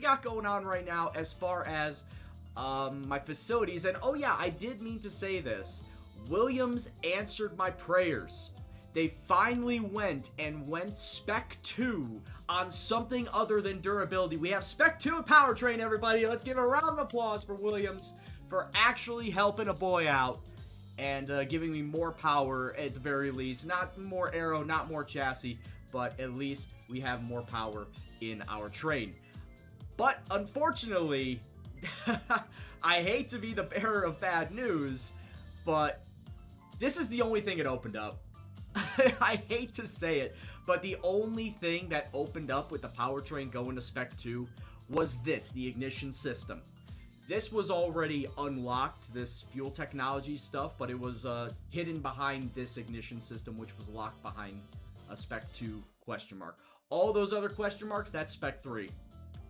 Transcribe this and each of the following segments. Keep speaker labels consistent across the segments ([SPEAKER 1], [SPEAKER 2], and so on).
[SPEAKER 1] got going on right now as far as my facilities. And oh yeah, I did mean to say this. Williams answered my prayers. They finally went Spec 2 on something other than durability. We have Spec 2 powertrain, everybody. Let's give a round of applause for Williams for actually helping a boy out and giving me more power at the very least. Not more aero, not more chassis, but at least we have more power in our train. But unfortunately, I hate to be the bearer of bad news, but this is the only thing it opened up. I hate to say it, but the only thing that opened up with the powertrain going to Spec 2 was this, the ignition system. This was already unlocked, this fuel technology stuff, but it was hidden behind this ignition system, which was locked behind a Spec 2 question mark. All those other question marks, that's Spec 3.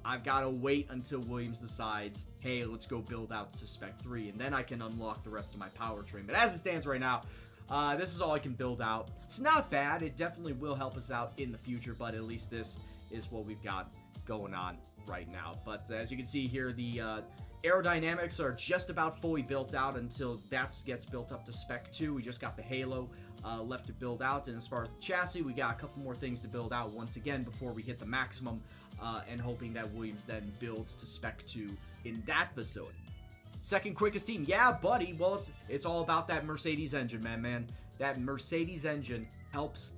[SPEAKER 1] I've got to wait until Williams decides, hey, let's go build out to Spec 3, and then I can unlock the rest of my powertrain. But as it stands right now, this is all I can build out. It's not bad. It definitely will help us out in the future, but at least this is what we've got going on right now. But as you can see here, the aerodynamics are just about fully built out until that gets built up to Spec 2. We just got the halo left to build out, and as far as the chassis, we got a couple more things to build out once again before we hit the maximum, and hoping that Williams then builds to Spec 2 in that facility. Second quickest team, yeah, buddy. Well, it's all about that Mercedes engine, man. That Mercedes engine helps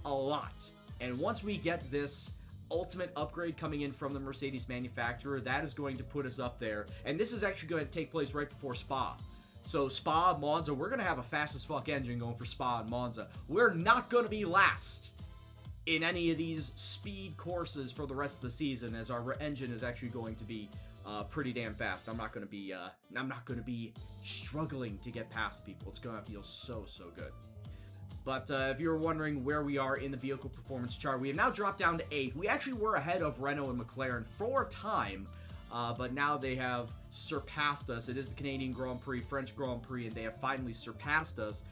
[SPEAKER 1] a lot. And once we get this ultimate upgrade coming in from the Mercedes manufacturer, that is going to put us up there. And this is actually going to take place right before Spa. So Spa, Monza, we're going to have a fast as fuck engine going for Spa and Monza. We're not going to be last in any of these speed courses for the rest of the season, as our engine is actually going to be pretty damn fast. I'm not going to be struggling to get past people. It's going to feel so good. But if you were wondering where we are in the vehicle performance chart, we have now dropped down to 8th. We actually were ahead of Renault and McLaren for a time, but now they have surpassed us. It is the Canadian Grand Prix, French Grand Prix, and they have finally surpassed us.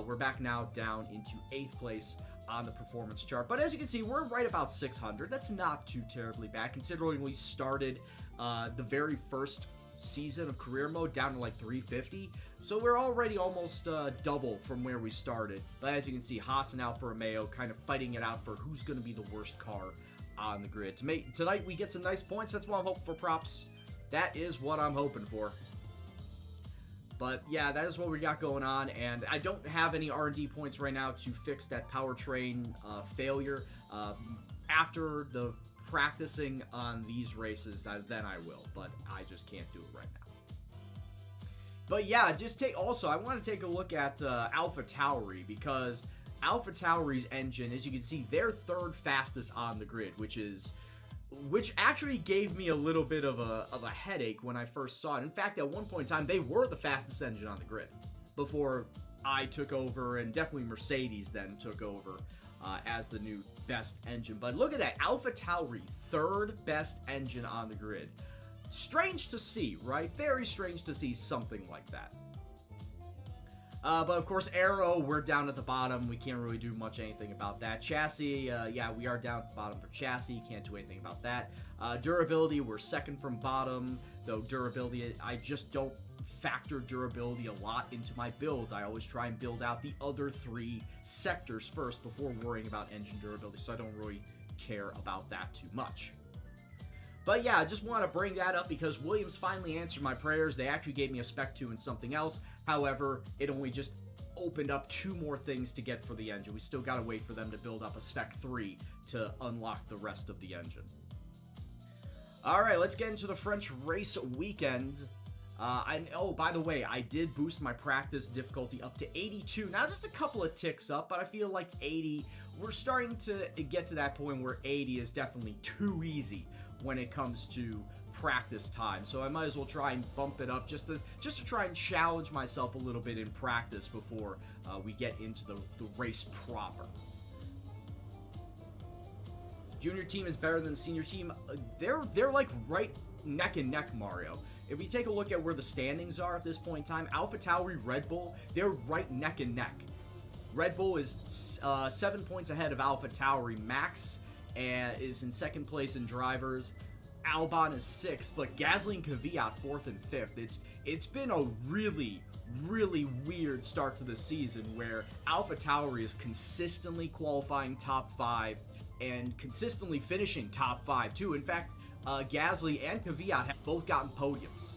[SPEAKER 1] We're back now down into 8th place on the performance chart. But as you can see, we're right about 600. That's not too terribly bad, considering we started the very first season of career mode down to like 350. So we're already almost double from where we started. But as you can see, Haas and Alfa Romeo kind of fighting it out for who's going to be the worst car on the grid. Tonight we get some nice points. That's what I'm hoping for, props. That is what I'm hoping for. But yeah, that is what we got going on, and I don't have any R&D points right now to fix that powertrain failure. After the practicing on these races, then I will, but I just can't do it right now. But yeah, I want to take a look at AlphaTauri, because AlphaTauri's engine, as you can see, they're third fastest on the grid, which actually gave me a little bit of a headache when I first saw it. In fact, at one point in time, they were the fastest engine on the grid before I took over, and definitely Mercedes then took over as the new best engine. But look at that, AlphaTauri, third best engine on the grid. Strange to see, right? Very strange to see something like that. But of course, aero, we're down at the bottom. We can't really do much anything about that. Chassis, yeah, we are down at the bottom for chassis. Can't do anything about that. Durability, we're second from bottom. Though durability, I just don't factor durability a lot into my builds. I always try and build out the other 3 sectors first before worrying about engine durability. So I don't really care about that too much. But yeah, I just want to bring that up because Williams finally answered my prayers. They actually gave me a Spec 2 and something else. However, it only just opened up 2 more things to get for the engine. We still got to wait for them to build up a Spec 3 to unlock the rest of the engine. Alright, let's get into the French race weekend. Oh, by the way, I did boost my practice difficulty up to 82. Now, just a couple of ticks up, but I feel like 80, we're starting to get to that point where 80 is definitely too easy when it comes to practice time. So I might as well try and bump it up just to try and challenge myself a little bit in practice before we get into the race proper. Junior team is better than the senior team. They're like right neck and neck, Mario. If we take a look at where the standings are at this point in time, AlphaTauri, Red Bull, they're right neck and neck. Red Bull is 7 points ahead of AlphaTauri. Max is in second place in drivers. Albon is 6th, but Gasly and Kvyat 4th and 5th. It's been a really, really weird start to the season where AlphaTauri is consistently qualifying top 5 and consistently finishing top 5 too. In fact, Gasly and Kvyat have both gotten podiums,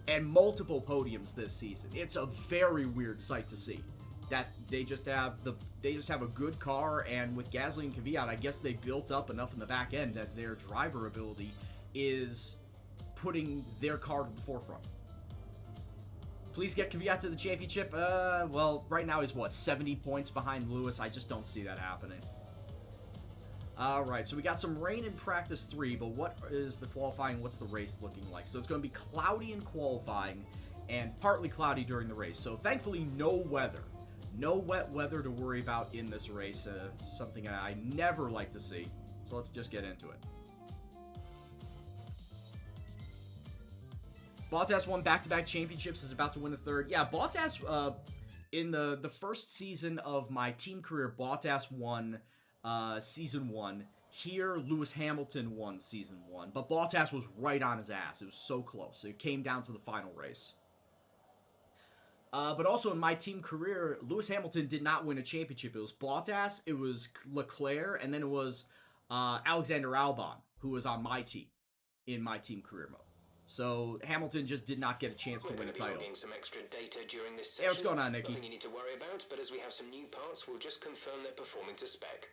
[SPEAKER 1] and multiple podiums this season. It's a very weird sight to see. That they just have a good car, and with Gasly and Kvyat, I guess they built up enough in the back end that their driver ability is putting their car to the forefront. Please get Kvyat to the championship. Well, right now he's what, 70 points behind Lewis. I just don't see that happening. Alright, so we got some rain in practice 3, but what is the qualifying? What's the race looking like? So it's going to be cloudy in qualifying and partly cloudy during the race. So thankfully, no weather. No wet weather to worry about in this race, something I never like to see. So let's just get into it. Bottas won back-to-back championships, is about to win a third. Yeah, Bottas, in the first season of my team career, Bottas won season 1. Here, Lewis Hamilton won season 1. But Bottas was right on his ass. It was so close. It came down to the final race. But also in my team career, Lewis Hamilton did not win a championship. It was Bottas, it was Leclerc, and then it was Alexander Albon, who was on my team in my team career mode. So Hamilton just did not get a chance to win a title.
[SPEAKER 2] Some extra data during this session.
[SPEAKER 1] Hey, what's going on, Nikki?
[SPEAKER 2] Nothing you need to worry about, but as we have some new parts, we'll just confirm they're performing to spec.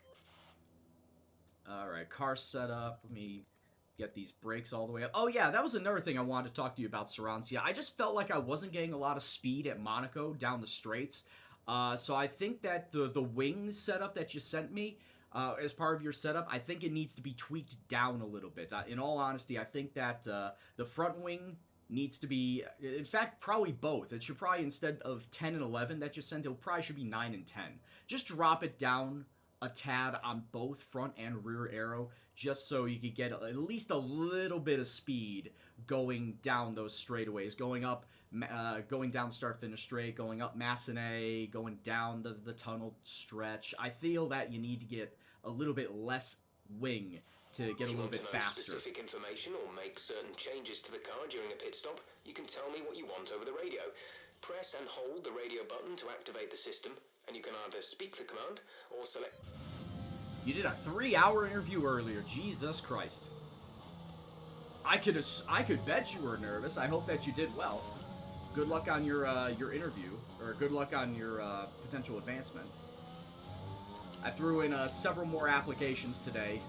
[SPEAKER 1] Alright, car setup. Let me get these brakes all the way up. Oh yeah, that was another thing I wanted to talk to you about, Sarancia. I just felt like I wasn't getting a lot of speed at Monaco down the straights. So I think that the wing setup that you sent me as part of your setup, I think it needs to be tweaked down a little bit. In all honesty, I think that the front wing needs to be, in fact, probably both. It should probably, instead of 10 and 11 that you sent, it probably should be 9 and 10. Just drop it down a tad on both front and rear aero, just so you could get at least a little bit of speed going down those straightaways, going down start-finish straight, going up Massenet, going down the tunnel stretch. I feel that you need to get a little bit less wing to get a little bit faster.
[SPEAKER 2] If you want to know specific information or make certain changes to the car during a pit stop, you can tell me what you want over the radio. Press and hold the radio button to activate the system, and you can either speak the command or select...
[SPEAKER 1] You did a 3-hour interview earlier. Jesus Christ. I could bet you were nervous. I hope that you did well. Good luck on your interview, or good luck on your potential advancement. I threw in several more applications today,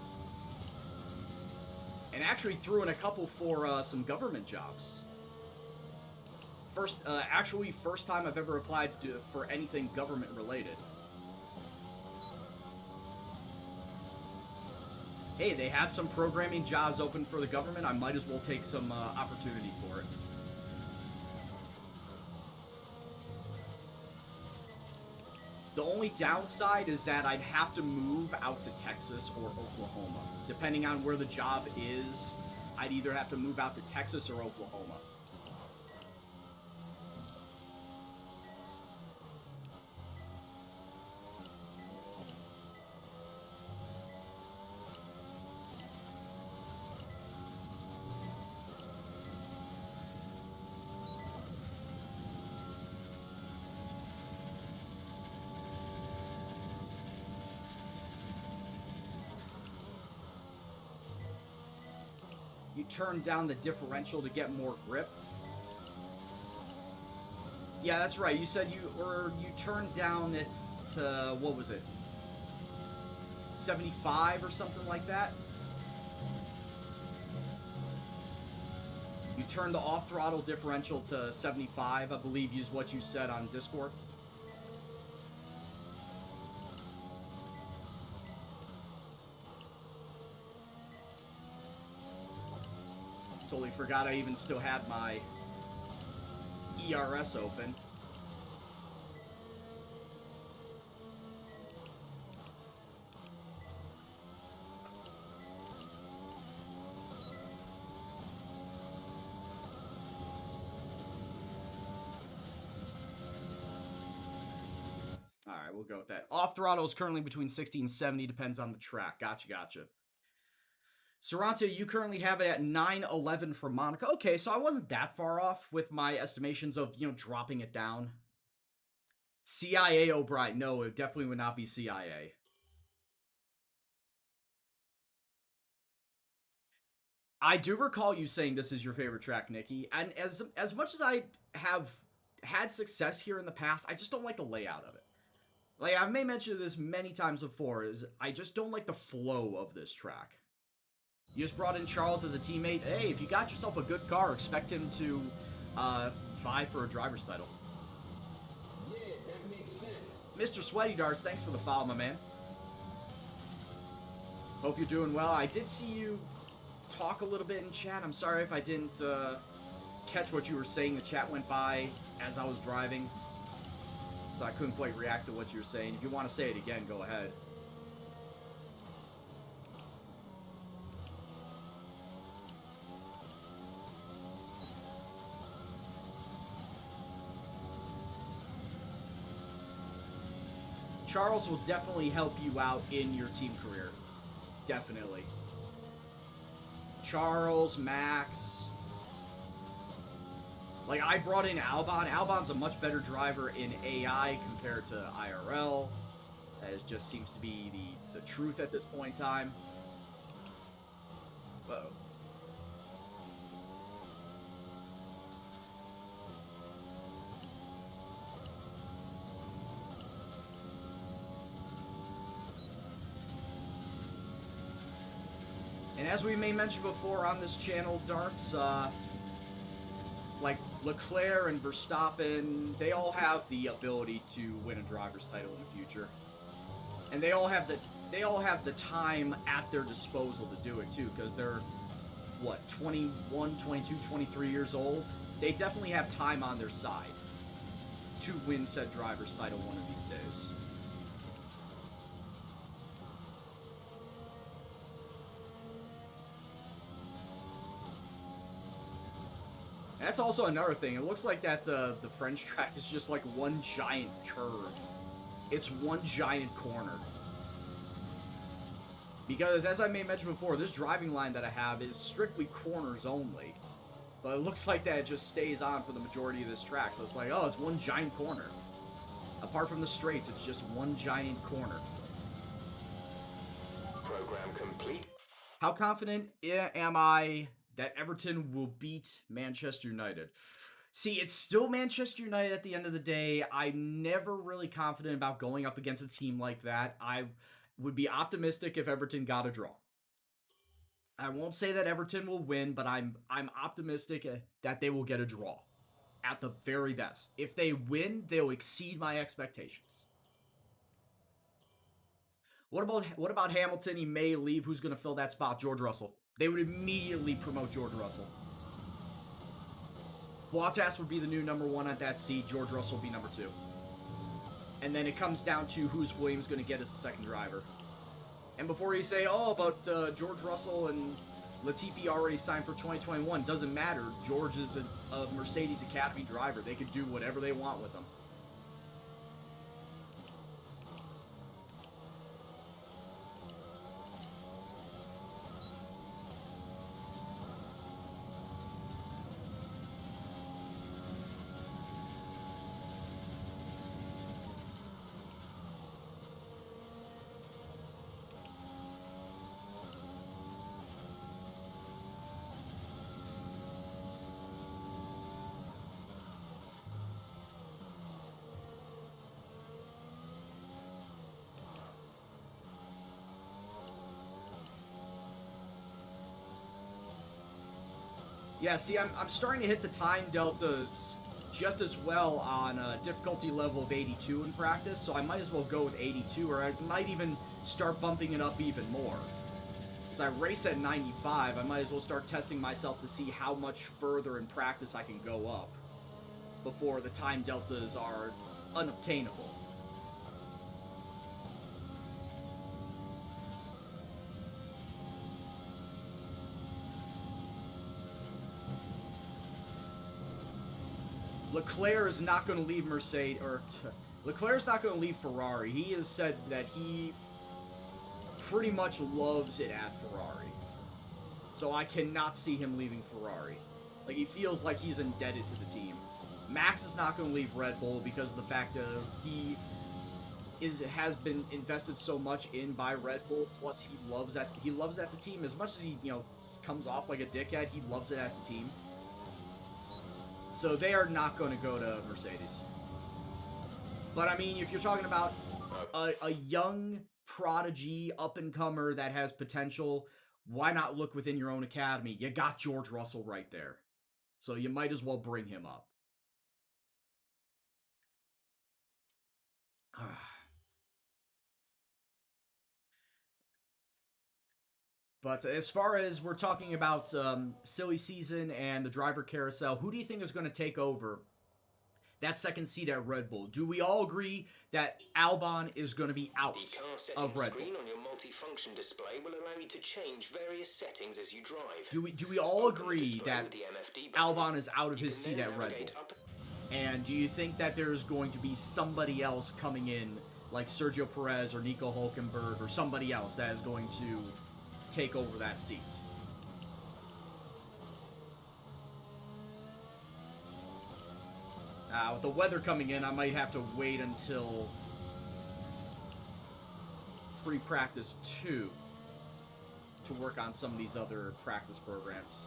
[SPEAKER 1] and actually threw in a couple for some government jobs. First time I've ever applied for anything government related. Hey, they have some programming jobs open for the government. I might as well take some opportunity for it. The only downside is that I'd have to move out to Texas or Oklahoma. Depending on where the job is, I'd either have to move out to Texas or Oklahoma. You turn down the differential to get more grip. Yeah, that's right. You said you turned down it to, what was it? 75 or something like that? You turned the off-throttle differential to 75, I believe is what you said on Discord. Totally forgot I even still had my ERS open. Alright, we'll go with that. Off throttle is currently between 60 and 70, depends on the track. Gotcha. Sarantia, you currently have it at 911 for Monaco. Okay, so I wasn't that far off with my estimations of, dropping it down. CIA O'Brien. No, it definitely would not be CIA. I do recall you saying this is your favorite track, Nikki. And as much as I have had success here in the past, I just don't like the layout of it. Like, I may mention this many times before, is I just don't like the flow of this track. You just brought in Charles as a teammate. Hey, if you got yourself a good car, expect him to vie for a driver's title.
[SPEAKER 3] Yeah, that makes sense.
[SPEAKER 1] Mr. Sweaty Darts, thanks for the follow, my man. Hope you're doing well. I did see you talk a little bit in chat. I'm sorry if I didn't catch what you were saying. The chat went by as I was driving, so I couldn't quite react to what you were saying. If you want to say it again, go ahead. Charles will definitely help you out in your team career. Definitely. Charles, Max. Like, I brought in Albon. Albon's a much better driver in AI compared to IRL. That just seems to be the truth at this point in time. Uh-oh. And as we may mention before on this channel, Darts, like Leclerc and Verstappen, they all have the ability to win a driver's title in the future. And they all have the time at their disposal to do it too, because they're, what, 21, 22, 23 years old? They definitely have time on their side to win said driver's title one of these days. That's also another thing. It looks like that the French track is just like one giant curve. It's one giant corner. Because, as I may mention before, this driving line that I have is strictly corners only. But it looks like that it just stays on for the majority of this track. So it's like, oh, it's one giant corner. Apart from the straights, it's just one giant corner.
[SPEAKER 2] Program complete.
[SPEAKER 1] How confident am I that Everton will beat Manchester United? See, it's still Manchester United at the end of the day. I'm never really confident about going up against a team like that. I would be optimistic if Everton got a draw. I won't say that Everton will win, but I'm optimistic that they will get a draw at the very best. If they win, they'll exceed my expectations. What about Hamilton? He may leave. Who's going to fill that spot? George Russell. They would immediately promote George Russell. Bottas would be the new number one at that seat. George Russell would be number two. And then it comes down to who's Williams going to get as the second driver. And before you say, oh, but George Russell and Latifi already signed for 2021, doesn't matter. George is a Mercedes Academy driver. They can do whatever they want with him. Yeah, see, I'm starting to hit the time deltas just as well on a difficulty level of 82 in practice, so I might as well go with 82, or I might even start bumping it up even more. Because I race at 95, I might as well start testing myself to see how much further in practice I can go up before the time deltas are unobtainable. Leclerc is not going to leave Mercedes, or Leclerc's not going to leave Ferrari. He has said that he pretty much loves it at Ferrari. So I cannot see him leaving Ferrari. Like, he feels like he's indebted to the team. Max is not going to leave Red Bull because of the fact that he has been invested so much in by Red Bull. Plus, he loves at the team as much as he comes off like a dickhead. He loves it at the team. So they are not going to go to Mercedes. But I mean, if you're talking about a young prodigy up and comer that has potential, why not look within your own academy? You got George Russell right there, so you might as well bring him up. But as far as we're talking about silly season and the driver carousel, who do you think is going to take over that second seat at Red Bull? Do we all agree that Albon is going to be out
[SPEAKER 2] The car
[SPEAKER 1] of
[SPEAKER 2] settings
[SPEAKER 1] Red Bull?
[SPEAKER 2] screen on your multi-function display will allow you to change various settings as you drive.
[SPEAKER 1] Do we all
[SPEAKER 2] Open the
[SPEAKER 1] agree
[SPEAKER 2] display
[SPEAKER 1] that
[SPEAKER 2] with the MFD button.
[SPEAKER 1] Albon is out of
[SPEAKER 2] You
[SPEAKER 1] his
[SPEAKER 2] can
[SPEAKER 1] seat
[SPEAKER 2] then
[SPEAKER 1] at Red
[SPEAKER 2] navigate
[SPEAKER 1] Bull?
[SPEAKER 2] up-
[SPEAKER 1] And do you think that there's going to be somebody else coming in, like Sergio Perez or Nico Hulkenberg or somebody else that is going to take over that seat? With the weather coming in, I might have to wait until pre-practice 2 to work on some of these other practice programs.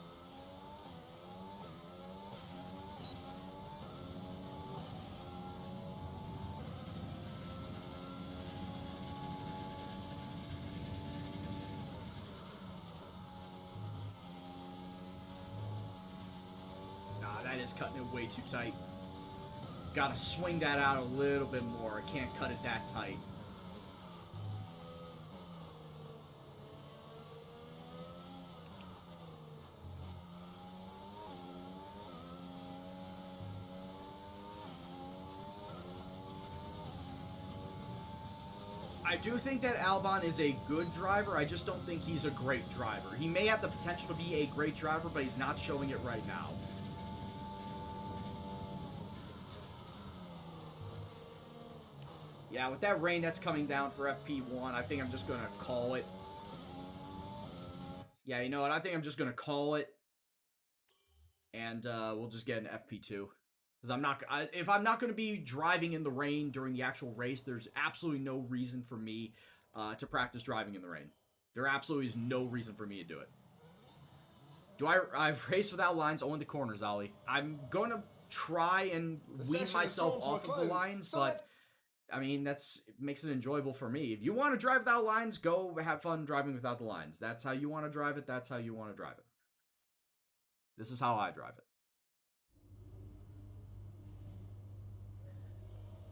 [SPEAKER 1] Nah, that is cutting it way too tight. Gotta swing that out a little bit more. I can't cut it that tight. I do think that Albon is a good driver. I just don't think he's a great driver. He may have the potential to be a great driver, but he's not showing it right now. Yeah, with that rain that's coming down for FP1, I think I'm just going to call it. Yeah, you know what? I think I'm just going to call it. And we'll just get an FP2. Because if I'm not going to be driving in the rain during the actual race, there's absolutely no reason for me to practice driving in the rain. There absolutely is no reason for me to do it. I race without lines only the corners, Ollie. I'm going to try and wean myself off of the lines, but I mean, it makes it enjoyable for me. If you want to drive without lines, go have fun driving without the lines. That's how you want to drive it. That's how you want to drive it. This is how I drive it.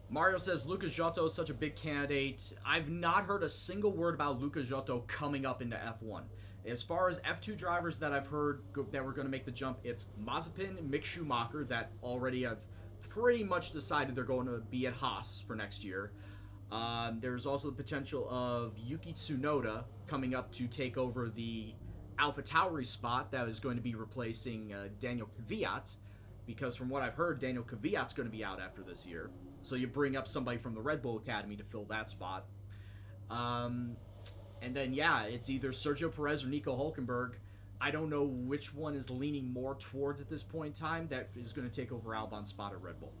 [SPEAKER 1] Mario says Lucas Giotto is such a big candidate. I've not heard a single word about Lucas Giotto coming up into F1. As far as F2 drivers that I've heard that were going to make the jump, it's Mazepin, Mick Schumacher, that already have pretty much decided they're going to be at Haas for next year. There's also the potential of Yuki Tsunoda coming up to take over the AlphaTauri spot that is going to be replacing Daniel Kvyat, because from what I've heard, Daniel Kvyat's going to be out after this year. So you bring up somebody from the Red Bull Academy to fill that spot. And then, yeah, it's either Sergio Perez or Nico Hulkenberg. I don't know which one is leaning more towards at this point in time that is going to take over Albon's spot at Red Bull.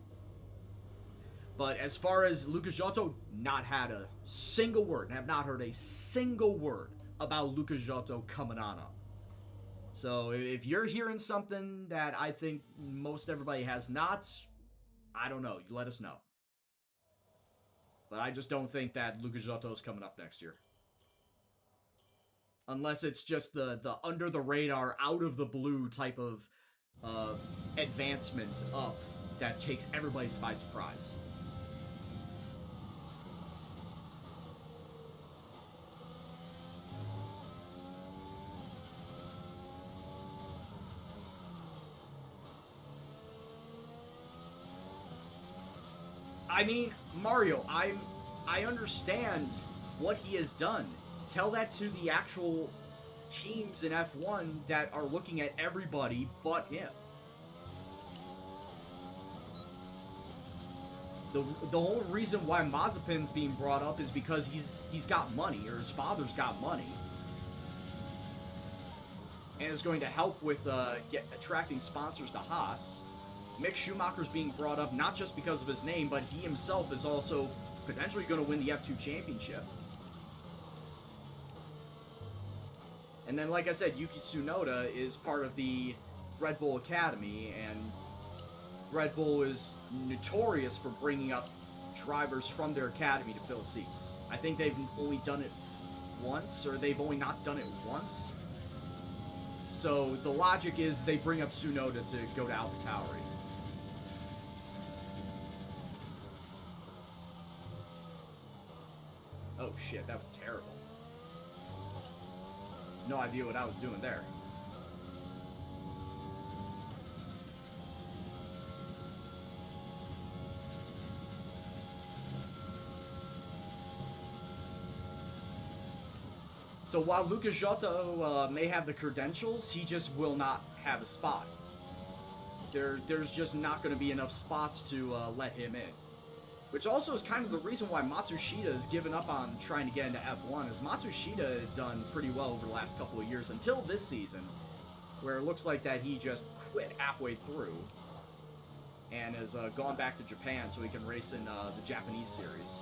[SPEAKER 1] But as far as Lucas Giotto, not had a single word, have not heard a single word about Lucas Giotto coming on up. So if you're hearing something that I think most everybody has not, I don't know, let us know. But I just don't think that Lucas Giotto is coming up next year. Unless it's just the under the radar, out of the blue type of advancement up that takes everybody by surprise. I mean, Mario, I understand what he has done. Tell that to the actual teams in F1 that are looking at everybody but him. The whole reason why Mazepin's being brought up is because he's got money, or his father's got money. and is going to help with attracting sponsors to Haas. Mick Schumacher's being brought up not just because of his name, but he himself is also potentially going to win the F2 championship. And then, like I said, Yuki Tsunoda is part of the Red Bull Academy, and Red Bull is notorious for bringing up drivers from their academy to fill seats. I think they've only done it once, or they've only not done it once. So the logic is they bring up Tsunoda to go to AlphaTauri. Oh shit, that was terrible. No idea what I was doing there. So while Lucas Giotto may have the credentials, he just will not have a spot. There's just not going to be enough spots to let him in. Which also is kind of the reason why Matsushita has given up on trying to get into F1, as Matsushita had done pretty well over the last couple of years, until this season, where it looks like that he just quit halfway through, and has gone back to Japan so he can race in the Japanese series.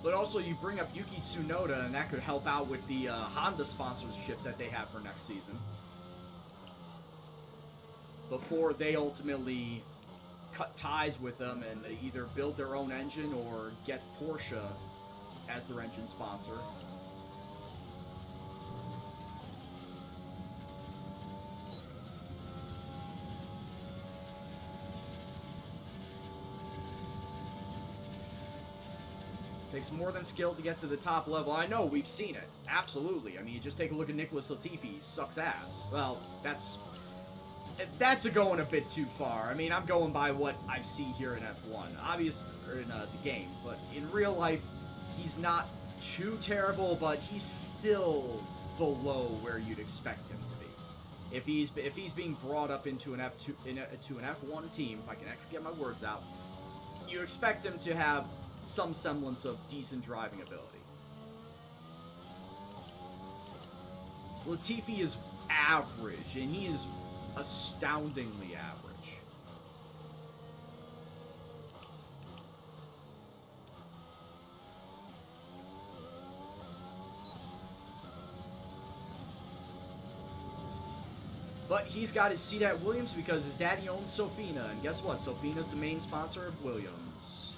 [SPEAKER 1] But also, you bring up Yuki Tsunoda, and that could help out with the Honda sponsorship that they have for next season. Before they ultimately cut ties with them and either build their own engine or get Porsche as their engine sponsor. Takes more than skill to get to the top level. I know, we've seen it. Absolutely. I mean, you just take a look at Nicholas Latifi. He sucks ass. Well, that's going a bit too far. I mean, I'm going by what I see here in F1. Obviously, or in the game. But in real life, he's not too terrible, but he's still below where you'd expect him to be. If he's being brought up into an F2 to an F1 team, if I can actually get my words out, you expect him to have some semblance of decent driving ability. Latifi is average, and he is astoundingly average. But he's got his seat at Williams because his daddy owns Sofina, and guess what? Sofina's the main sponsor of Williams.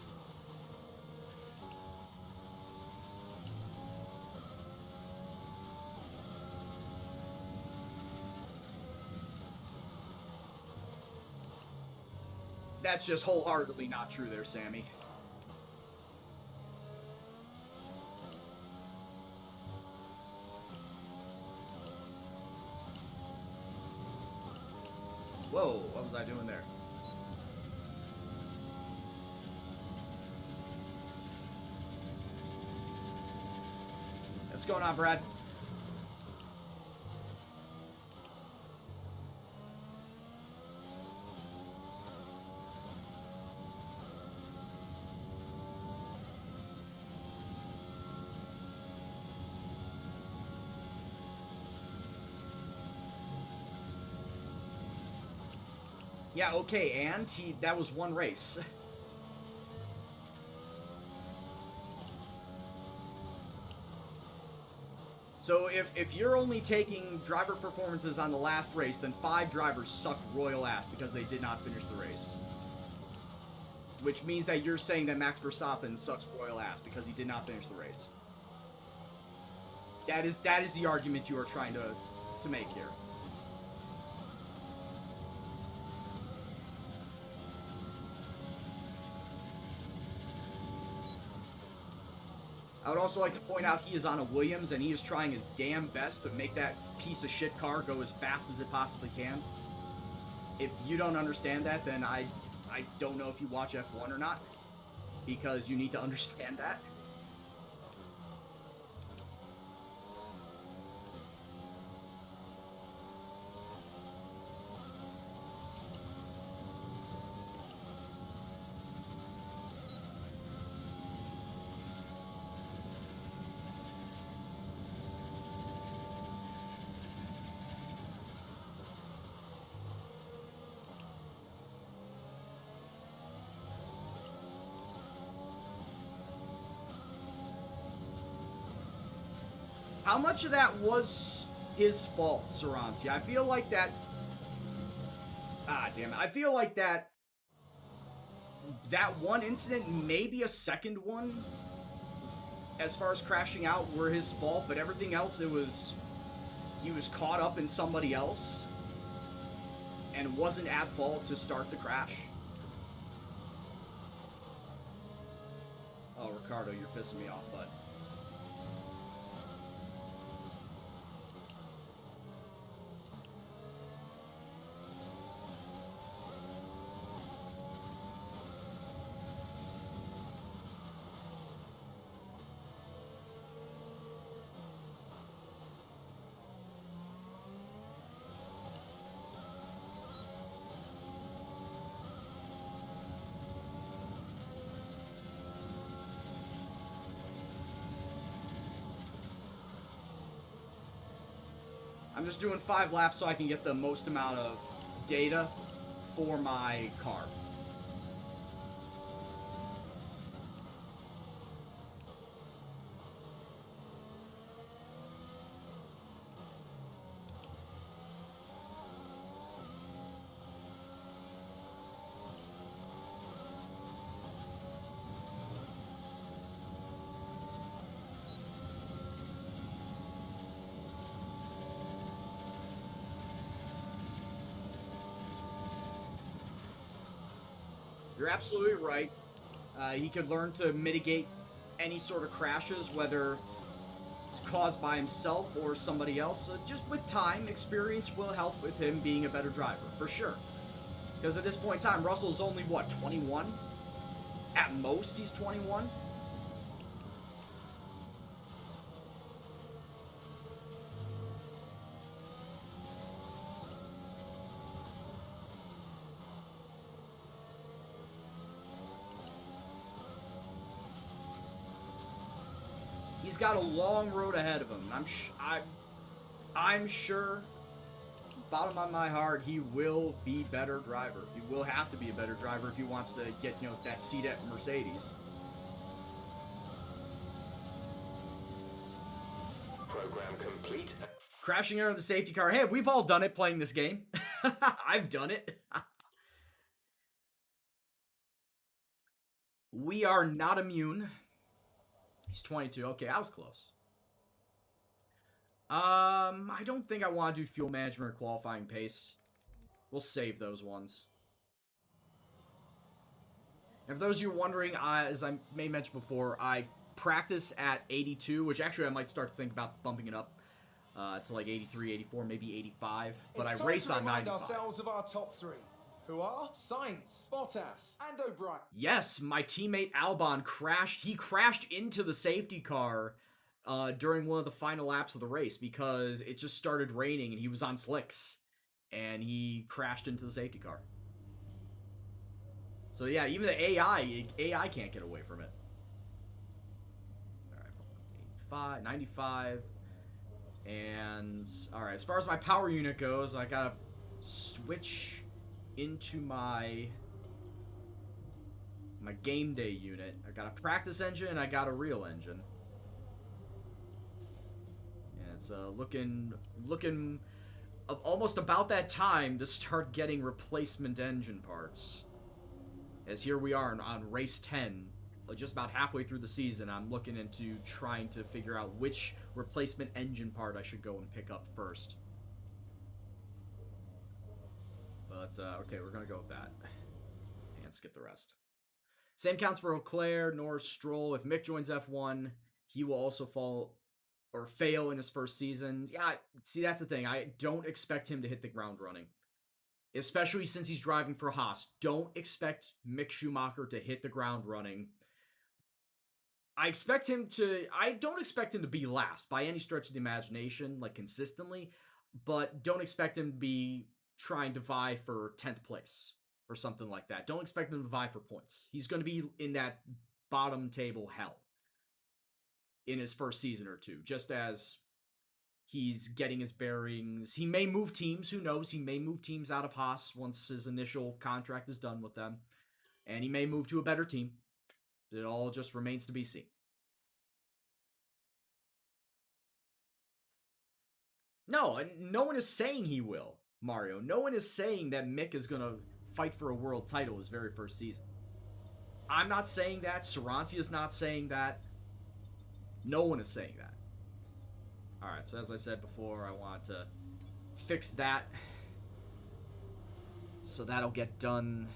[SPEAKER 1] That's just wholeheartedly not true there, Sammy. Whoa, what was I doing there? What's going on, Brad? Yeah, okay, and that was one race. So if you're only taking driver performances on the last race, then 5 drivers sucked royal ass because they did not finish the race. Which means that you're saying that Max Verstappen sucks royal ass because he did not finish the race. That is the argument you are trying to make here. I would also like to point out he is on a Williams, and he is trying his damn best to make that piece of shit car go as fast as it possibly can. If you don't understand that, then I don't know if you watch F1 or not, because you need to understand that. How much of that was his fault, Saransi? I feel like that. Ah, damn it. I feel like that one incident, maybe a second one, as far as crashing out, were his fault, but everything else, he was caught up in somebody else and wasn't at fault to start the crash. Oh, Ricardo, you're pissing me off, bud. I'm just doing 5 laps so I can get the most amount of data for my car. You're absolutely right. He could learn to mitigate any sort of crashes, whether it's caused by himself or somebody else. Just with time, experience will help with him being a better driver, for sure. Because at this point in time, Russell's only, what, 21? At most, he's 21. He's got a long road ahead of him. I'm sure, bottom of my heart, he will be a better driver. He will have to be a better driver if he wants to get, that seat at Mercedes.
[SPEAKER 2] Program complete.
[SPEAKER 1] Crashing under the safety car. Hey, we've all done it playing this game. I've done it. We are not immune. He's 22. Okay, I was close. I don't think I want to do fuel management or qualifying pace. We'll save those ones. And for those of you wondering, as I may mention before, I practice at 82, which actually I might start to think about bumping it up to like 83, 84, maybe 85. But I race on 95.
[SPEAKER 4] Ourselves of our top 3. Who are Sainz, Bottas, and O'Brien.
[SPEAKER 1] Yes, my teammate Albon crashed. He crashed into the safety car during one of the final laps of the race because it just started raining and he was on slicks. And he crashed into the safety car. So yeah, even the AI can't get away from it. Alright, 85, 95. And, alright, as far as my power unit goes, I gotta switch into my game day unit. I got a practice engine and I got a real engine. And it's looking almost about that time to start getting replacement engine parts. As here we are on race 10, just about halfway through the season. I'm looking into trying to figure out which replacement engine part I should go and pick up first. But, okay, we're going to go with that. And skip the rest. Same counts for Leclerc, Norris, Stroll. If Mick joins F1, he will also fall or fail in his first season. Yeah, see, that's the thing. I don't expect him to hit the ground running. Especially since he's driving for Haas. Don't expect Mick Schumacher to hit the ground running. I don't expect him to be last by any stretch of the imagination, like consistently. But don't expect him to be trying to vie for 10th place or something like that. Don't expect him to vie for points. He's going to be in that bottom table hell in his first season or two, just as he's getting his bearings. He may move teams, who knows? He may move teams out of Haas once his initial contract is done with them, and he may move to a better team. It all just remains to be seen. No, no one is saying he will, Mario. No one is saying that Mick is going to fight for a world title his very first season. I'm not saying that. Saranti is not saying that. No one is saying that. Alright, so as I said before, I want to fix that. So that'll get done.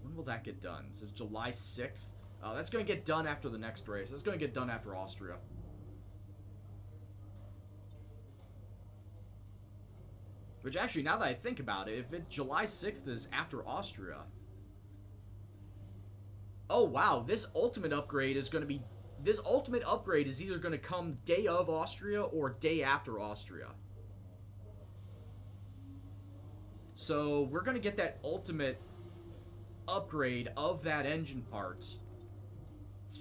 [SPEAKER 1] When will that get done? Is it July 6th? Oh, that's going to get done after the next race. That's going to get done after Austria. Which actually, now that I think about it, if July 6th is after Austria... Oh, wow. This ultimate upgrade is going to be... This ultimate upgrade is either going to come day of Austria or day after Austria. So, we're going to get that ultimate upgrade of that engine part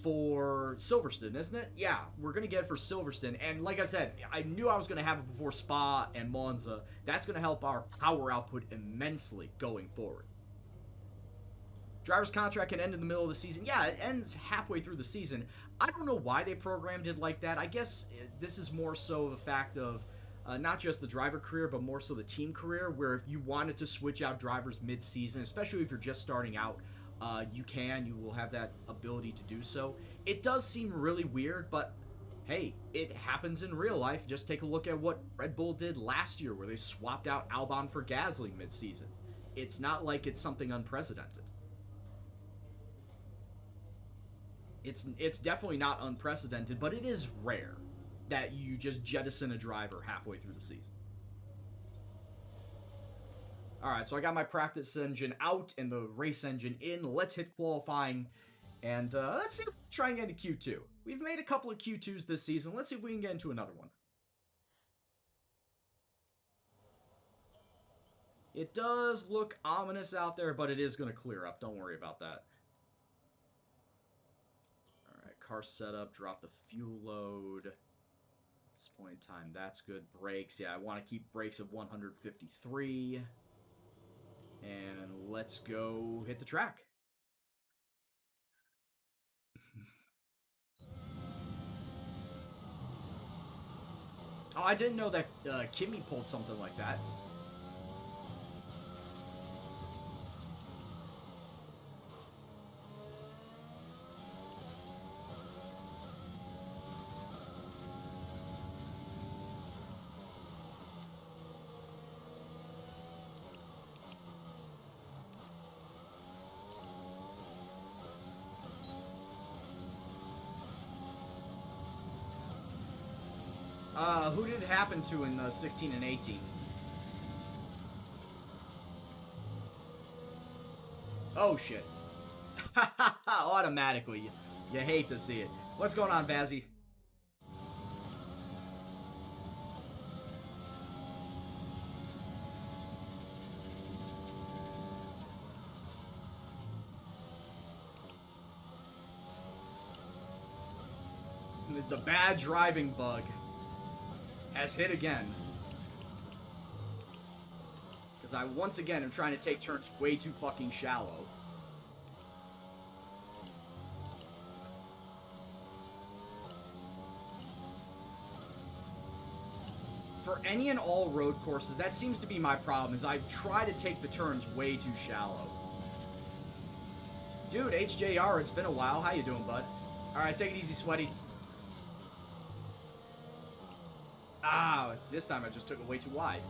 [SPEAKER 1] for Silverstone, isn't it? Yeah, we're going to get it for Silverstone. And like I said, I knew I was going to have it before Spa and Monza. That's going to help our power output immensely going forward. Driver's contract can end in the middle of the season. Yeah, it ends halfway through the season. I don't know why they programmed it like that. I guess this is more so the fact of not just the driver career, but more so the team career, where if you wanted to switch out drivers mid-season, especially if you're just starting out, you will have that ability to do so. It does seem really weird, but hey, it happens in real life. Just take a look at what Red Bull did last year, where they swapped out Albon for Gasly mid-season. It's not like it's something unprecedented. It's definitely not unprecedented, but it is rare that you just jettison a driver halfway through the season. Alright, so I got my practice engine out and the race engine in. Let's hit qualifying, and let's see if we can try and get into Q2. We've made a couple of Q2s this season. Let's see if we can get into another one. It does look ominous out there, but it is going to clear up. Don't worry about that. Alright, car setup, drop the fuel load. At this point in time, that's good. Brakes, yeah, I want to keep brakes of 153. And let's go hit the track. Oh, I didn't know that Kimmy pulled something like that. Who did it happen to in 16 and 18? Oh, shit. Automatically. You hate to see it. What's going on, Bazzy? The bad driving bug has hit again. Because I once again am trying to take turns way too fucking shallow. For any and all road courses, that seems to be my problem, is I try to take the turns way too shallow. Dude, HJR, it's been a while. How you doing, bud? Alright, take it easy, Sweaty. Ah, this time I just took it way too wide.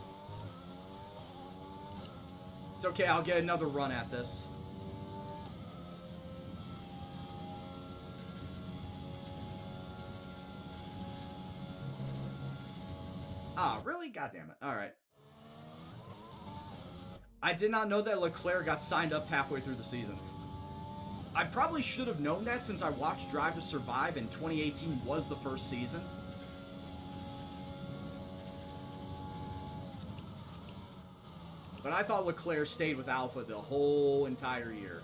[SPEAKER 1] It's okay, I'll get another run at this. Ah, really? God damn it. Alright. I did not know that Leclerc got signed up halfway through the season. I probably should have known that since I watched Drive to Survive and 2018 was the first season. But I thought Leclerc stayed with Alpha the whole entire year.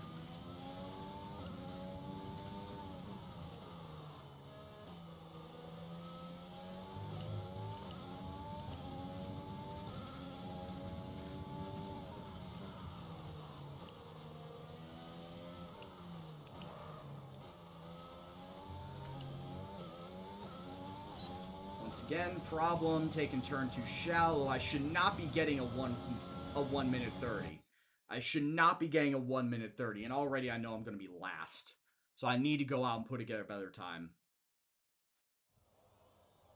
[SPEAKER 1] once again, problem, taking turn too shallow. I should not be getting a 1 minute 30. I should not be getting a 1 minute 30, and already I know I'm going to be last. So I need to go out and put together a better time.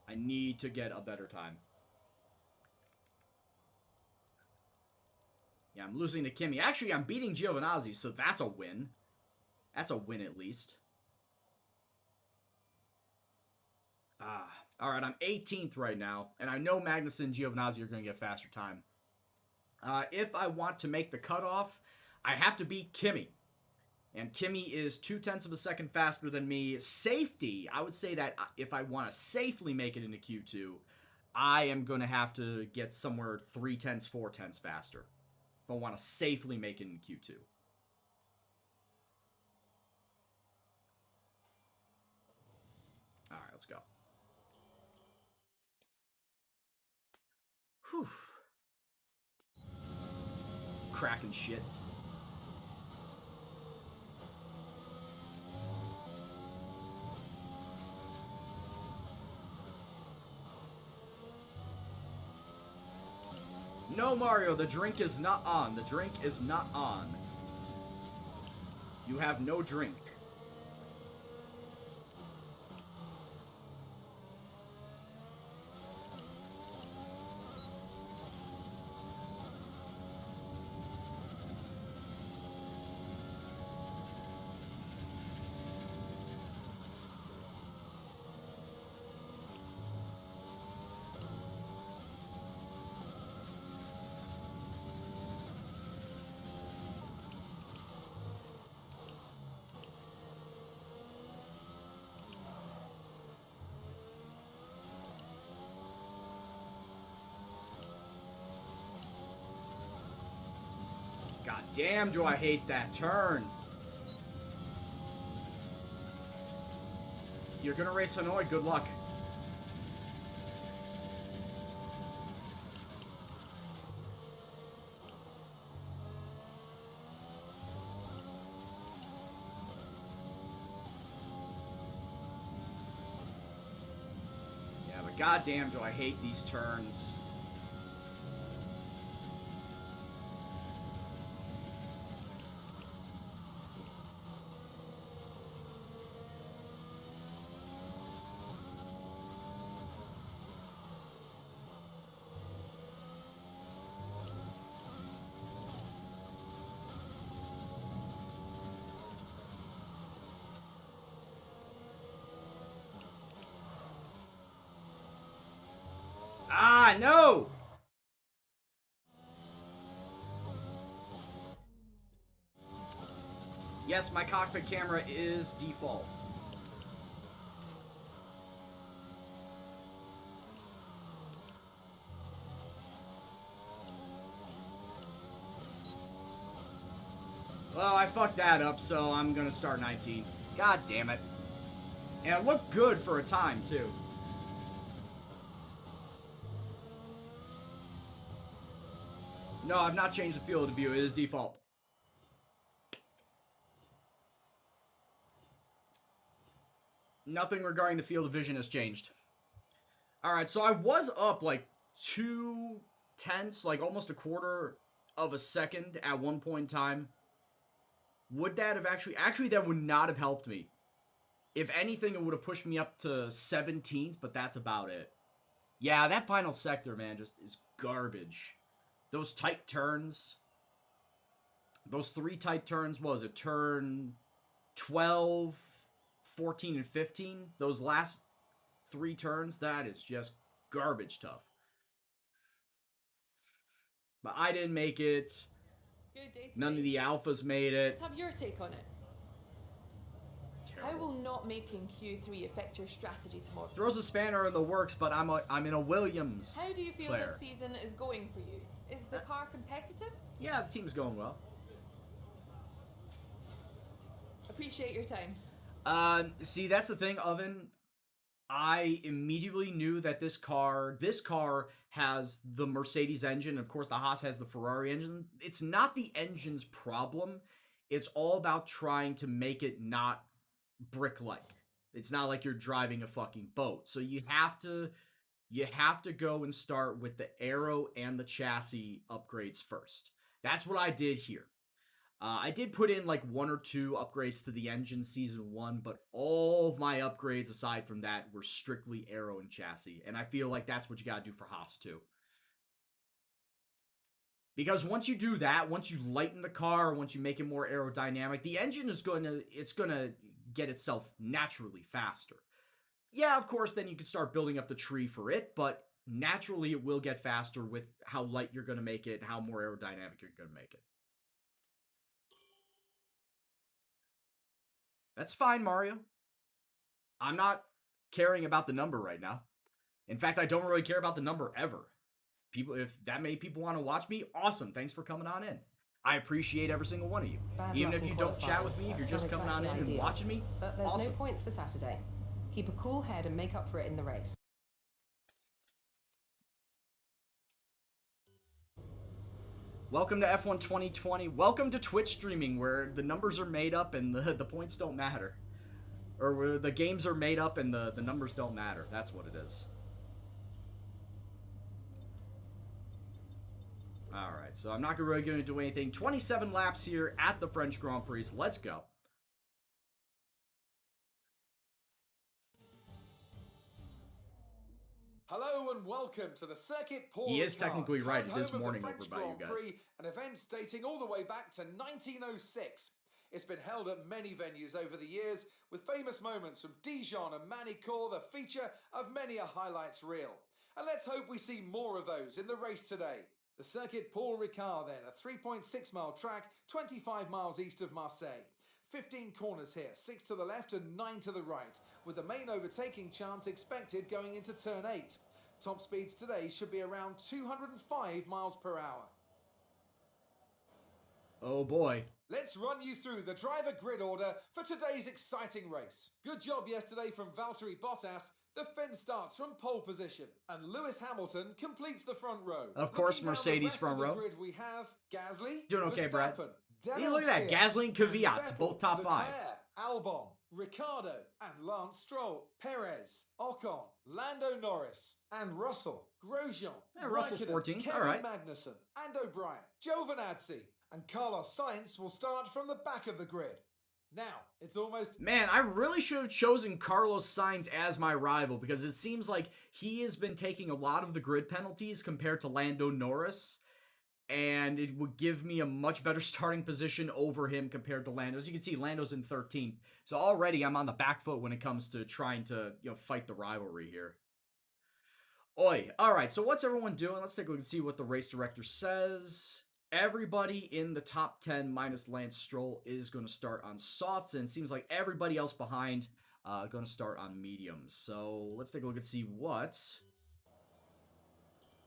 [SPEAKER 1] I need to get a better time. Yeah, I'm losing to Kimi. Actually, I'm beating Giovinazzi, so that's a win. That's a win at least. Alright, I'm 18th right now, and I know Magnussen and Giovinazzi are going to get faster time. If I want to make the cutoff, I have to beat Kimi. And Kimi is 0.2 of a second faster than me. Safety, I would say that if I want to safely make it into Q2, I am going to have to get somewhere 0.3, 0.4 faster. If I want to safely make it in Q2. Alright, let's go. Whew. Cracking shit. No, Mario, the drink is not on. The drink is not on. You have no drink. God damn, do I hate that turn. You're gonna race Hanoi, good luck. Yeah, but goddamn, do I hate these turns. Ah, no! Yes, my cockpit camera is default. Well, I fucked that up, so I'm gonna start 19. God damn it. And it looked good for a time, too. No, I've not changed the field of view. It is default. Nothing regarding the field of vision has changed. Alright, so I was up like 0.2, like almost a quarter of a second at one point in time. Would that have actually that would not have helped me. If anything, it would have pushed me up to 17th, but that's about it. Yeah, that final sector, man, just is garbage. Those tight turns. Those 3 tight turns, what was it? Turn 12, 14, and 15. Those last 3 turns, that is just garbage tough. But I didn't make it.
[SPEAKER 5] Good day
[SPEAKER 1] None of the alphas made it.
[SPEAKER 5] Let's have your take on it.
[SPEAKER 1] It's
[SPEAKER 5] How
[SPEAKER 1] terrible.
[SPEAKER 5] will not making Q3 affect your strategy tomorrow?
[SPEAKER 1] Throws a spanner in the works, but I'm in a Williams.
[SPEAKER 5] How do you feel
[SPEAKER 1] Claire.
[SPEAKER 5] this season is going for you? Is the car competitive?
[SPEAKER 1] Yeah, the team's going well.
[SPEAKER 5] Appreciate your time.
[SPEAKER 1] See, that's the thing, Oven. I immediately knew that this car has the Mercedes engine. Of course, the Haas has the Ferrari engine. It's not the engine's problem. It's all about trying to make it not brick-like. It's not like you're driving a fucking boat. So you have to you have to go and start with the aero and the chassis upgrades first. That's what I did here. I did put in like 1 or 2 upgrades to the engine season 1, but all of my upgrades aside from that were strictly aero and chassis, and I feel like that's what you gotta do for Haas too. Because once you do that, once you lighten the car, once you make it more aerodynamic, the engine is gonna get itself naturally faster. Yeah, of course, then you can start building up the tree for it, but naturally it will get faster with how light you're gonna make it and how more aerodynamic you're gonna make it. That's fine, Mario. I'm not caring about the number right now. In fact, I don't really care about the number ever. People, if that many people want to watch me, awesome. Thanks for coming on in. I appreciate every single one of you. Even if you don't chat with me, if you're just coming on in and watching me,
[SPEAKER 6] but there's
[SPEAKER 1] awesome.
[SPEAKER 6] no points for Saturday. Keep a cool head and make up for it in the race.
[SPEAKER 1] Welcome to F1 2020. Welcome to Twitch streaming, where the numbers are made up and the points don't matter. Or where the games are made up and the numbers don't matter. That's what it is. Alright, so I'm not really going to do anything. 27 laps here at the French Grand Prix. So let's go.
[SPEAKER 4] Hello and welcome to the Circuit Paul
[SPEAKER 1] He is
[SPEAKER 4] Ricard,
[SPEAKER 1] technically right. It
[SPEAKER 4] home
[SPEAKER 1] is
[SPEAKER 4] of the
[SPEAKER 1] morning
[SPEAKER 4] French
[SPEAKER 1] over by you
[SPEAKER 4] Grand
[SPEAKER 1] guys.
[SPEAKER 4] Prix, an event dating all the way back to 1906. It's been held at many venues over the years, with famous moments from Dijon and Manicourt the feature of many a highlights reel. And let's hope we see more of those in the race today. The Circuit Paul Ricard then, a 3.6 mile track, 25 miles east of Marseille. 15 corners here, 6 to the left and 9 to the right, with the main overtaking chance expected going into turn 8. Top speeds today should be around 205 miles per hour.
[SPEAKER 1] Oh boy.
[SPEAKER 4] Let's run you through the driver grid order for today's exciting race. Good job yesterday from Valtteri Bottas. The Finn starts from pole position, and Lewis Hamilton completes the front row.
[SPEAKER 1] Of course,
[SPEAKER 4] Looking down
[SPEAKER 1] Mercedes
[SPEAKER 4] the rest
[SPEAKER 1] front
[SPEAKER 4] of the
[SPEAKER 1] row.
[SPEAKER 4] grid, we have Gasly,
[SPEAKER 1] Doing okay, Brad.
[SPEAKER 4] Verstappen,
[SPEAKER 1] Hey,
[SPEAKER 4] Daniel
[SPEAKER 1] look at that.
[SPEAKER 4] Kvyat,
[SPEAKER 1] Gasly and Kvyat,
[SPEAKER 4] Vettel,
[SPEAKER 1] both top 5.
[SPEAKER 4] Leclerc, Albon, Ricciardo, and Lance Stroll, Perez, Ocon, Lando Norris, and Russell, Grosjean,
[SPEAKER 1] Yeah, Russell's
[SPEAKER 4] Raikkonen,
[SPEAKER 1] 14.
[SPEAKER 4] Kevin
[SPEAKER 1] All right.
[SPEAKER 4] Magnussen, and O'Brien, Giovinazzi, and Carlos Sainz will start from the back of the grid. Now, it's almost...
[SPEAKER 1] Man, I really should have chosen Carlos Sainz as my rival, because it seems like he has been taking a lot of the grid penalties compared to Lando Norris, and it would give me a much better starting position over him compared to Lando. As you can see, Lando's in 13th, so already I'm on the back foot when it comes to trying to, fight the rivalry here. Oi, alright, so what's everyone doing? Let's take a look and see what the race director says. Everybody in the top 10 minus Lance Stroll is going to start on softs, and it seems like everybody else behind going to start on mediums. So let's take a look and see what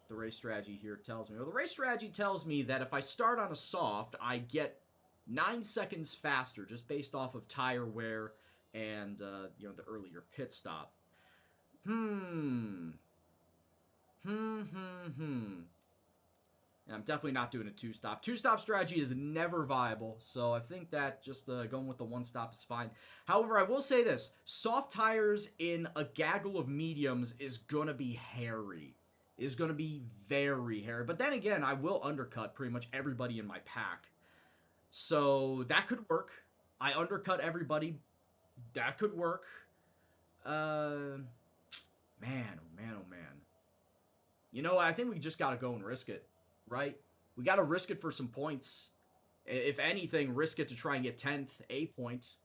[SPEAKER 1] the race strategy here tells me. Well, the race strategy tells me that if I start on a soft, I get 9 seconds faster just based off of tire wear and the earlier pit stop. And I'm definitely not doing a 2-stop. 2-stop strategy is never viable, so I think that just going with the 1-stop is fine. However, I will say this. Soft tires in a gaggle of mediums is going to be hairy. Is going to be very hairy. But then again, I will undercut pretty much everybody in my pack. So that could work. I undercut everybody. That could work. Man, oh man, oh man. I think we just got to go and risk it. Right? We got to risk it for some points. If anything, risk it to try and get 10th, a point.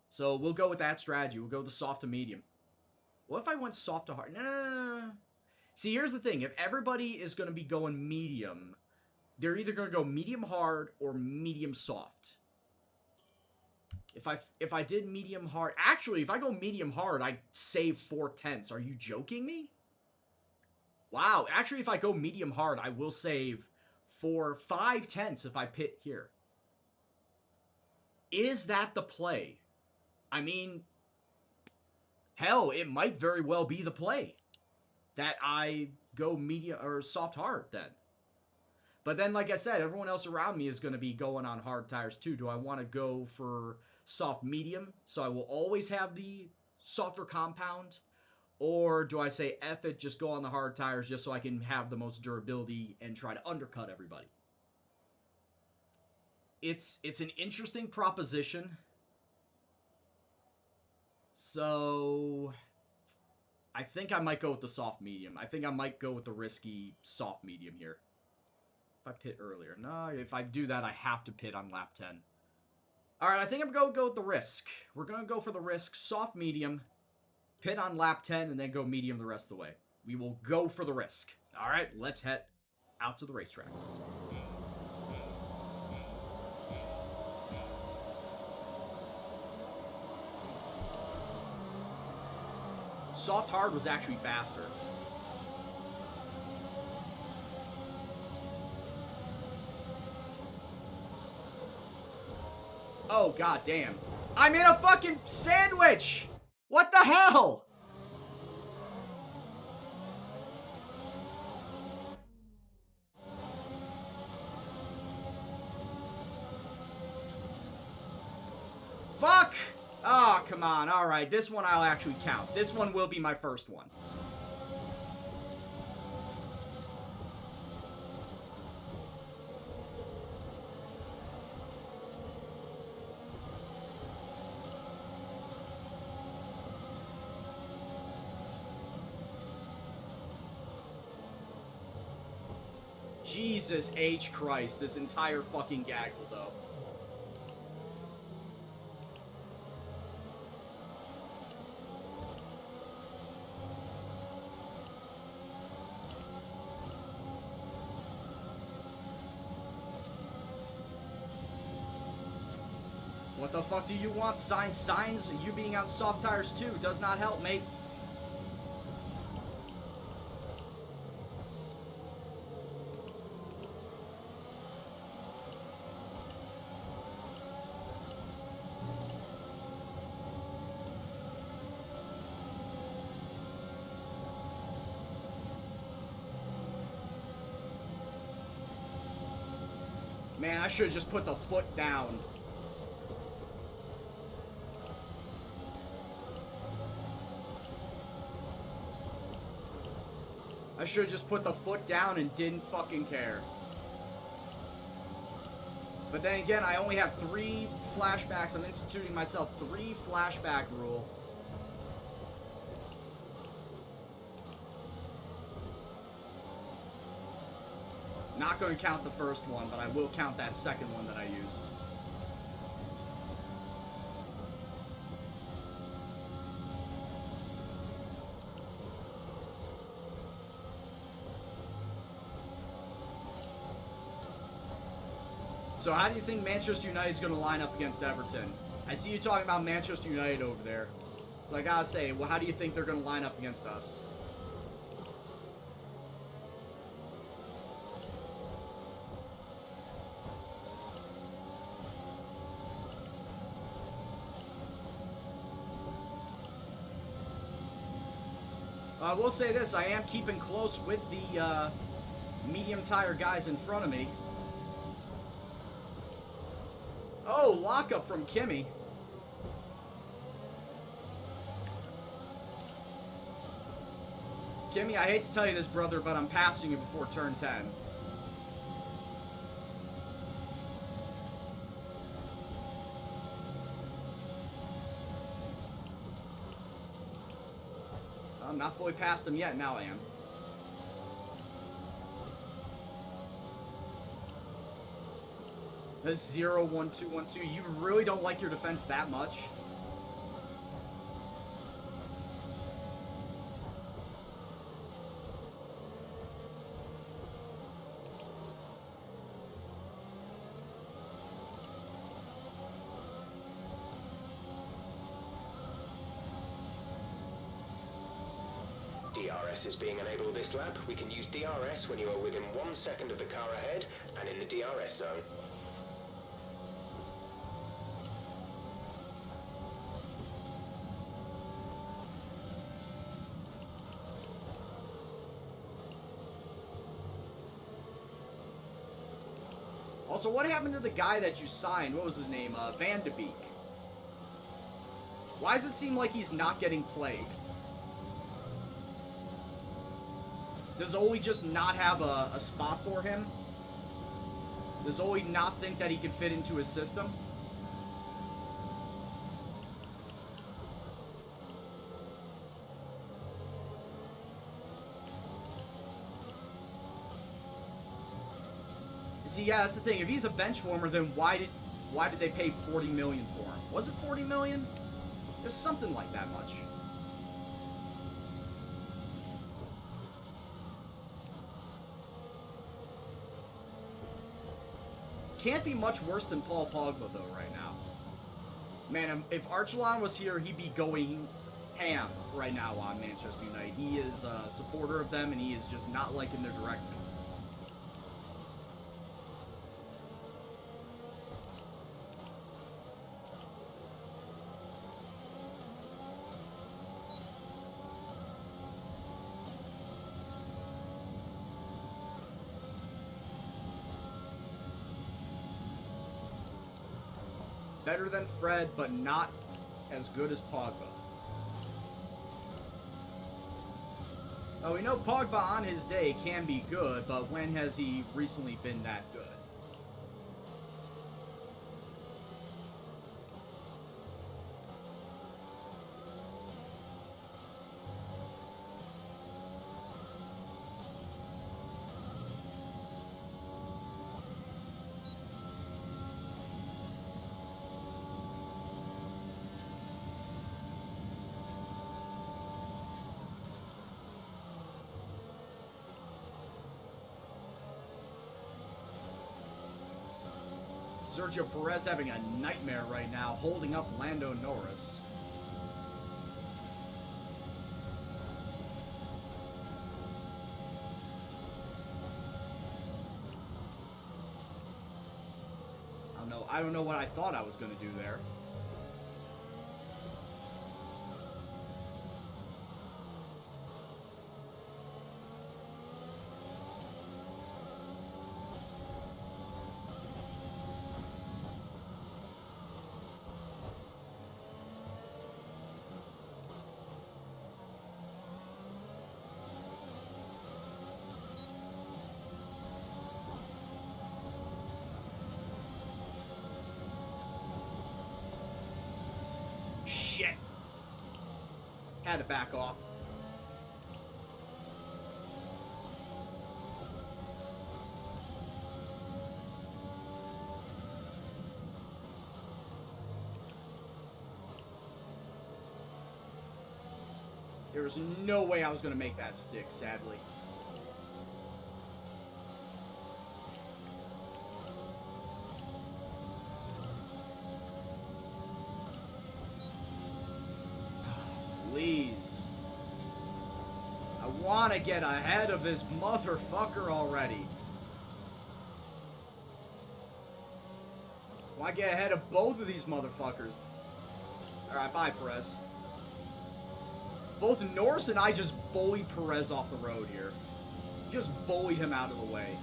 [SPEAKER 1] So we'll go with that strategy. We'll go with the soft to medium. What if I went soft to hard? Nah. See, here's the thing. If everybody is going to be going medium, they're either going to go medium hard or medium soft. If I did medium hard... Actually, if I go medium hard, I save 4/10. Are you joking me? Wow, actually, if I go medium hard, I will save for 5/10 if I pit here. Is that the play? I mean, hell, it might very well be the play that I go medium or soft hard then. But then, like I said, everyone else around me is going to be going on hard tires too. Do I want to go for soft medium? So I will always have the softer compound. Or do I say, F it, just go on the hard tires just so I can have the most durability and try to undercut everybody? It's an interesting proposition. So I think I might go with the soft medium. I think I might go with the risky soft medium here. If I pit earlier. No, if I do that, I have to pit on lap 10. Alright, I think I'm going to go with the risk. We're going to go for the risk. Soft medium. Pit on lap 10 and then go medium the rest of the way. We will go for the risk. Alright, let's head out to the racetrack. Soft hard was actually faster. Oh, god damn. I'm in a fucking sandwich! What the hell? Fuck! Oh, come on. Alright, this one I'll actually count. This one will be my first one. Jesus H. Christ, this entire fucking gaggle, though. What the fuck do you want? Signs? You being on soft tires too does not help, mate. Man, I should have just put the foot down. I should have just put the foot down and didn't fucking care. But then again, I only have 3 flashbacks. I'm instituting myself 3 flashback rule. Not going to count the first one, but I will count that second one that I used. So how do you think Manchester United is going to line up against Everton? I see you talking about Manchester United over there. So I gotta say, well, how do you think they're going to line up against us? I will say this, I am keeping close with the medium tire guys in front of me. Oh, lockup from Kimmy. Kimmy, I hate to tell you this, brother, but I'm passing you before turn 10. I'm not fully past him yet, now I am. That's 0, 1, 2, 1, 2. You really don't like your defense that much?
[SPEAKER 2] DRS is being enabled this lap. We can use DRS when you are within 1 second of the car ahead and in the DRS zone.
[SPEAKER 1] Also, what happened to the guy that you signed? What was his name? Van de Beek. Why does it seem like he's not getting played? Does Oli just not have a spot for him? Does Oli not think that he can fit into his system? See, yeah, that's the thing. If he's a bench warmer, then why did they pay 40 million for him? Was it 40 million? There's something like that much. Can't be much worse than Paul Pogba, though, right now. Man, if Archulon was here, he'd be going ham right now on Manchester United. He is a supporter of them, and he is just not liking their direction. Better than Fred, but not as good as Pogba. Oh, we know Pogba on his day can be good, but when has he recently been that good? Sergio Perez having a nightmare right now, holding up Lando Norris. I don't know what I thought I was going to do there. Shit. Had to back off. There was no way I was going to make that stick, sadly. Please. I want to get ahead of this motherfucker already. Why get ahead of both of these motherfuckers? Alright, bye, Perez. Both Norris and I just bullied Perez off the road here. Just bullied him out of the way.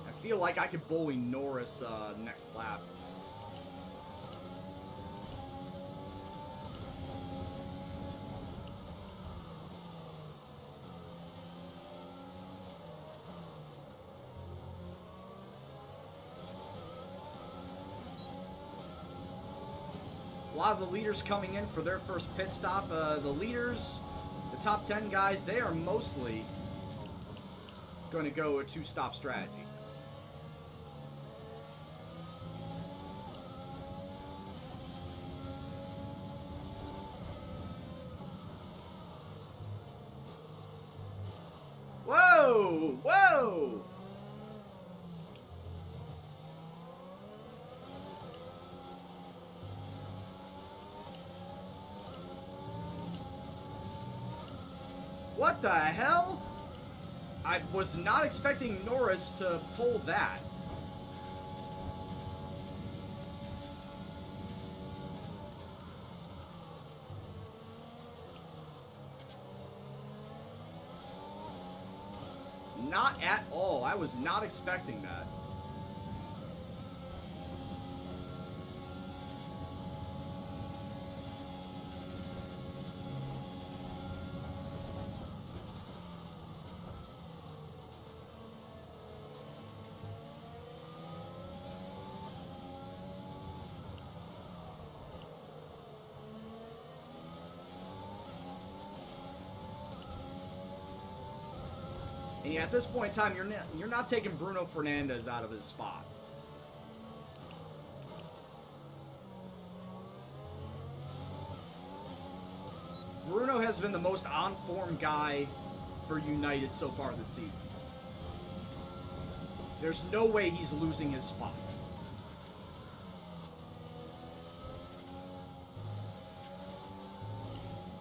[SPEAKER 1] I feel like I could bully Norris next lap. A lot of the leaders coming in for their first pit stop. The leaders, the top 10 guys, they are mostly going to go a two-stop strategy. Whoa! Whoa! What the hell? I was not expecting Norris to pull that. Not at all. I was not expecting that. And yeah, at this point in time, you're not taking Bruno Fernandez out of his spot. Bruno has been the most on-form guy for United so far this season. There's no way he's losing his spot.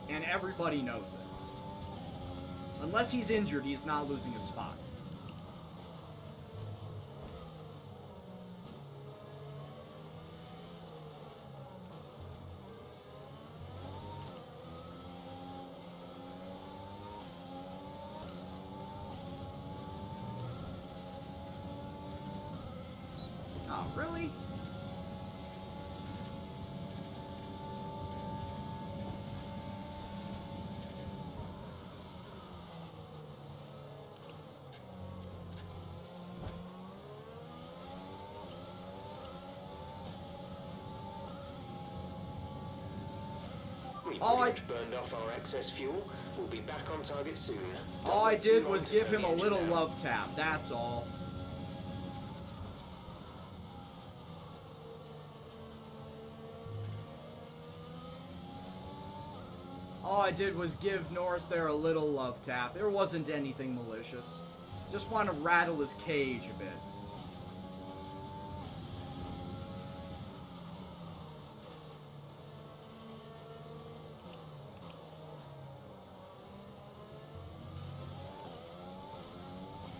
[SPEAKER 1] And everybody knows it. Unless he's injured, he is not losing his spot. Oh, really?
[SPEAKER 2] We've
[SPEAKER 1] All I-
[SPEAKER 2] burned off our excess fuel. We'll be back on target soon.
[SPEAKER 1] All I
[SPEAKER 2] Don't
[SPEAKER 1] did
[SPEAKER 2] wait
[SPEAKER 1] was
[SPEAKER 2] too
[SPEAKER 1] give
[SPEAKER 2] long to
[SPEAKER 1] him
[SPEAKER 2] turn
[SPEAKER 1] a
[SPEAKER 2] the
[SPEAKER 1] little
[SPEAKER 2] engine down.
[SPEAKER 1] love tap, that's all. All I did was give Norris there a little love tap. There wasn't anything malicious. Just want to rattle his cage a bit.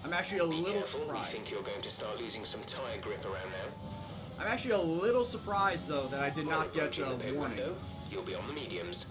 [SPEAKER 1] I'm actually a
[SPEAKER 2] Be
[SPEAKER 1] little
[SPEAKER 2] careful, we
[SPEAKER 1] surprised.
[SPEAKER 2] think you're going to start losing some tire grip around now.
[SPEAKER 1] I'm actually a little surprised, though, that I did
[SPEAKER 2] We're
[SPEAKER 1] not get
[SPEAKER 2] approaching
[SPEAKER 1] a
[SPEAKER 2] the pit
[SPEAKER 1] warning.
[SPEAKER 2] window. You'll be on the mediums.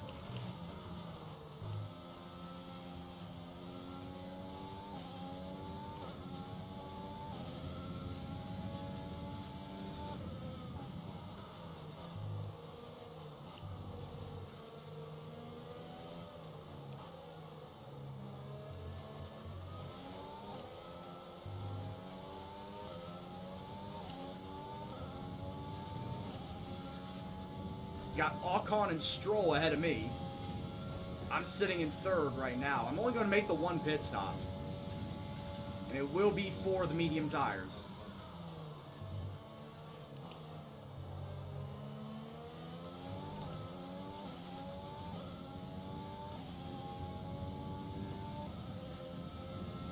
[SPEAKER 1] Got Ocon and Stroll ahead of me. I'm sitting in third right now. I'm only going to make the one pit stop. And it will be for the medium tires.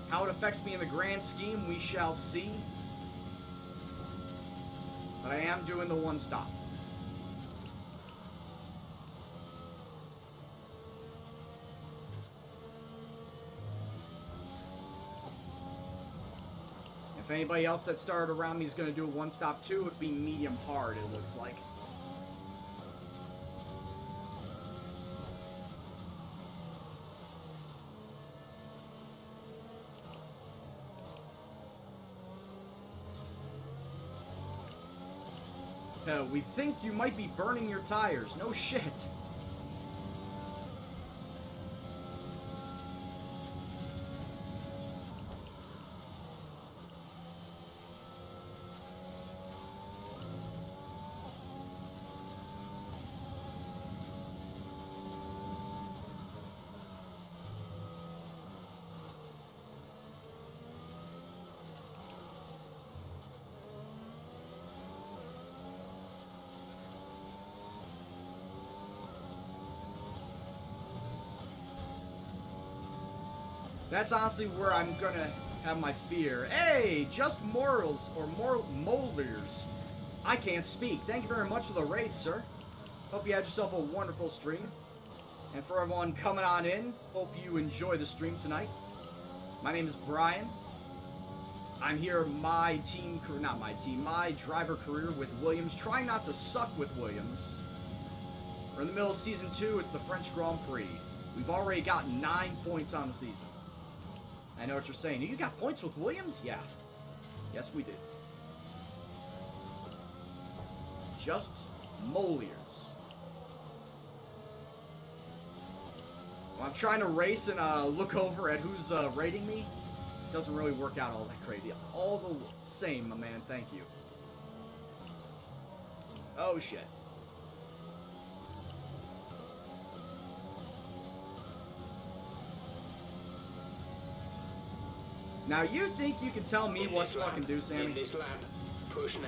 [SPEAKER 1] How it affects me in the grand scheme, we shall see. But I am doing the one stop. If anybody else that started around me is going to do a one stop too, it'd be medium hard, it looks like. We think you might be burning your tires. No shit. That's honestly where I'm gonna have my fear. Hey, just morals or molders. I can't speak. Thank you very much for the raid, sir. Hope you had yourself a wonderful stream. And for everyone coming on in, hope you enjoy the stream tonight. My name is Brian. I'm here my driver career with Williams, trying not to suck with Williams. We're in the middle of Season 2, it's the French Grand Prix. We've already got 9 points on the season. I know what you're saying. You got points with Williams? Yeah. Yes, we did. Just Moliers. Well, I'm trying to race and look over at who's rating me. It doesn't really work out all that crazy. All the same, my man. Thank you. Oh, shit. Now, you think you can tell me what to fucking do, Sammy?
[SPEAKER 2] In this lap, push now.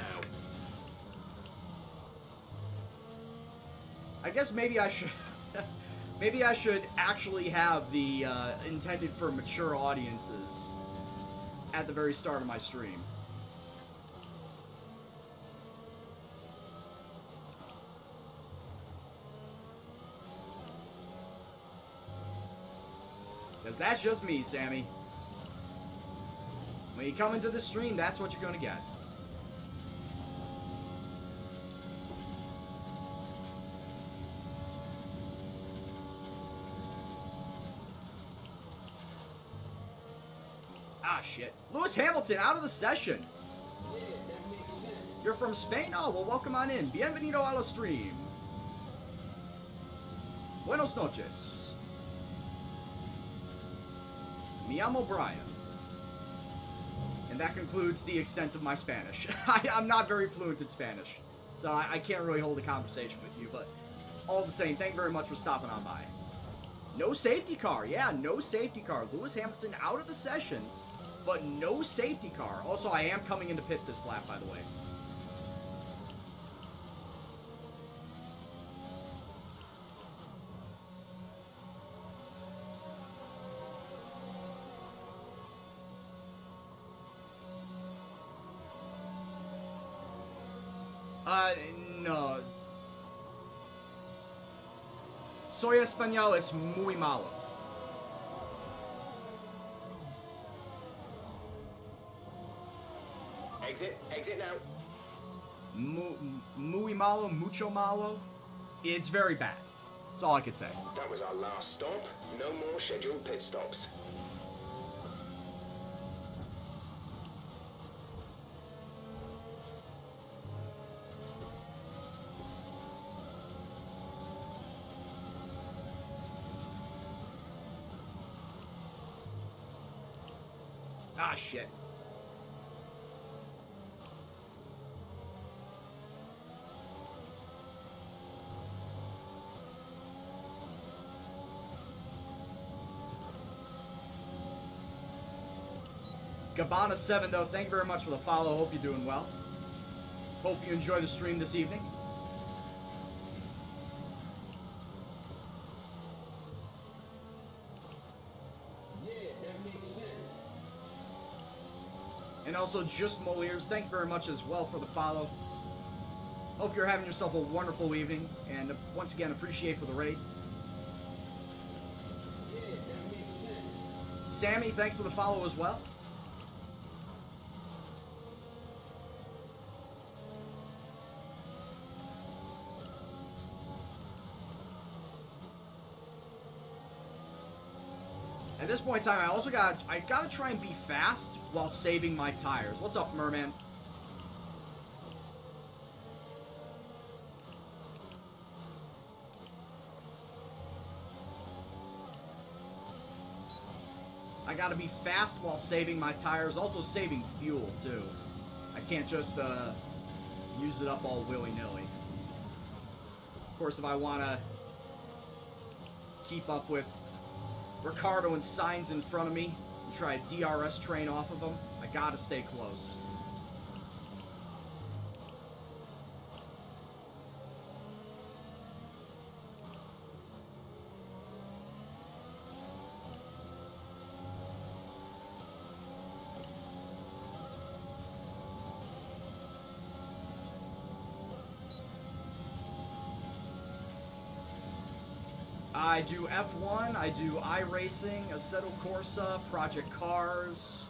[SPEAKER 1] I guess maybe I should... maybe I should actually have the intended for mature audiences at the very start of my stream. Because that's just me, Sammy. When you come into the stream, that's what you're going to get. Ah, shit. Lewis Hamilton, out of the session.
[SPEAKER 3] Yeah, that makes sense.
[SPEAKER 1] You're from Spain? Oh, well, welcome on in. Bienvenido a la stream. Buenos noches. Me llamo Brian. And that concludes the extent of my Spanish. I'm not very fluent in Spanish, so I can't really hold a conversation with you, but all the same, thank you very much for stopping on by. No safety car. Yeah, no safety car. Lewis Hamilton out of the session, but no safety car. Also, I am coming into pit this lap, by the way. No. Soy español es muy malo.
[SPEAKER 2] Exit now.
[SPEAKER 1] Muy malo, mucho malo. It's very bad. That's all I could say.
[SPEAKER 2] That was our last stop. No more scheduled pit stops.
[SPEAKER 1] Ah, shit. Gabbana7, though, thank you very much for the follow. Hope you're doing well. Hope you enjoy the stream this evening.
[SPEAKER 3] Yeah, that makes sense.
[SPEAKER 1] And also, Just Moliers, thank you very much as well for the follow. Hope you're having yourself a wonderful evening, and once again, appreciate for the raid.
[SPEAKER 3] Yeah, that makes sense.
[SPEAKER 1] Sammy, thanks for the follow as well. At this point in time, I gotta try and be fast while saving my tires. What's up, Merman? I gotta be fast while saving my tires, also saving fuel too. I can't just use it up all willy-nilly. Of course, if I wanna keep up with Ricardo and Sainz in front of me and try a DRS train off of them, I gotta stay close. I do F1, I do iRacing, Assetto Corsa, Project Cars.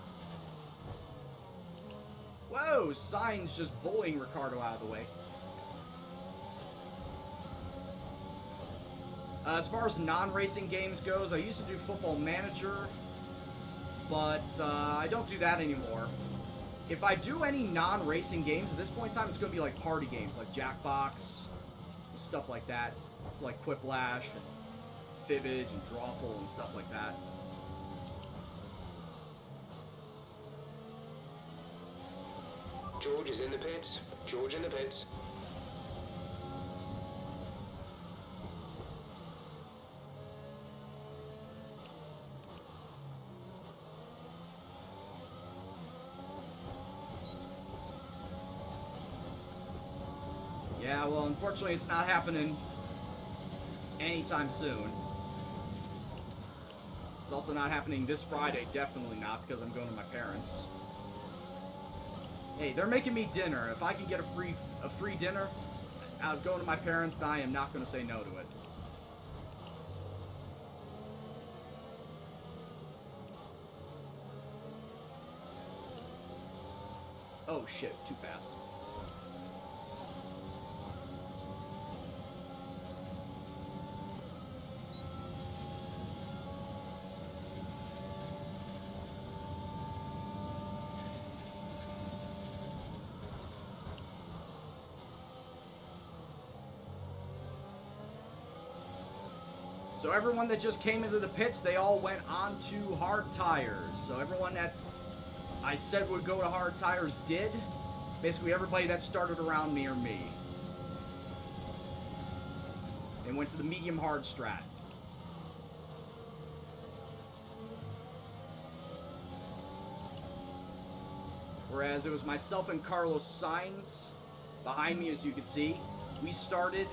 [SPEAKER 1] Whoa, Sainz just bullying Ricardo out of the way. As far as non-racing games goes, I used to do Football Manager. but I don't do that anymore. If I do any non-racing games, at this point in time, it's going to be like party games, like Jackbox, stuff like that. So like Quiplash, and Fibbage, and Drawful, and stuff like that.
[SPEAKER 2] George is in the pits. George in the pits.
[SPEAKER 1] Yeah, well, unfortunately, it's not happening anytime soon. It's also not happening this Friday, definitely not, because I'm going to my parents. Hey, they're making me dinner. If I can get a free dinner out of going to my parents, then I am not going to say no to it. Oh shit, too fast. So everyone that just came into the pits, they all went on to hard tires. So everyone that I said would go to hard tires did. Basically everybody that started around me or me. They went to the medium hard strat. Whereas it was myself and Carlos Sainz behind me, as you can see. We started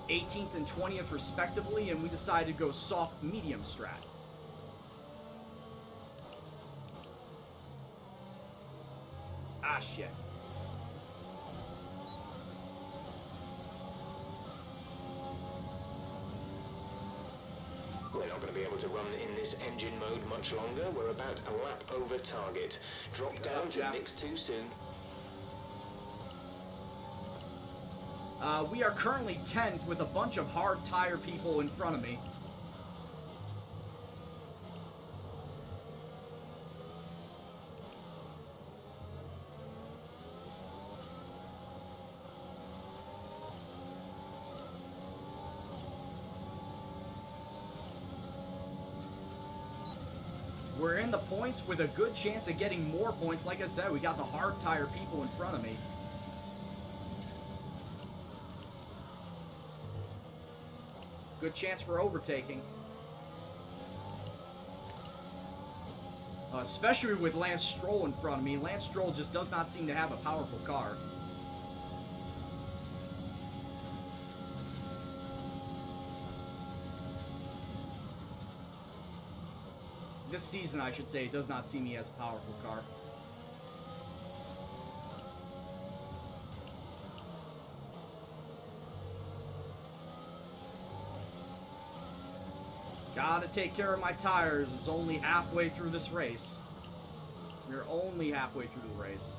[SPEAKER 1] 18th and 20th respectively, and we decided to go soft medium strat. Ah, shit.
[SPEAKER 2] We're not going to be able to run in this engine mode much longer. We're about a lap over target. Drop down to mix too soon.
[SPEAKER 1] We are currently 10th with a bunch of hard tire people in front of me. We're in the points with a good chance of getting more points. Like I said, we got the hard tire people in front of me. Good chance for overtaking. Especially with Lance Stroll in front of me. Lance Stroll just does not seem to have a powerful car. This season, I should say, does not see me as a powerful car. Gotta take care of my tires. It's only halfway through this race. We're only halfway through the race.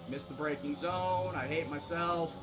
[SPEAKER 1] Missed the braking zone. I hate myself.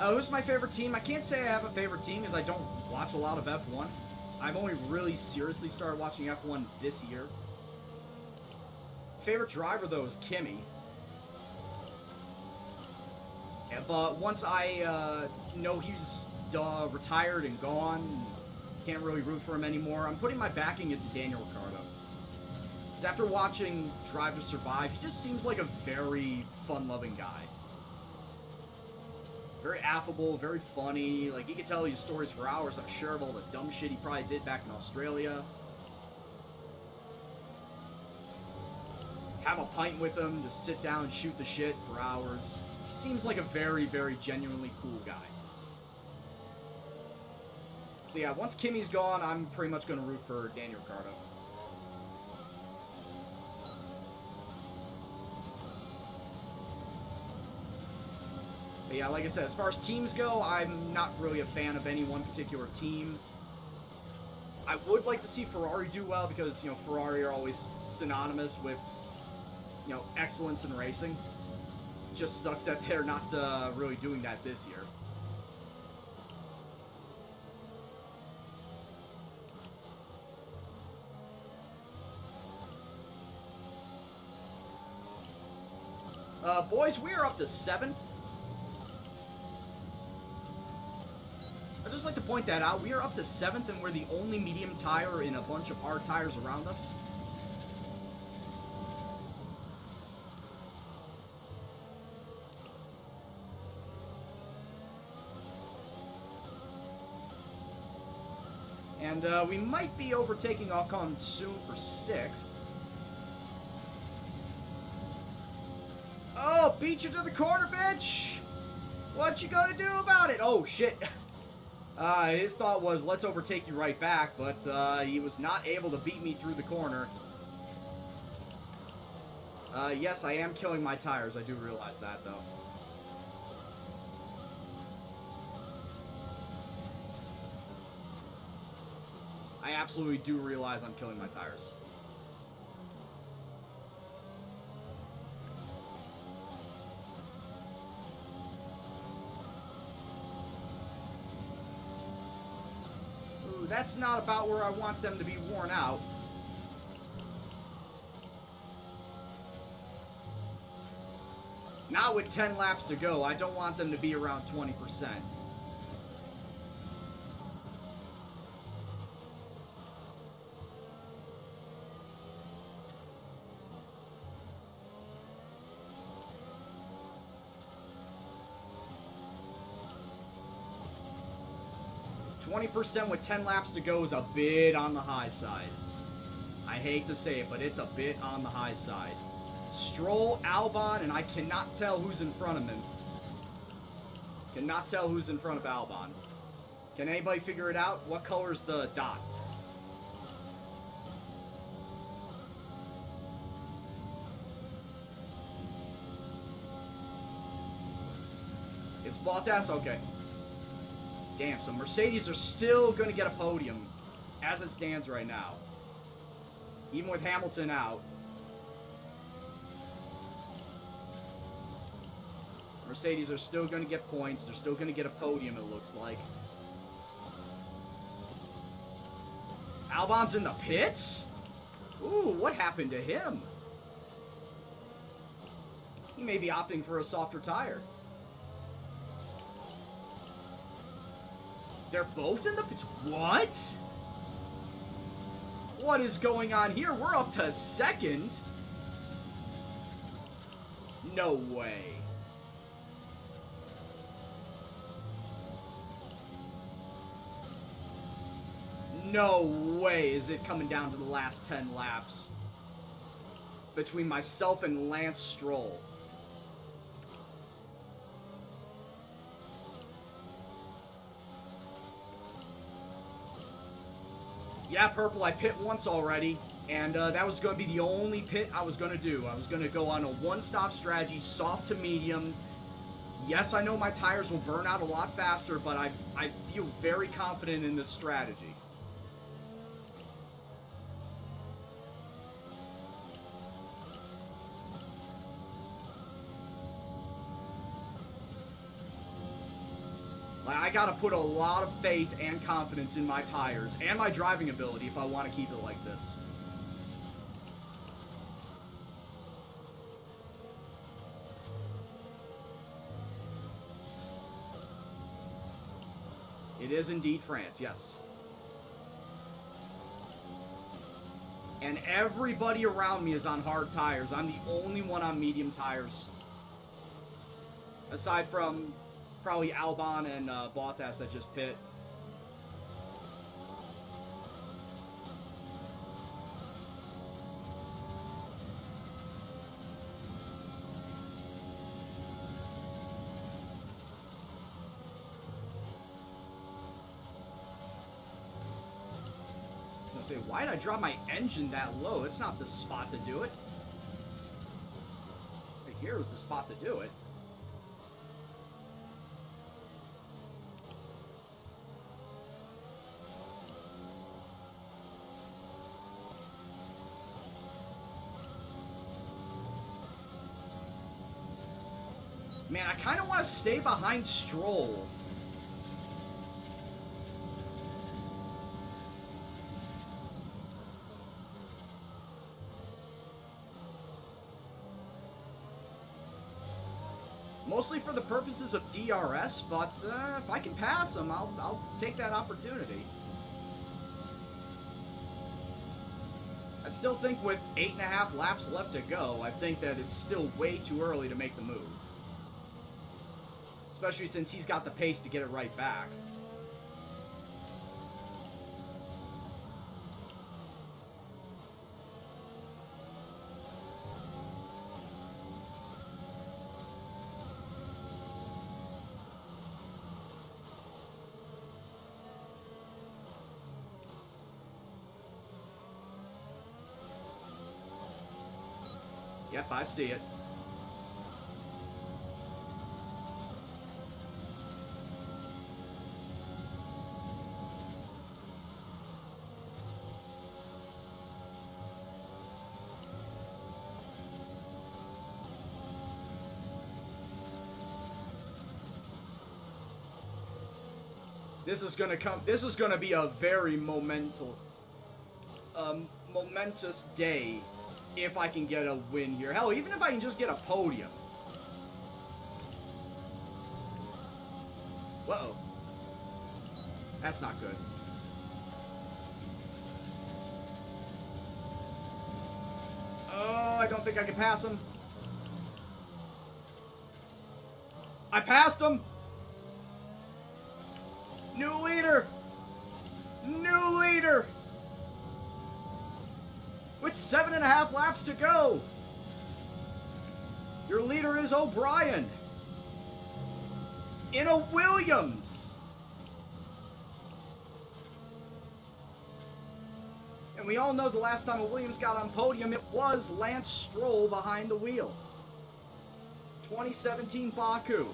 [SPEAKER 1] Who's my favorite team? I can't say I have a favorite team because I don't watch a lot of F1. I've only really seriously started watching F1 this year. Favorite driver, though, is Kimi. Yeah, but once I know he's retired and gone, can't really root for him anymore, I'm putting my backing into Daniel Ricciardo. Because after watching Drive to Survive, he just seems like a very fun-loving guy. Very affable, very funny. Like, he could tell you stories for hours, I'm sure, of all the dumb shit he probably did back in Australia. have a pint with him, just sit down and shoot the shit for hours. He seems like a very, very genuinely cool guy. So yeah, once Kimmy's gone, I'm pretty much going to root for Daniel Ricciardo. But yeah, like I said, as far as teams go, I'm not really a fan of any one particular team. I would like to see Ferrari do well because, you know, Ferrari are always synonymous with, you know, excellence in racing. It just sucks that they're not really doing that this year. Boys, we are up to 7th. I'd just like to point that out. We are up to 7th, and we're the only medium tire in a bunch of hard tires around us. And we might be overtaking Ocon soon for 6th. Oh, beat you to the corner, bitch! What you gonna do about it? Oh, shit. His thought was, let's overtake you right back, but he was not able to beat me through the corner. Yes, I am killing my tires. I do realize that, though. I absolutely do realize I'm killing my tires. That's not about where I want them to be worn out. Not with 10 laps to go. I don't want them to be around 20%. %, with 10 laps to go is a bit on the high side. I hate to say it, but it's a bit on the high side. Stroll, Albon, and I cannot tell who's in front of him. Cannot tell who's in front of Albon. Can anybody figure it out? What color is the dot? It's Bottas? Okay. Damn, so Mercedes are still going to get a podium as it stands right now. Even with Hamilton out. Mercedes are still going to get points. They're still going to get a podium, it looks like. Albon's in the pits? Ooh, what happened to him? He may be opting for a softer tire. They're both in the pits? What? What is going on here? We're up to 2nd? No way. No way is it coming down to the last 10 laps between myself and Lance Stroll. Yeah, Purple, I pit once already, and that was going to be the only pit I was going to do. I was going to go on a one-stop strategy, soft to medium. Yes, I know my tires will burn out a lot faster, but I feel very confident in this strategy. I gotta put a lot of faith and confidence in my tires and my driving ability if I want to keep it like this. It is indeed France, yes. And everybody around me is on hard tires. I'm the only one on medium tires. Aside from probably Albon and Bottas that just pit. I say, why did I drop my engine that low? It's not the spot to do it. Right here was the spot to do it. Man, I kind of want to stay behind Stroll. Mostly for the purposes of DRS, but if I can pass him, I'll take that opportunity. I still think with 8.5 laps left to go, I think that it's still way too early to make the move. Especially since he's got the pace to get it right back. Yep, I see it. This is gonna be a very momentous day if I can get a win here. Hell, even if I can just get a podium. Whoa. That's not good. Oh, I don't think I can pass him. I passed him! New leader! New leader! With 7.5 laps to go! Your leader is O'Brien. In a Williams! And we all know the last time a Williams got on podium, it was Lance Stroll behind the wheel. 2017 Baku.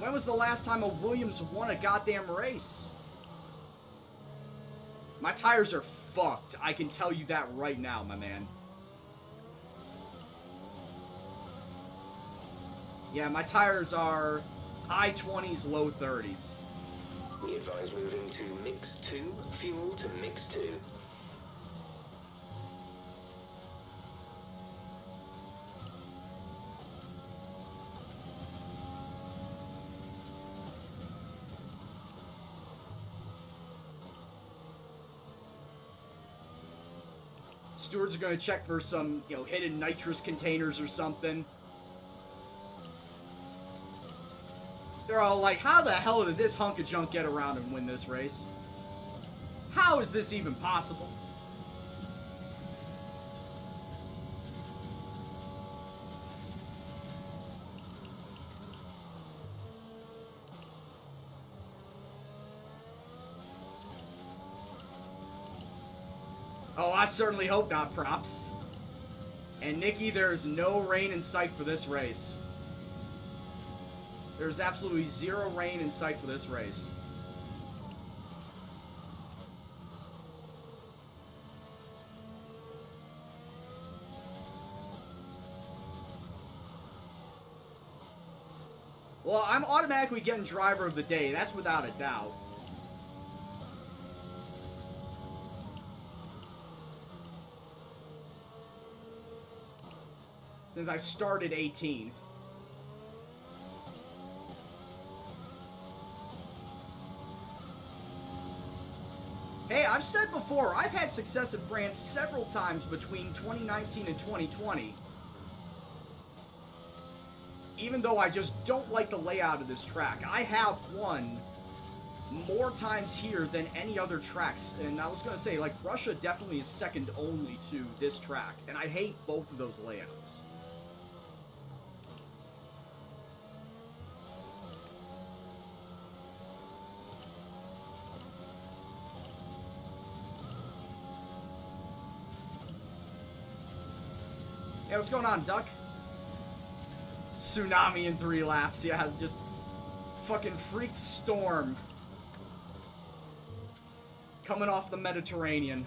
[SPEAKER 1] When was the last time a Williams won a goddamn race? My tires are fucked. I can tell you that right now, my man. Yeah, my tires are high 20s, low 30s.
[SPEAKER 2] We advise moving to Mix 2, fuel to Mix 2.
[SPEAKER 1] Stewards are going to check for some, hidden nitrous containers or something. They're all like, how the hell did this hunk of junk get around and win this race? How is this even possible? Oh, I certainly hope not, props. And Nikki, there is no rain in sight for this race. There's absolutely zero rain in sight for this race. Well, I'm automatically getting driver of the day, that's without a doubt. Since I started 18th. Hey, I've said before, I've had success at France several times between 2019 and 2020. Even though I just don't like the layout of this track. I have won more times here than any other tracks. And I was going to say, like, Russia definitely is second only to this track. And I hate both of those layouts. Hey, what's going on, Duck? Tsunami in 3 laps. Yeah, just fucking freak storm. Coming off the Mediterranean.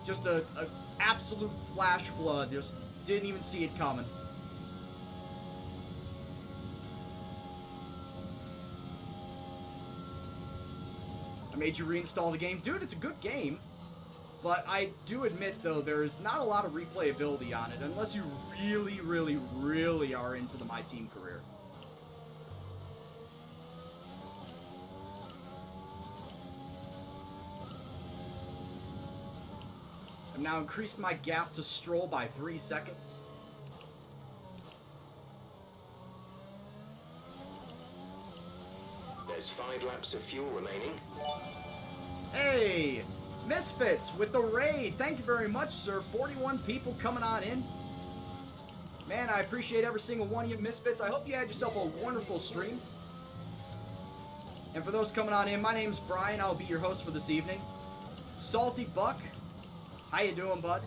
[SPEAKER 1] Just a absolute flash flood. Just didn't even see it coming. I made you reinstall the game. Dude, it's a good game. But I do admit, though, there's not a lot of replayability on it, unless you really, really, really are into the My Team career. I've now increased my gap to Stroll by 3 seconds.
[SPEAKER 2] There's 5 laps of fuel remaining.
[SPEAKER 1] Hey! Misfits with the raid. Thank you very much, sir. 41 people coming on in. Man, I appreciate every single one of you Misfits. I hope you had yourself a wonderful stream. And for those coming on in, my name's Brian. I'll be your host for this evening. Salty Buck. How you doing, bud?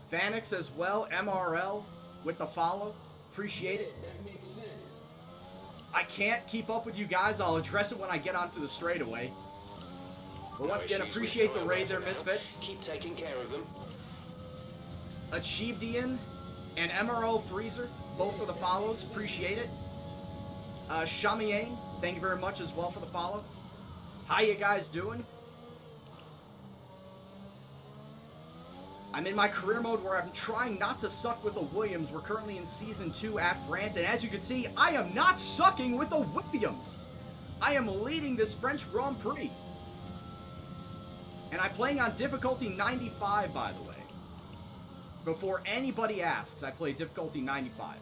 [SPEAKER 1] Fanix as well. MRL with the follow. Appreciate it.
[SPEAKER 3] That makes sense.
[SPEAKER 1] I can't keep up with you guys. I'll address it when I get onto the straightaway. But once again, appreciate the raid there, Misfits.
[SPEAKER 2] Keep taking care of them.
[SPEAKER 1] Achievedian and MRO Freezer, both for the follows. Appreciate it. Shamien, thank you very much as well for the follow. How you guys doing? I'm in my career mode where I'm trying not to suck with the Williams. We're currently in Season 2 at France, and as you can see, I am not sucking with the Williams. I am leading this French Grand Prix. And I'm playing on difficulty 95, by the way. Before anybody asks, I play difficulty 95.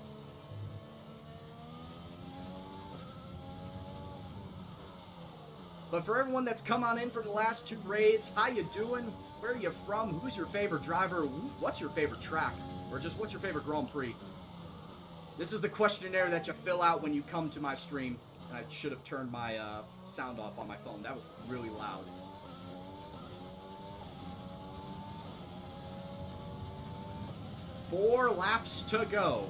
[SPEAKER 1] But for everyone that's come on in for the last 2 raids, how you doing? Where are you from? Who's your favorite driver? What's your favorite track? Or just what's your favorite Grand Prix? This is the questionnaire that you fill out when you come to my stream. And I should have turned my sound off on my phone. That was really loud. Four laps to go.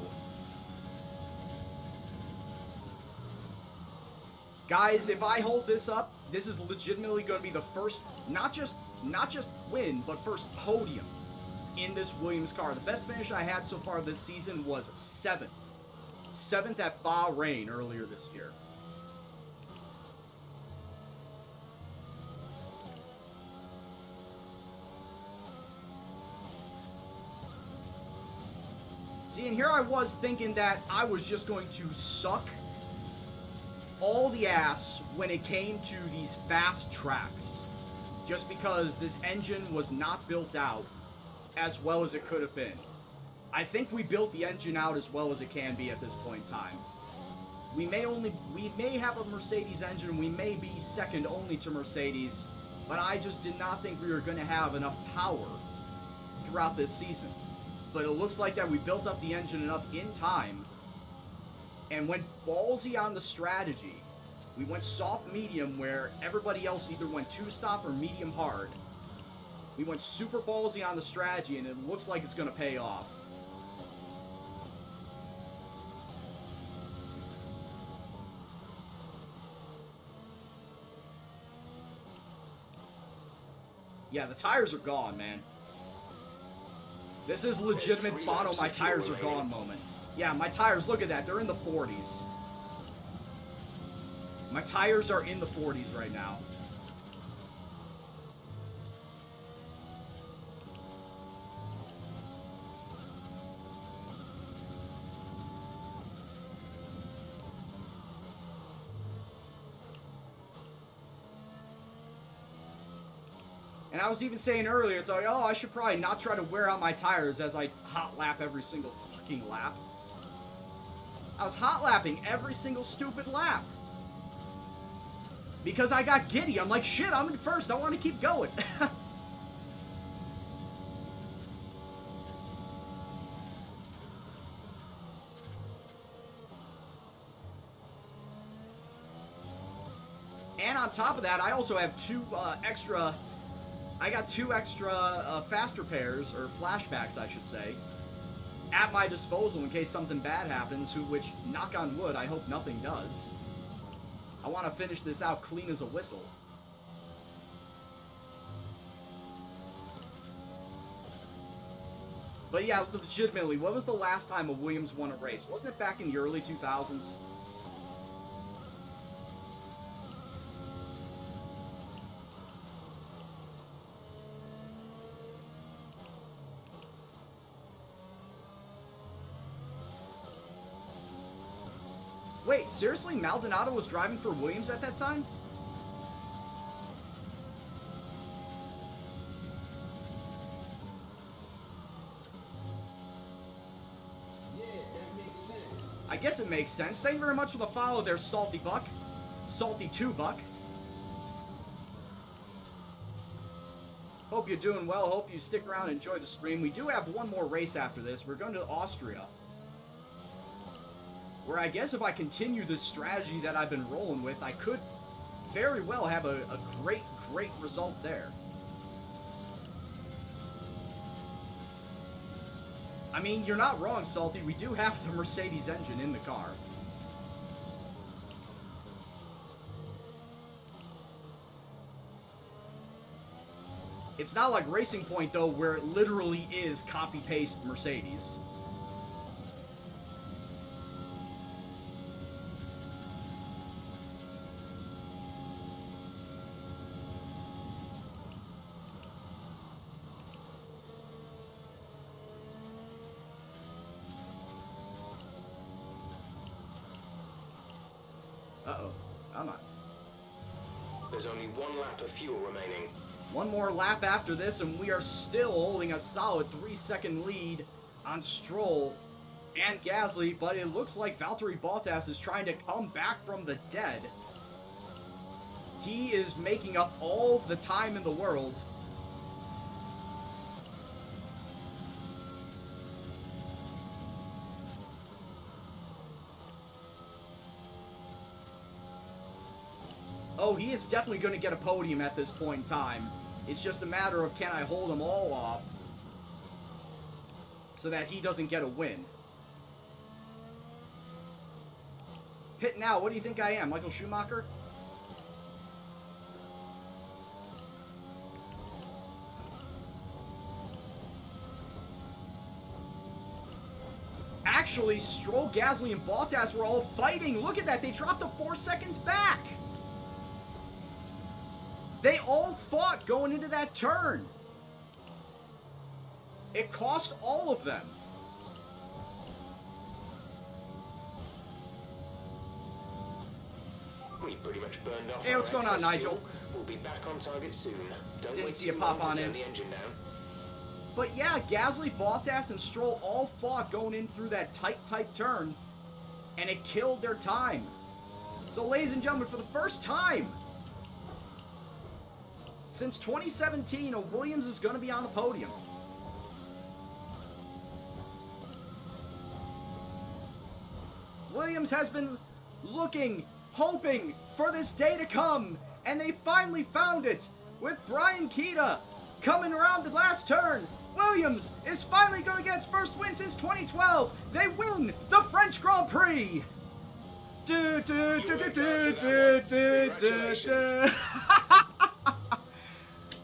[SPEAKER 1] Guys, if I hold this up, this is legitimately going to be the first, not just win, but first podium in this Williams car. The best finish I had so far this season was 7th. 7th at Bahrain earlier this year. See, and here I was thinking that I was just going to suck all the ass when it came to these fast tracks. Just because this engine was not built out as well as it could have been. I think we built the engine out as well as it can be at this point in time. We may have a Mercedes engine, we may be second only to Mercedes, but I just did not think we were going to have enough power throughout this season. But it looks like that we built up the engine enough in time and went ballsy on the strategy. We went soft medium where everybody else either went 2-stop or medium hard. We went super ballsy on the strategy and it looks like it's going to pay off. Yeah, the tires are gone, man. This is legitimate Bono, my tires are gone moment. Yeah, my tires, look at that, they're in the 40s. My tires are in the 40s right now. And I was even saying earlier, it's like, oh, I should probably not try to wear out my tires as I hot lap every single fucking lap. I was hot lapping every single stupid lap. Because I got giddy. I'm like, shit, I'm in first. I want to keep going. And on top of that, I also have 2 extra I got 2 extra faster pairs, or flashbacks, I should say, at my disposal in case something bad happens, which, knock on wood, I hope nothing does. I want to finish this out clean as a whistle. But yeah, legitimately, when was the last time a Williams won a race? Wasn't it back in the early 2000s? Wait, seriously? Maldonado was driving for Williams at that time?
[SPEAKER 3] Yeah, that makes sense.
[SPEAKER 1] I guess it makes sense. Thank you very much for the follow there, Salty Buck. Salty 2 Buck. Hope you're doing well. Hope you stick around and enjoy the stream. We do have one more race after this. We're going to Austria, where I guess if I continue this strategy that I've been rolling with, I could very well have a great, great result there. I mean, you're not wrong, Salty. We do have the Mercedes engine in the car. It's not like Racing Point, though, where it literally is copy-paste Mercedes. Uh-oh. Come on.
[SPEAKER 2] There's only 1 lap of fuel remaining.
[SPEAKER 1] One more lap after this, and we are still holding a solid 3-second lead on Stroll and Gasly, but it looks like Valtteri Bottas is trying to come back from the dead. He is making up all the time in the world. Oh, he is definitely going to get a podium at this point in time. It's just a matter of, can I hold them all off so that he doesn't get a win. Pit now, what do you think I am, Michael Schumacher? Actually, Stroll, Gasly, and Bottas were all fighting. Look at that, they dropped to 4 seconds back. They all fought going into that turn. It cost all of them.
[SPEAKER 2] We pretty much burned off.
[SPEAKER 1] Hey, what's going on,
[SPEAKER 2] excess
[SPEAKER 1] Nigel?
[SPEAKER 2] fuel. We'll be back on target soon. Don't
[SPEAKER 1] Didn't
[SPEAKER 2] wait
[SPEAKER 1] see
[SPEAKER 2] too
[SPEAKER 1] it pop
[SPEAKER 2] long
[SPEAKER 1] on
[SPEAKER 2] to
[SPEAKER 1] in.
[SPEAKER 2] turn the engine down.
[SPEAKER 1] But yeah, Gasly, Bottas, and Stroll all fought going in through that tight turn, and it killed their time. So, ladies and gentlemen, for the first time since 2017, a Williams is going to be on the podium. Williams has been looking, hoping for this day to come, and they finally found it with Brian Keita coming around the last turn. Williams is finally going to get its first win since 2012. They win the French Grand Prix.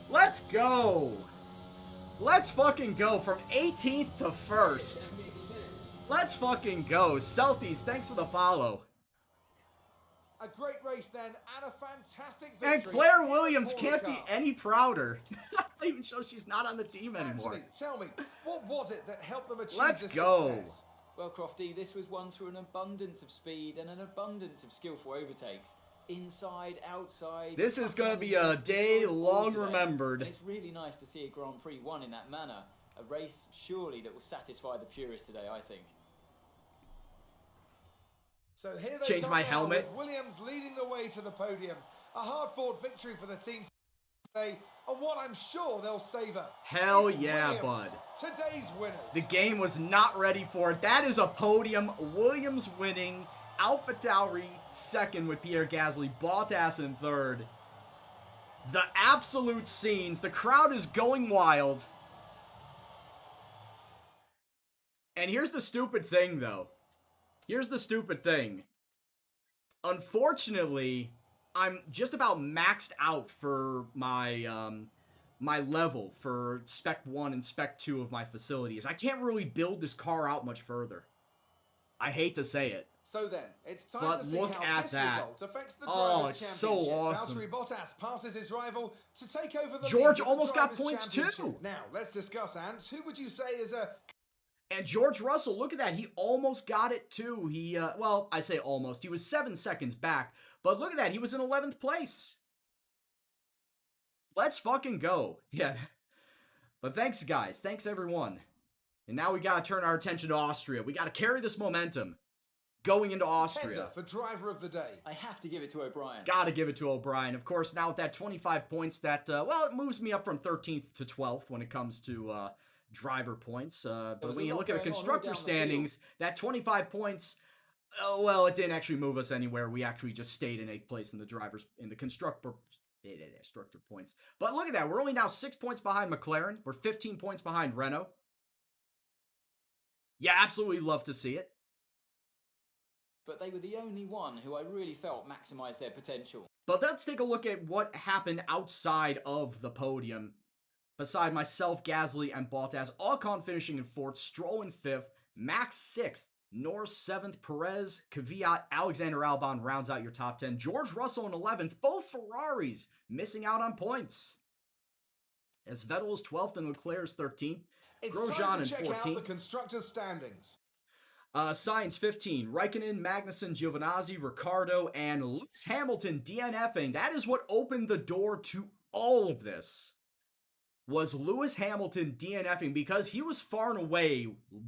[SPEAKER 1] Let's go. Let's fucking go from 18th to 1st. Let's fucking go. Selfies, thanks for the follow.
[SPEAKER 4] A great race then, and a fantastic victory.
[SPEAKER 1] And Claire
[SPEAKER 4] in
[SPEAKER 1] Williams
[SPEAKER 4] the
[SPEAKER 1] can't be
[SPEAKER 4] car.
[SPEAKER 1] any prouder. Even though she's not on the team anymore.
[SPEAKER 4] Anthony, tell me, what was it that helped them achieve
[SPEAKER 1] Let's
[SPEAKER 4] this
[SPEAKER 1] go.
[SPEAKER 4] success?
[SPEAKER 7] Well, Crofty, this was won through an abundance of speed and an abundance of skillful overtakes. Inside, outside.
[SPEAKER 1] This is going to be a
[SPEAKER 7] It's all
[SPEAKER 1] day
[SPEAKER 7] all
[SPEAKER 1] long
[SPEAKER 7] today.
[SPEAKER 1] remembered.
[SPEAKER 7] And it's really nice to see a Grand Prix won in that manner. A race, surely, that will satisfy the purists today, I think.
[SPEAKER 4] So here they
[SPEAKER 1] Change
[SPEAKER 4] come
[SPEAKER 1] my
[SPEAKER 4] now
[SPEAKER 1] helmet.
[SPEAKER 4] with Williams leading the way to the podium. A hard-fought victory for the team today, and what I'm sure they'll savour.
[SPEAKER 1] Hell
[SPEAKER 4] It's
[SPEAKER 1] yeah,
[SPEAKER 4] Williams,
[SPEAKER 1] bud.
[SPEAKER 4] Today's winners.
[SPEAKER 1] The game was not ready for it. That is a podium. Williams winning. AlphaTauri second with Pierre Gasly. Bottas in third. The absolute scenes. The crowd is going wild. And here's the stupid thing, though. Here's the stupid thing. Unfortunately, I'm just about maxed out for my my level for Spec 1 and Spec 2 of my facilities. I can't really build this car out much further. I hate to say it.
[SPEAKER 4] So then, it's time
[SPEAKER 1] But
[SPEAKER 4] to see
[SPEAKER 1] look
[SPEAKER 4] how
[SPEAKER 1] at
[SPEAKER 4] this
[SPEAKER 1] that.
[SPEAKER 4] result affects the
[SPEAKER 1] Oh,
[SPEAKER 4] Drivers'
[SPEAKER 1] it's so
[SPEAKER 4] Championship.
[SPEAKER 1] awesome.
[SPEAKER 4] Valtteri Bottas passes his rival to take over the
[SPEAKER 1] George
[SPEAKER 4] lead of
[SPEAKER 1] almost
[SPEAKER 4] the
[SPEAKER 1] got
[SPEAKER 4] Drivers'
[SPEAKER 1] points too.
[SPEAKER 4] Championship. Now, let's discuss, Ants. Who would you say is a...
[SPEAKER 1] And George Russell, look at that. He almost got it too. He, well, I say almost. He was 7 seconds back. But look at that. He was in 11th place. Let's fucking go. Yeah. But thanks, guys. Thanks, everyone. And now we gotta turn our attention to Austria. We gotta carry this momentum going into Austria.
[SPEAKER 4] for driver of the day?
[SPEAKER 7] I have to give it to O'Brien.
[SPEAKER 1] Gotta give it to O'Brien. Of course, now with that 25 points, that, well, it moves me up from 13th to 12th when it comes to, driver points. But
[SPEAKER 7] was
[SPEAKER 1] when
[SPEAKER 7] a
[SPEAKER 1] you
[SPEAKER 7] lot
[SPEAKER 1] look at the
[SPEAKER 7] going on all
[SPEAKER 1] constructor
[SPEAKER 7] down the
[SPEAKER 1] standings, that 25 points, oh, well, it didn't actually move us anywhere. We actually just stayed in 8th place in the constructor points. But look at that. We're only now 6 points behind McLaren. We're 15 points behind Renault. Yeah, absolutely love to see it.
[SPEAKER 7] But they were the only one who I really felt maximised their potential.
[SPEAKER 1] But let's take a look at what happened outside of the podium. Beside myself, Gasly, and Bottas, Ocon finishing in 4th, Stroll in 5th, Max 6th, Norris 7th, Perez, Kvyat, Alexander Albon rounds out your top 10. George Russell in 11th, both Ferraris missing out on points. As Vettel is 12th and Leclerc is 13th.
[SPEAKER 4] It's
[SPEAKER 1] Grosjean
[SPEAKER 4] time
[SPEAKER 1] in
[SPEAKER 4] to check out the
[SPEAKER 1] 14th.
[SPEAKER 4] constructors' standings.
[SPEAKER 1] Sainz 15, Raikkonen, Magnussen, Giovinazzi, Ricciardo, and Lewis Hamilton DNFing. That is what opened the door to all of this. Was Lewis Hamilton DNFing, because he was far and away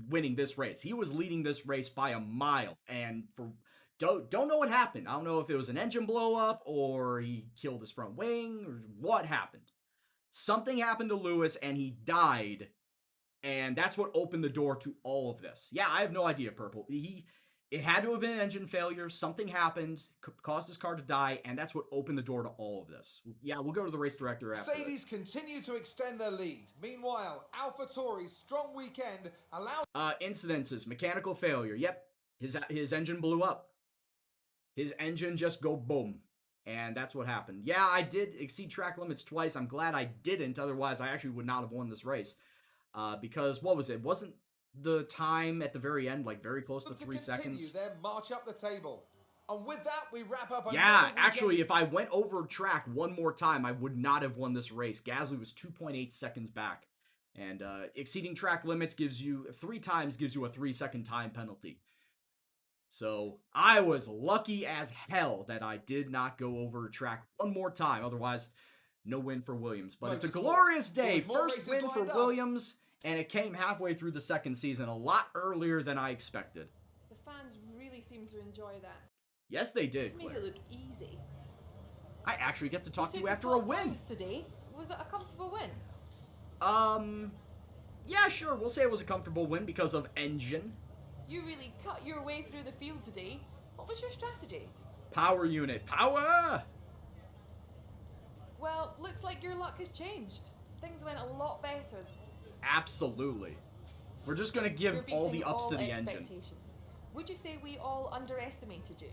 [SPEAKER 1] winning this race. He was leading this race by a mile, and don't know what happened. I don't know if it was an engine blow up or he killed his front wing or what happened. Something happened to Lewis and he died, and that's what opened the door to all of this. Yeah, I have no idea, Purple. It had to have been an engine failure. Something happened, caused his car to die, and that's what opened the door to all of this. Yeah, we'll go to the race director after
[SPEAKER 4] Mercedes continue to extend their lead. Meanwhile, AlphaTauri's strong weekend allows...
[SPEAKER 1] Incidences, mechanical failure. Yep, his engine blew up. His engine just go boom. And that's what happened. Yeah, I did exceed track limits twice. I'm glad I didn't. Otherwise, I actually would not have won this race. Because, what was it? Wasn't the time at the very end, like, very close to 3 seconds?
[SPEAKER 4] Their march up the table. And with that, we wrap up.
[SPEAKER 1] Yeah, actually, if I went over track one more time, I would not have won this race. Gasly was 2.8 seconds back. And exceeding track limits gives you, 3 times gives you a 3-second time penalty. So, I was lucky as hell that I did not go over track one more time. Otherwise, no win for Williams. But it's a glorious day. First win for Williams, and it came halfway through the second season, a lot earlier than I expected.
[SPEAKER 5] The fans really seem to enjoy that.
[SPEAKER 1] Yes, they did.
[SPEAKER 5] It made it look easy.
[SPEAKER 1] I actually get to talk to
[SPEAKER 5] took
[SPEAKER 1] you
[SPEAKER 5] the
[SPEAKER 1] after a
[SPEAKER 5] top
[SPEAKER 1] win.
[SPEAKER 5] points today. Was it a comfortable win?
[SPEAKER 1] Yeah, sure. We'll say it was a comfortable win because of engine.
[SPEAKER 5] You really cut your way through the field today. What was your strategy?
[SPEAKER 1] Power unit. Power!
[SPEAKER 5] Well, looks like your luck has changed. Things went a lot better.
[SPEAKER 1] Absolutely. We're just going to give
[SPEAKER 5] You're
[SPEAKER 1] all the
[SPEAKER 5] beating
[SPEAKER 1] ups
[SPEAKER 5] all
[SPEAKER 1] to the engine.
[SPEAKER 5] expectations. Would you say we all underestimated you?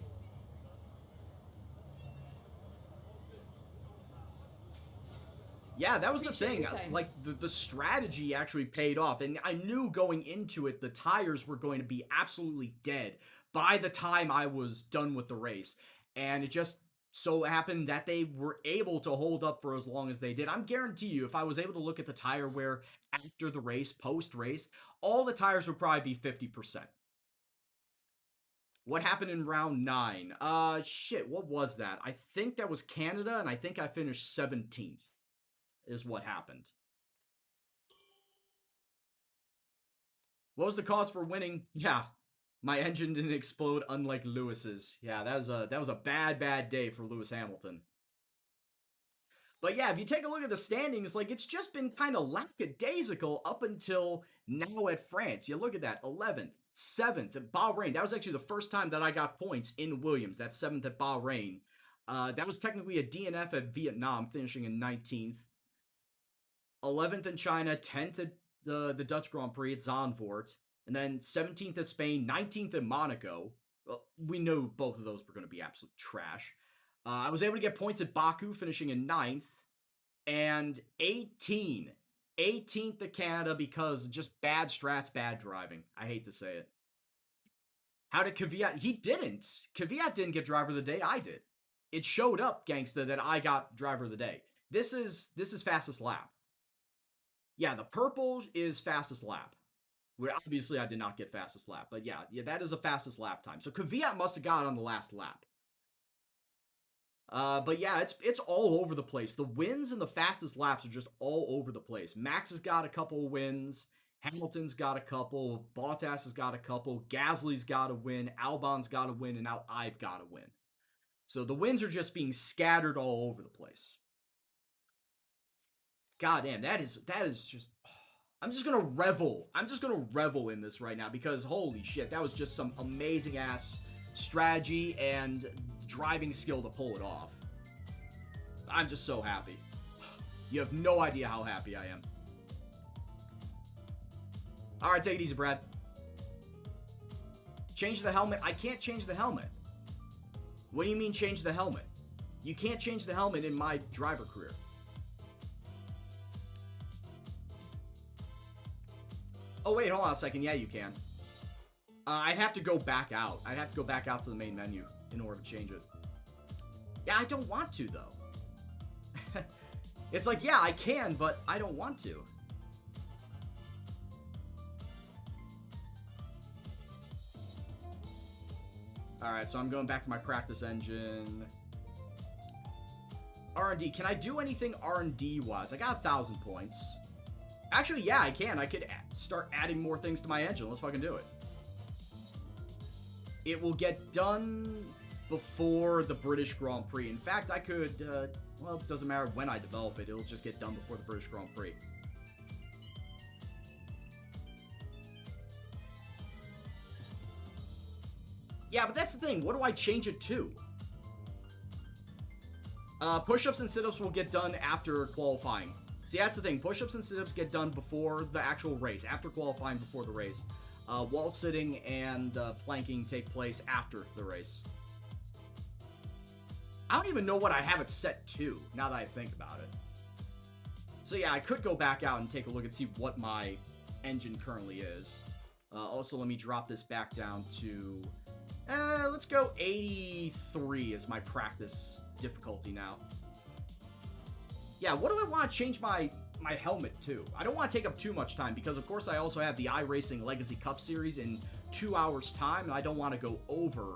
[SPEAKER 1] Yeah, that was the
[SPEAKER 5] Appreciate
[SPEAKER 1] thing.
[SPEAKER 5] your time.
[SPEAKER 1] Like, the strategy actually paid off. And I knew going into it, the tires were going to be absolutely dead by the time I was done with the race. And it just so happened that they were able to hold up for as long as they did. I'm guarantee you, if I was able to look at the tire wear after the race, post-race, all the tires would probably be 50%. What happened in round 9? Shit, what was that? I think that was Canada, and I think I finished 17th. Is what happened. What was the cause for winning? Yeah, my engine didn't explode, unlike Lewis's. Yeah, that was a bad day for Lewis Hamilton. But yeah, if you take a look at the standings, like, it's just been kind of lackadaisical up until now at France. You look at that, 11th, 7th at Bahrain. That was actually the first time that I got points in Williams. That's 7th at Bahrain. That was technically a DNF at Vietnam, finishing in 19th. 11th in China, 10th at the Dutch Grand Prix at Zandvoort, and then 17th at Spain, 19th at Monaco. Well, we knew both of those were going to be absolute trash. I was able to get points at Baku, finishing in 9th, and 18th at Canada because of just bad strats, bad driving. I hate to say it. How did Kvyat? He didn't. Kvyat didn't get driver of the day. I did. It showed up, gangsta, that I got driver of the day. This is fastest lap. Yeah, the purple is fastest lap. Where obviously I did not get fastest lap, but yeah, that is a fastest lap time. So Kvyat must have got it on the last lap. But yeah, it's all over the place. The wins and the fastest laps are just all over the place. Max has got a couple wins. Hamilton's got a couple. Bottas has got a couple. Gasly's got a win. Albon's got a win, and now I've got a win. So the wins are just being scattered all over the place. God damn, that is just... I'm just gonna revel. I'm just gonna revel in this right now because holy shit, that was just some amazing ass strategy and driving skill to pull it off. I'm just so happy. You have no idea how happy I am. Alright, take it easy, Brad. Change the helmet? I can't change the helmet. What do you mean change the helmet? You can't change the helmet in my driver career. Oh, wait, hold on a second. Yeah, you can. I'd have to go back out. I'd have to go back out to the main menu in order to change it. Yeah, I don't want to, though. It's like, yeah, I can, but I don't want to. Alright, so I'm going back to my practice engine. R&D. Can I do anything R&D-wise? I got 1,000 points. Actually, yeah, I can. I could start adding more things to my engine. Let's fucking do it. It will get done before the British Grand Prix. In fact, I could, well, it doesn't matter when I develop it. It'll just get done before the British Grand Prix. Yeah, but that's the thing. What do I change it to? Push-ups and sit-ups will get done after qualifying. See, that's the thing. Push-ups and sit-ups get done before the actual race, after qualifying, before the race. Wall sitting and planking take place after the race. I don't even know what I have it set to, now that I think about it. So yeah, I could go back out and take a look and see what my engine currently is. Also, let me drop this back down to... let's go 83 as my practice difficulty now. Yeah, what do I want to change my helmet to? I don't want to take up too much time because, of course, I also have the iRacing Legacy Cup Series in 2 hours' time, and I don't want to go over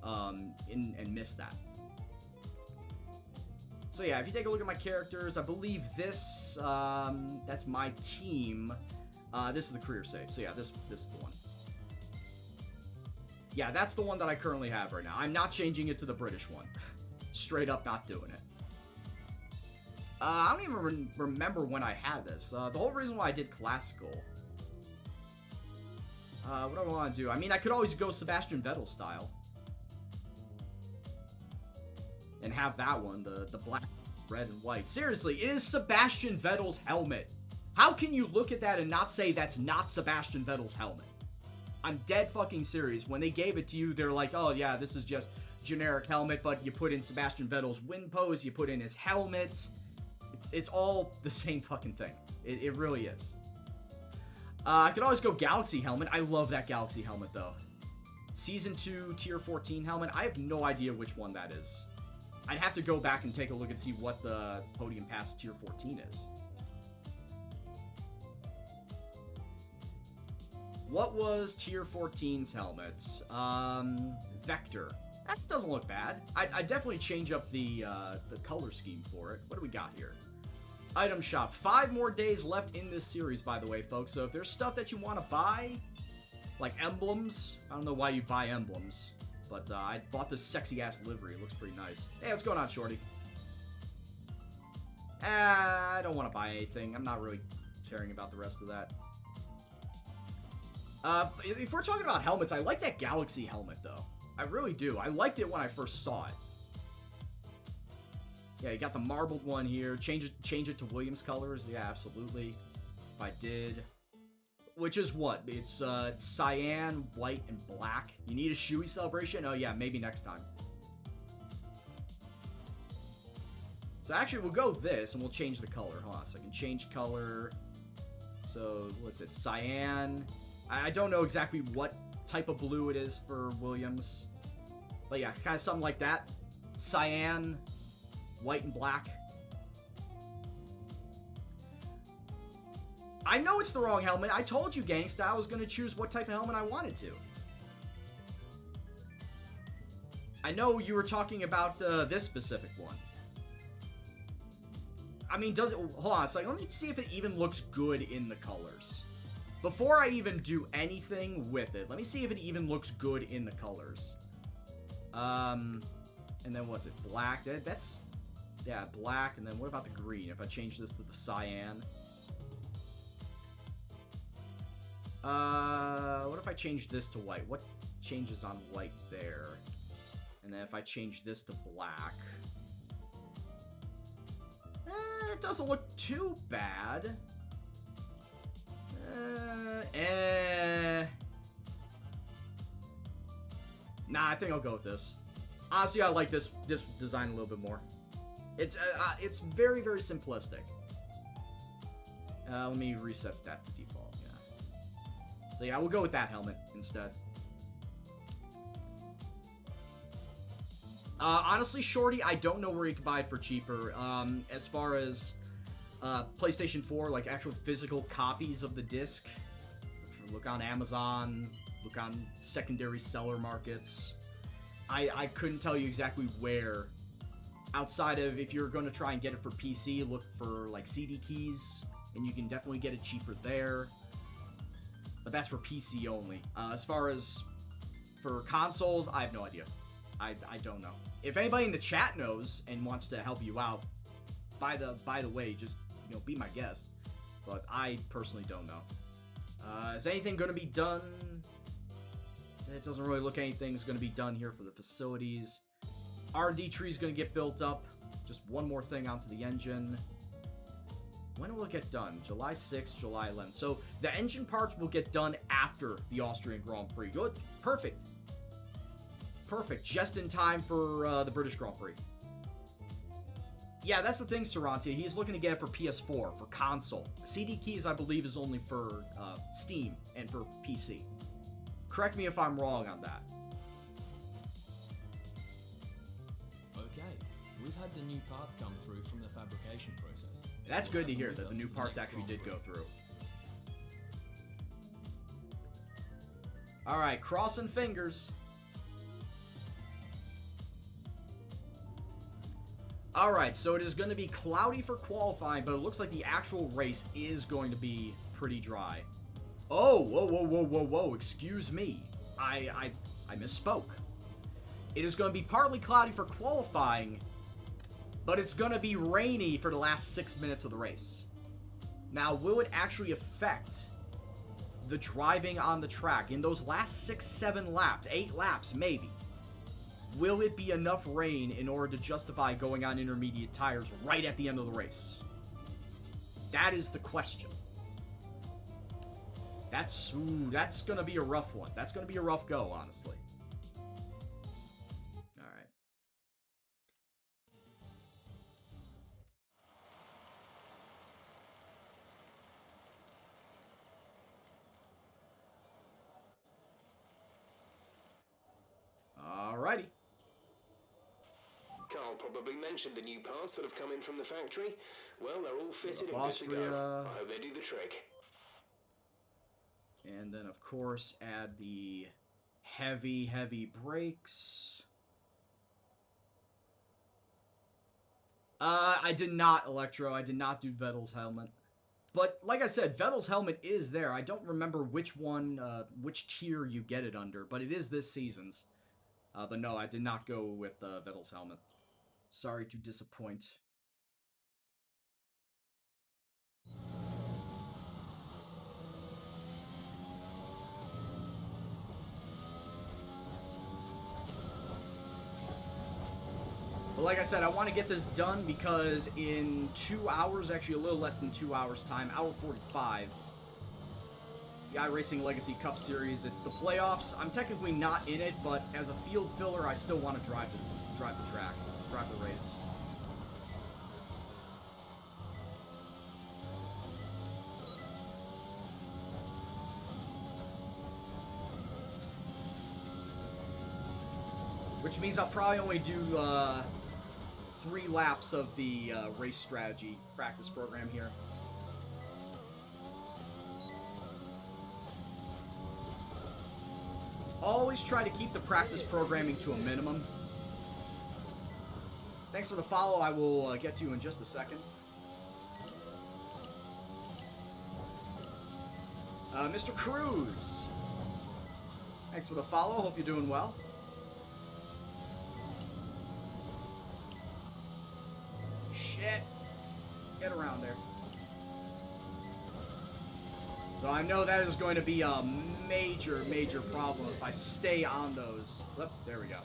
[SPEAKER 1] and miss that. So yeah, if you take a look at my characters, I believe this, that's my team. This is the career save. So yeah, this is the one. Yeah, that's the one that I currently have right now. I'm not changing it to the British one. Straight up not doing it. I don't even remember when I had this. The whole reason why I did classical. What do I want to do? I mean, I could always go Sebastian Vettel style. And have that one, the black, red, and white. Seriously, it is Sebastian Vettel's helmet. How can you look at that and not say that's not Sebastian Vettel's helmet? I'm dead fucking serious. When they gave it to you, they're like, oh yeah, this is just generic helmet, but you put in Sebastian Vettel's win pose, you put in his helmet. It's all the same fucking thing. It really is. I could always go Galaxy helmet. I love that Galaxy helmet, though. Season 2, Tier 14 helmet. I have no idea which one that is. I'd have to go back and take a look and see what the Podium Pass Tier 14 is. What was Tier 14's helmet? Vector. That doesn't look bad. I definitely change up the color scheme for it. What do we got here? Item shop. 5 more days left in this series, by the way, folks. So if there's stuff that you want to buy, like emblems, I don't know why you buy emblems, but I bought this sexy-ass livery. It looks pretty nice. Hey, what's going on, Shorty? I don't want to buy anything. I'm not really caring about the rest of that. If we're talking about helmets, I like that Galaxy helmet, though. I really do. I liked it when I first saw it. Yeah, you got the marbled one here. Change it to Williams colors. Yeah, absolutely. If I did, which is what? It's cyan, white, and black. You need a Shui celebration? Oh yeah, maybe next time. So actually, we'll go this, and we'll change the color. Hold on a second. Change color. So what's it? Cyan. I don't know exactly what type of blue it is for Williams, but yeah, kind of something like that. Cyan, white, and black. I know it's the wrong helmet. I told you, Gangsta, I was going to choose what type of helmet I wanted to. I know you were talking about this specific one. I mean, does it... Hold on a second. Let me see if it even looks good in the colors. Before I even do anything with it, let me see if it even looks good in the colors. And then what's it? Black. That's... Yeah, black. And then what about the green? If I change this to the cyan... what if I change this to white? What changes on white there? And then if I change this to black... it doesn't look too bad. Nah, I think I'll go with this. Honestly, I like this design a little bit more. It's very, very simplistic. Let me reset that to default. Yeah. So yeah, we'll go with that helmet instead. Honestly, Shorty, I don't know where you can buy it for cheaper. As far as PlayStation 4, like actual physical copies of the disc, look on Amazon, look on secondary seller markets. I couldn't tell you exactly where. Outside of, if you're going to try and get it for PC, look for like CD keys, and you can definitely get it cheaper there. But that's for PC only. As far as for consoles, I have no idea. I don't know. If anybody in the chat knows and wants to help you out, by the way, just be my guest. But I personally don't know. Is anything going to be done? It doesn't really look anything's going to be done here for the facilities. R&D tree is going to get built up. Just one more thing onto the engine. When will it get done? July 6th, July 11th. So the engine parts will get done after the Austrian Grand Prix. Good. Perfect. Perfect. Just in time for the British Grand Prix. Yeah, that's the thing, Sarantia. He's looking to get it for PS4, for console. CD keys, I believe, is only for Steam and for PC. Correct me if I'm wrong on that.
[SPEAKER 8] Okay, we've had the new parts come through from the fabrication process.
[SPEAKER 1] That's good to hear that the new parts actually did go through. Alright, crossing fingers. Alright, so it is going to be cloudy for qualifying, but it looks like the actual race is going to be pretty dry. Oh, whoa, excuse me. I misspoke. It is going to be partly cloudy for qualifying, but it's going to be rainy for the last 6 minutes of the race. Now, will it actually affect the driving on the track in those last 6, 7 laps, 8 laps maybe? Will it be enough rain in order to justify going on intermediate tires right at the end of the race? That is the question. That's going to be a rough one. That's going to be a rough go, honestly. Alright. Alrighty.
[SPEAKER 2] Carl probably mentioned the new parts that have come in from the factory. Well, they're all fitted and good to
[SPEAKER 1] Austria.
[SPEAKER 2] go. I hope they do the trick.
[SPEAKER 1] And then, of course, add the heavy brakes. I did not, Electro. I did not do Vettel's helmet. But, like I said, Vettel's helmet is there. I don't remember which one, which tier you get it under, but it is this season's. But no, I did not go with Vettel's helmet. Sorry to disappoint. But like I said, I want to get this done because in 2 hours, actually a little less than 2 hours time, hour 45, it's the iRacing Legacy Cup Series. It's the playoffs. I'm technically not in it, but as a field filler, I still want to drive the track, drive the race. Which means I'll probably only do 3 laps of the race strategy practice program here. Always try to keep the practice programming to a minimum. Thanks for the follow. I will get to you in just a second. Mr. Cruz. Thanks for the follow. Hope you're doing well. Shit. Get around there. So I know that is going to be a major, major problem if I stay on those. Oh, there we go.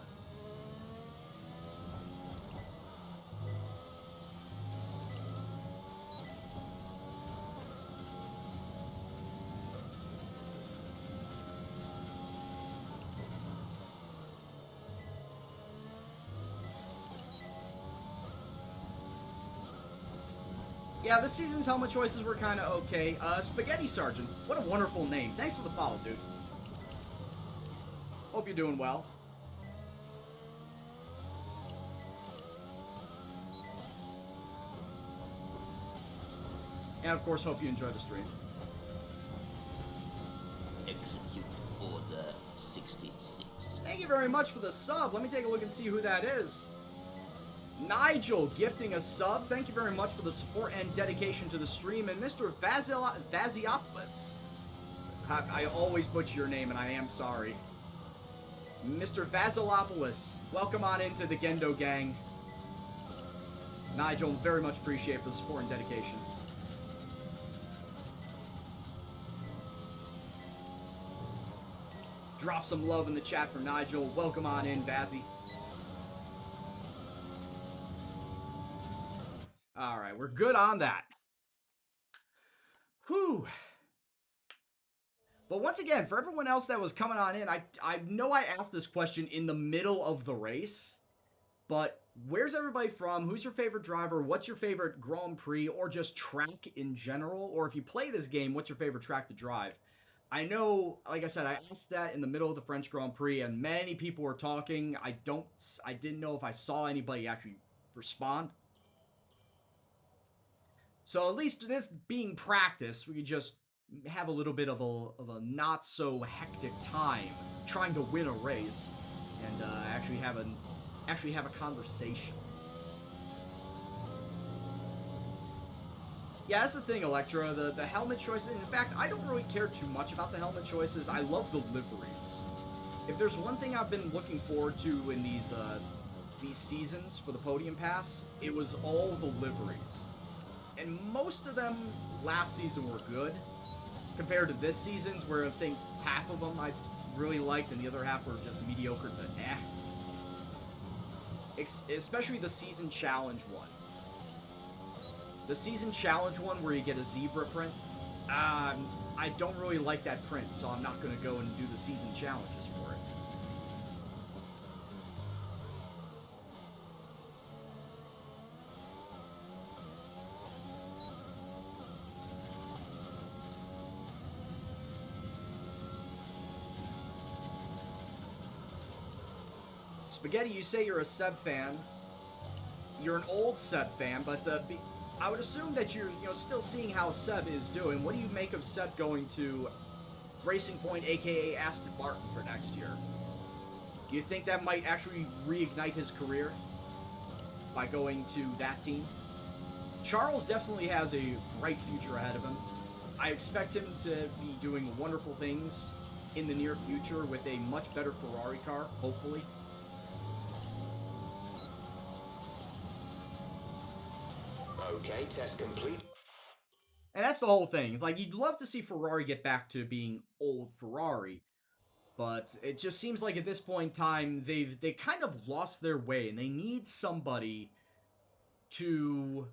[SPEAKER 1] Yeah, this season's helmet choices were kind of okay. Spaghetti Sergeant, what a wonderful name. Thanks for the follow, dude. Hope you're doing well. And of course, hope you enjoy the stream.
[SPEAKER 9] Execute Order 66.
[SPEAKER 1] Thank you very much for the sub. Let me take a look and see who that is. Nigel gifting a sub. Thank you very much for the support and dedication to the stream. And Mr. Vaziopoulos. I always butcher your name, and I am sorry. Mr. Vasilopoulos, welcome on into the Gendo gang. Nigel, very much appreciate for the support and dedication. Drop some love in the chat for Nigel. Welcome on in, Vazzy. Alright, we're good on that. Whew. But once again, for everyone else that was coming on in, I know I asked this question in the middle of the race, but where's everybody from? Who's your favorite driver? What's your favorite Grand Prix or just track in general? Or if you play this game, what's your favorite track to drive? I know, like I said, I asked that in the middle of the French Grand Prix, and many people were talking. I didn't know if I saw anybody actually respond. So at least this being practice, we could just have a little bit of a not so hectic time trying to win a race and actually have a conversation. Yeah, that's the thing, Electra. The helmet choices. In fact, I don't really care too much about the helmet choices. I love the liveries. If there's one thing I've been looking forward to in these seasons for the Podium Pass, it was all the liveries. And most of them last season were good, compared to this season's, where I think half of them I really liked and the other half were just mediocre to Especially the Season Challenge one. The Season Challenge one where you get a zebra print, I don't really like that print, so I'm not going to go and do the Season Challenges for it. Spaghetti, you say you're a Seb fan. You're an old Seb fan, but I would assume that you're still seeing how Seb is doing. What do you make of Seb going to Racing Point, aka Aston Martin, for next year? Do you think that might actually reignite his career by going to that team? Charles definitely has a bright future ahead of him. I expect him to be doing wonderful things in the near future with a much better Ferrari car, hopefully.
[SPEAKER 2] Okay, test complete.
[SPEAKER 1] And that's the whole thing. It's like, you'd love to see Ferrari get back to being old Ferrari. But it just seems like at this point in time, they kind of lost their way, and they need somebody to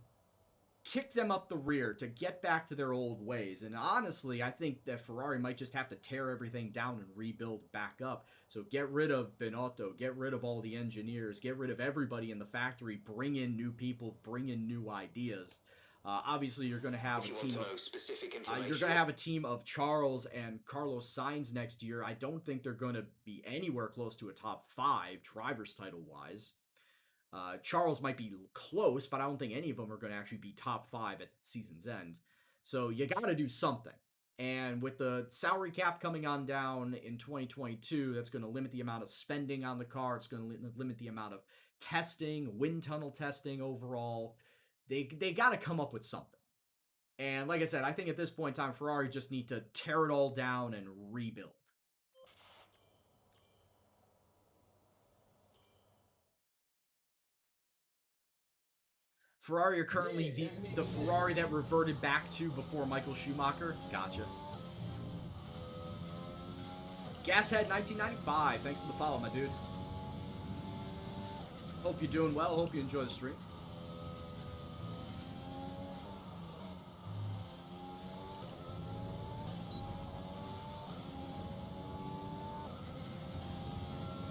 [SPEAKER 1] kick them up the rear to get back to their old ways. And honestly, I think that Ferrari might just have to tear everything down and rebuild back up. So get rid of Binotto, get rid of all the engineers, get rid of everybody in the factory, bring in new people, bring in new ideas. Obviously, you're going to have a team of Charles and Carlos Sainz next year. I don't think they're going to be anywhere close to a top 5 drivers title wise. Charles might be close, but I don't think any of them are going to actually be top 5 at season's end. So you got to do something. And with the salary cap coming on down in 2022, that's going to limit the amount of spending on the car. It's going to limit the amount of testing, wind tunnel testing overall. They got to come up with something. And like I said, I think at this point in time, Ferrari just need to tear it all down and rebuild. Ferrari are currently the Ferrari that reverted back to before Michael Schumacher. Gotcha. Gashead 1995, thanks for the follow, my dude. Hope you're doing well. Hope you enjoy the stream.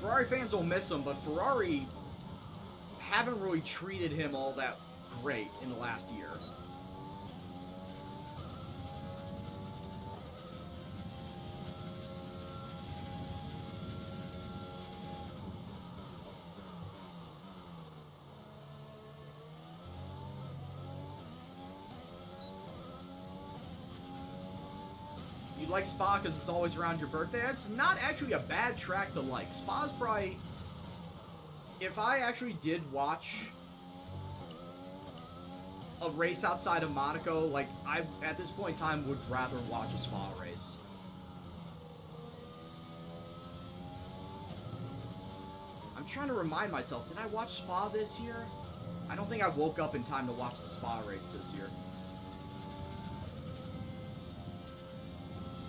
[SPEAKER 1] Ferrari fans will miss him, but Ferrari haven't really treated him all that great in the last year. You like Spa because it's always around your birthday? It's not actually a bad track to like. Spa's probably... If I actually did watch a race outside of Monaco, like, I, at this point in time, would rather watch a Spa race. I'm trying to remind myself, did I watch Spa this year? I don't think I woke up in time to watch the Spa race this year.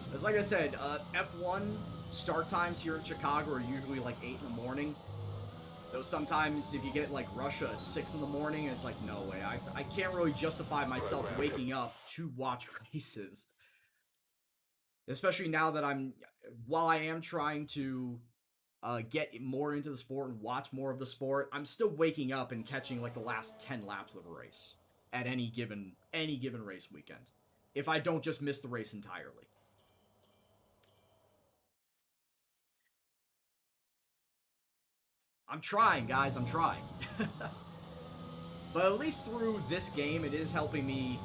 [SPEAKER 1] Because like I said, F1 start times here in Chicago are usually like 8 in the morning. Though sometimes if you get like Russia at 6 in the morning, it's like, no way. I can't really justify myself waking up to watch races. Especially now that while I am trying to get more into the sport and watch more of the sport, I'm still waking up and catching like the last 10 laps of a race at any given race weekend. If I don't just miss the race entirely. I'm trying, guys, I'm trying. But at least through this game, it is helping me,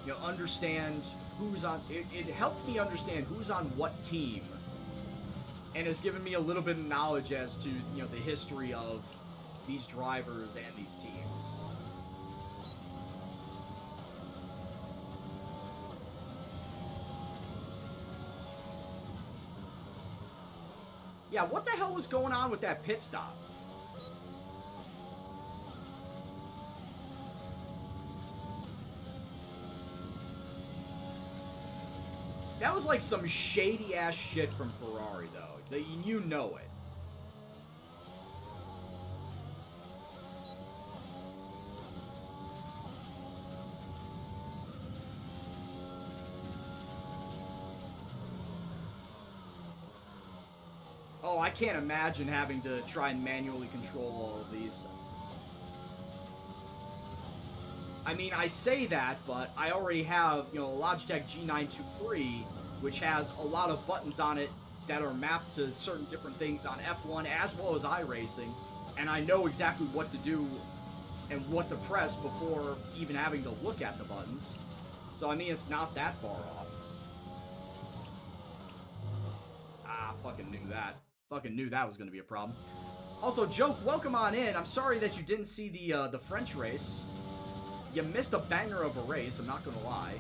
[SPEAKER 1] you know, understand who's on... It helped me understand who's on what team. And has given me a little bit of knowledge as to, you know, the history of these drivers and these teams. Yeah, what the hell was going on with that pit stop? That was like some shady-ass shit from Ferrari, though. You know it. Oh, I can't imagine having to try and manually control all of these. I mean, I say that, but I already have, you know, a Logitech G923, which has a lot of buttons on it that are mapped to certain different things on F1 as well as iRacing, and I know exactly what to do and what to press before even having to look at the buttons. So, I mean, it's not that far off. Ah, fucking knew that. Fucking knew that was going to be a problem. Also, Joke, welcome on in. I'm sorry that you didn't see the French race. You missed a banger of a race, I'm not going to lie.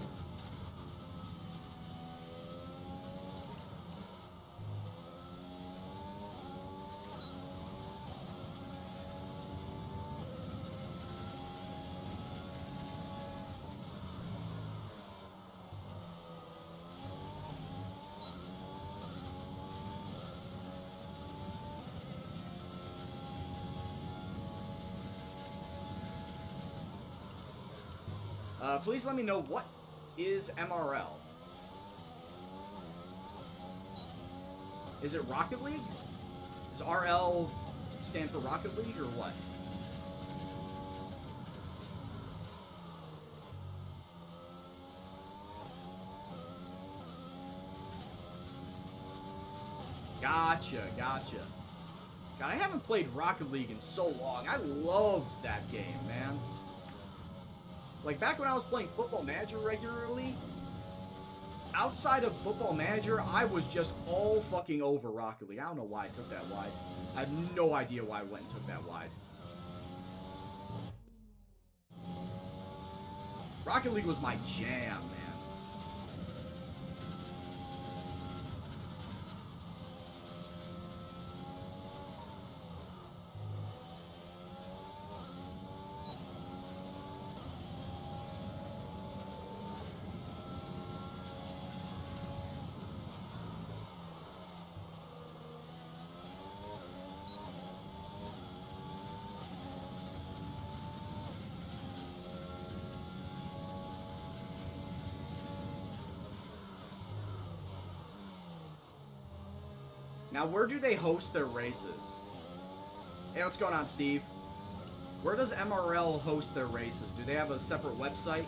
[SPEAKER 1] Please let me know, what is MRL? Is it Rocket League? Does RL stand for Rocket League or what? Gotcha. God, I haven't played Rocket League in so long. I love that game, man. Like, back when I was playing Football Manager regularly, outside of Football Manager, I was just all fucking over Rocket League. I don't know why I took that wide. I have no idea why I went and took that wide. Rocket League was my jam, man. Now, where do they host their races? Hey, what's going on, Steve? Where does MRL host their races? Do they have a separate website?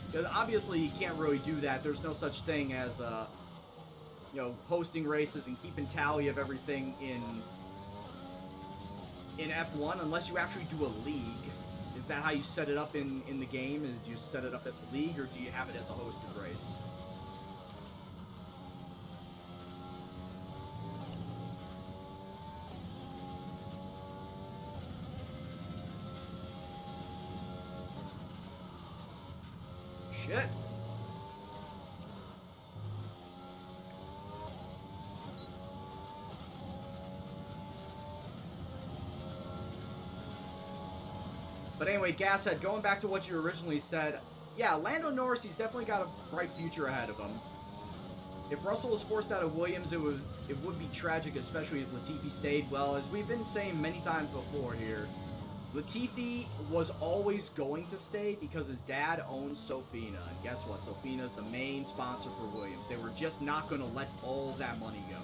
[SPEAKER 1] Because obviously you can't really do that. There's no such thing as, hosting races and keeping tally of everything in F1 unless you actually do a league. Is that how you set it up in the game? Do you set it up as a league, or do you have it as a hosted race? Shit. But anyway, Gashead, going back to what you originally said, yeah, Lando Norris, he's definitely got a bright future ahead of him. If Russell was forced out of Williams, it would be tragic, especially if Latifi stayed. Well, as we've been saying many times before here, Latifi was always going to stay because his dad owns Sofina. And guess what? Sofina's the main sponsor for Williams. They were just not going to let all that money go.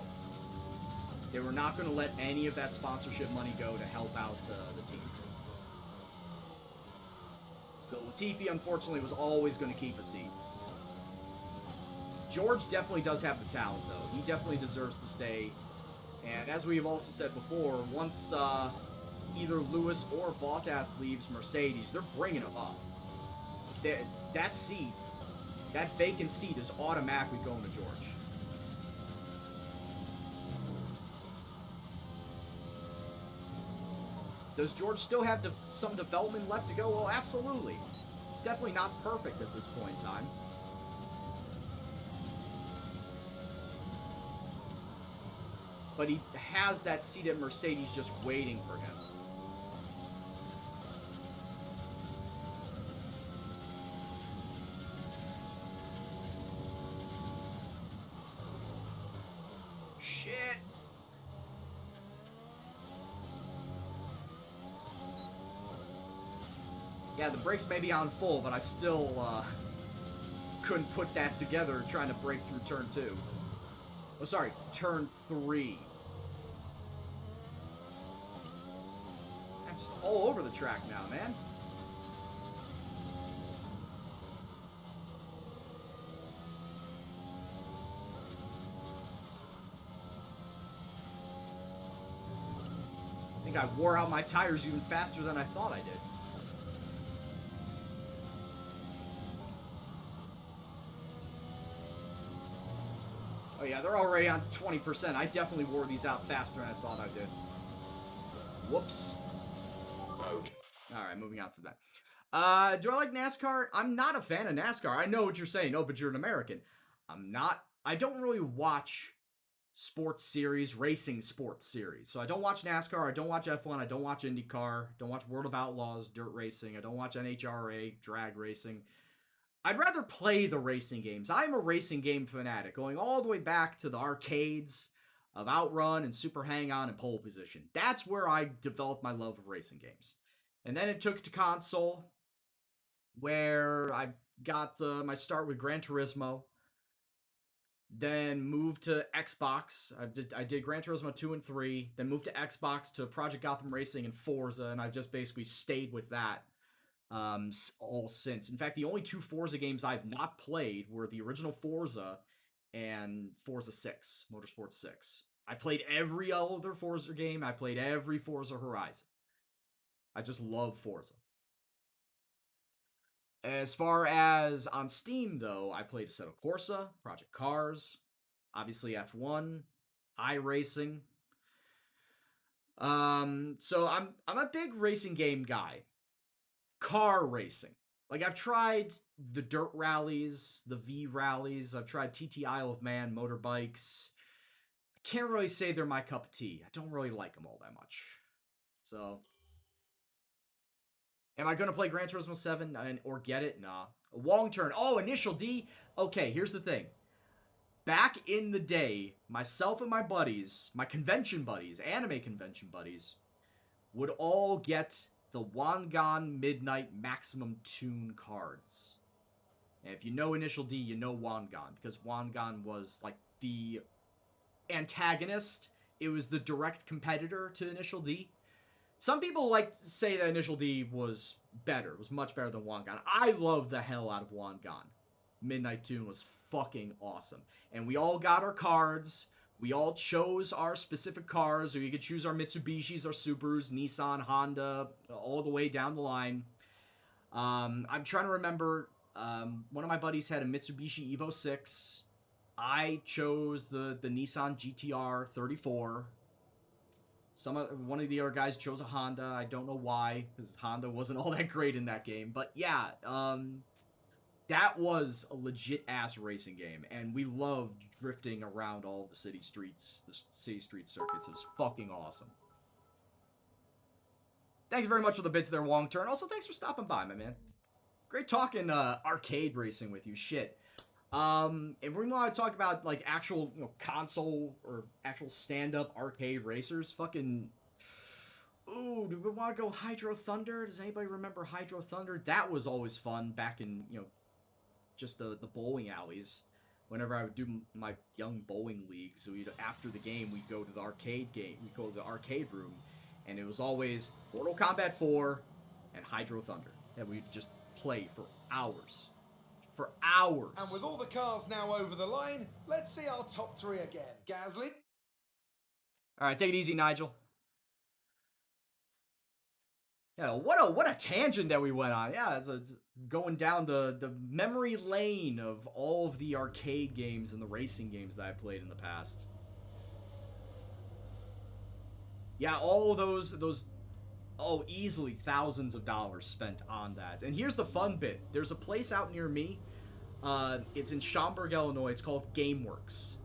[SPEAKER 1] They were not going to let any of that sponsorship money go to help out the team. So Latifi, unfortunately, was always going to keep a seat. George definitely does have the talent, though. He definitely deserves to stay. And as we have also said before, once either Lewis or Bottas leaves Mercedes, they're bringing him up. That seat, that vacant seat is automatically going to George. Does George still have some development left to go? Well, absolutely. It's definitely not perfect at this point in time. But he has that seat at Mercedes just waiting for him. Shit. Yeah, the brakes may be on full, but I still couldn't put that together trying to break through turn 2. Oh, sorry, turn 3. I'm just all over the track now, man. I think I wore out my tires even faster than I thought I did. Oh yeah, they're already on 20%. I definitely wore these out faster than I thought I did. Whoops. Alright, moving on from that. Do I like NASCAR? I'm not a fan of NASCAR. I know what you're saying. Oh, but you're an American. I don't really watch sports series, racing sports series. So I don't watch NASCAR, I don't watch F1, I don't watch IndyCar, don't watch World of Outlaws, dirt racing, I don't watch NHRA, drag racing. I'd rather play the racing games. I'm a racing game fanatic, going all the way back to the arcades of Outrun and Super Hang-On and Pole Position. That's where I developed my love of racing games. And then it took to console. where I got my start with Gran Turismo, then moved to Xbox. I did Gran Turismo 2 and 3, then moved to Xbox to Project Gotham Racing and Forza, and I've just basically stayed with that all since. In fact, the only two Forza games I've not played were the original Forza and Forza 6, Motorsport 6. I played every other Forza game. I played every Forza Horizon. I just love Forza. As far as on Steam, though, I played Assetto Corsa, Project Cars, obviously F1, iRacing. So I'm a big racing game guy. Car racing. Like, I've tried the dirt rallies, the V rallies. I've tried TT Isle of Man motorbikes. I can't really say they're my cup of tea. I don't really like them all that much. So, am I going to play Gran Turismo 7 or get it? Nah. A Wong turn. Oh, Initial D. Okay, here's the thing. Back in the day, myself and my buddies, my convention buddies, anime convention buddies, would all get the Wangan Midnight Maximum Tune cards. And if you know Initial D, you know Wangan, because Wangan was like the antagonist. It was the direct competitor to Initial D. Some people like to say that Initial D was better, was much better than Wangan. I love the hell out of Wangan. Midnight Tune was fucking awesome. And we all got our cards. We all chose our specific cars, so you could choose our Mitsubishis, our Subarus, Nissan, Honda, all the way down the line. I'm trying to remember, one of my buddies had a Mitsubishi Evo 6. I chose the Nissan GTR 34. One of the other guys chose a Honda. I don't know why, because Honda wasn't all that great in that game. But yeah, that was a legit-ass racing game, and we loved drifting around all the city streets, the city street circuits. It was fucking awesome. Thanks very much for the bits there, Wong Turn. Also, thanks for stopping by, my man. Great talking arcade racing with you. Shit. If we want to talk about, like, actual, console or actual stand-up arcade racers, fucking... Ooh, do we want to go Hydro Thunder? Does anybody remember Hydro Thunder? That was always fun back in, just the bowling alleys. Whenever I would do my young bowling league, so after the game, we'd go to the arcade game. We'd go to the arcade room, and it was always Mortal Kombat 4 and Hydro Thunder that we'd just play for hours. For hours.
[SPEAKER 4] And with all the cars now over the line, let's see our top three again. Gasly?
[SPEAKER 1] Alright, take it easy, Nigel. Yeah, what a tangent that we went on. Yeah, it's going down the memory lane of all of the arcade games and the racing games that I played in the past. Yeah, all those easily thousands of dollars spent on that. And here's the fun bit. There's a place out near me. It's in Schaumburg, Illinois. It's called GameWorks.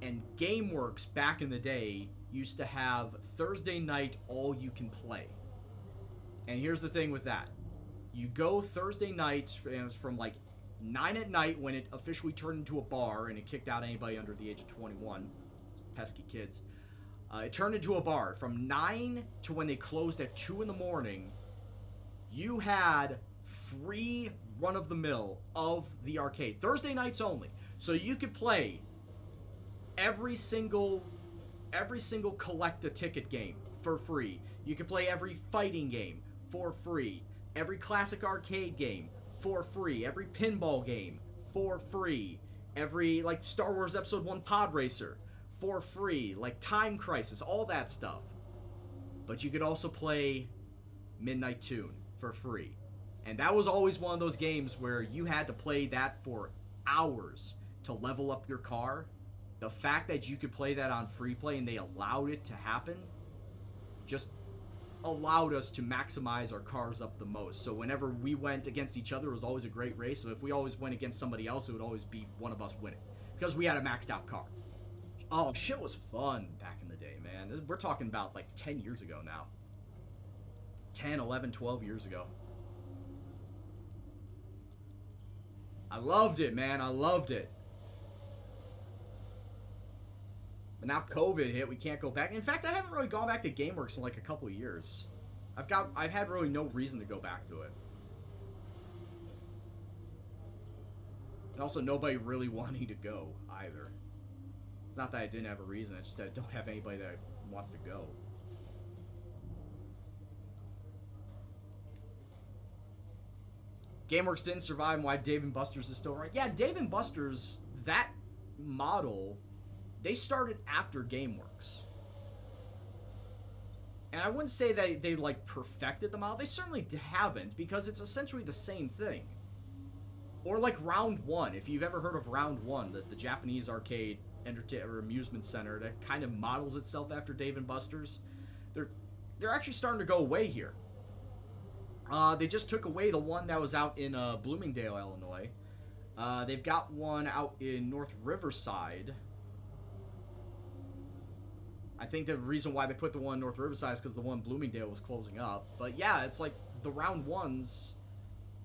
[SPEAKER 1] And GameWorks, back in the day, used to have Thursday night all-you-can-play. And here's the thing with that. You go Thursday nights, and it was from like 9 at night when it officially turned into a bar and it kicked out anybody under the age of 21. Pesky kids. It turned into a bar. From 9 to when they closed at 2 in the morning, you had free run-of-the-mill of the arcade. Thursday nights only. So you could play every single collect-a-ticket game for free. You could play every fighting game for free. Every classic arcade game for free. Every pinball game for free. Every, like, Star Wars Episode 1 Pod Racer for free. Like, Time Crisis, all that stuff. But you could also play Midnight Tune for free. And that was always one of those games where you had to play that for hours to level up your car. The fact that you could play that on free play and they allowed it to happen just allowed us to maximize our cars up the most. So whenever we went against each other, it was always a great race. So if we always went against somebody else, it would always be one of us winning because we had a maxed out car. Oh, shit was fun back in the day, man. We're talking about like 10 years ago now. 10, 11, 12 years ago. I loved it, man. I loved it. But now COVID hit, we can't go back. In fact, I haven't really gone back to GameWorks in like a couple of years. I've had really no reason to go back to it. And also nobody really wanting to go either. It's not that I didn't have a reason, it's just that I don't have anybody that wants to go. GameWorks didn't survive and why Dave & Buster's is still right. Yeah, Dave & Buster's, that model, they started after GameWorks. And I wouldn't say that they like perfected the model. They certainly haven't, because it's essentially the same thing. Or like Round 1, if you've ever heard of Round 1, the Japanese arcade or amusement center that kind of models itself after Dave & Buster's. They're actually starting to go away here. They just took away the one that was out in Bloomingdale, Illinois. They've got one out in North Riverside. I think the reason why they put the one in North Riverside is because the one in Bloomingdale was closing up. But yeah, it's like the Round 1s,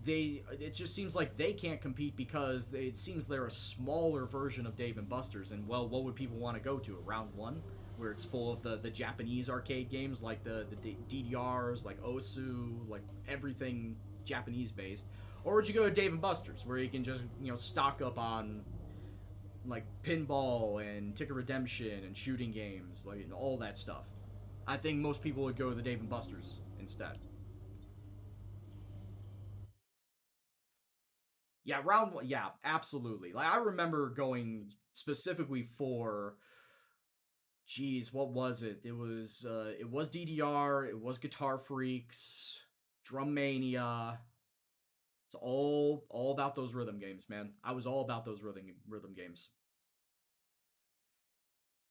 [SPEAKER 1] it just seems like they can't compete because it seems they're a smaller version of Dave & Buster's. And, well, what would people want to go to? A Round 1? Where it's full of the Japanese arcade games, like the DDRs, like Osu, like everything Japanese-based? Or would you go to Dave & Buster's, where you can just, stock up on, like, pinball and Ticket Redemption and shooting games, like, all that stuff? I think most people would go to the Dave & Buster's instead. Yeah, Round 1, yeah, absolutely. Like, I remember going specifically for... Jeez, what was it? It was DDR, it was Guitar Freaks, Drum Mania. It's all about those rhythm games, man. I was all about those rhythm games.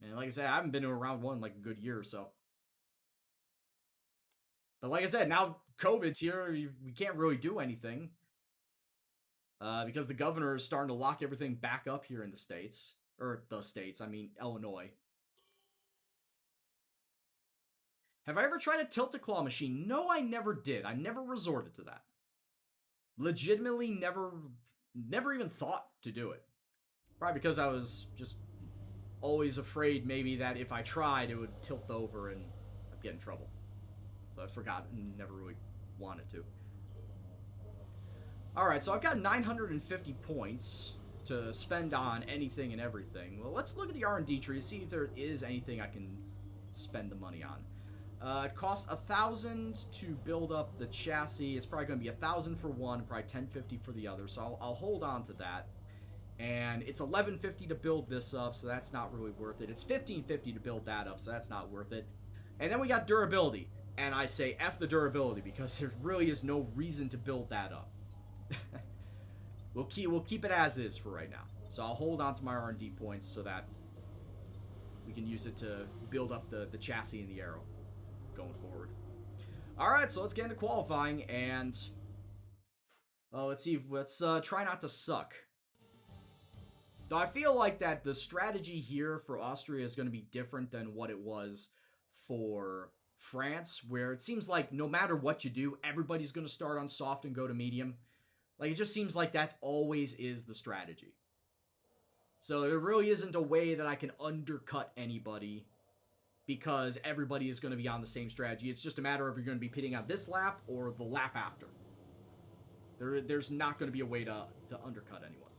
[SPEAKER 1] And like I said, I haven't been to a Round 1 in like a good year or so. But like I said, now COVID's here, we can't really do anything. Because the governor is starting to lock everything back up here in the States. Or the States, I mean Illinois. Have I ever tried a tilt-a-claw machine? No, I never did. I never resorted to that. Legitimately never even thought to do it. Probably because I was just always afraid maybe that if I tried, it would tilt over and I'd get in trouble. So I forgot and never really wanted to. Alright, so I've got 950 points to spend on anything and everything. Well, let's look at the R&D tree to see if there is anything I can spend the money on. It costs 1,000 to build up the chassis. It's probably going to be 1,000 for one, probably 1,050 for the other. So I'll hold on to that. And it's 1,150 to build this up, so that's not really worth it. It's 1,550 to build that up, so that's not worth it. And then we got durability. And I say F the durability because there really is no reason to build that up. We'll keep it as is for right now. So I'll hold on to my R&D points so that we can use it to build up the chassis and the aero going forward. Alright, so let's get into qualifying, and let's try not to suck. Though I feel like that the strategy here for Austria is going to be different than what it was for France, where it seems like no matter what you do, everybody's going to start on soft and go to medium. Like, it just seems like that always is the strategy. So there really isn't a way that I can undercut anybody because everybody is going to be on the same strategy. It's just a matter of you're going to be pitting on this lap or the lap after. There's not going to be a way to undercut anyone.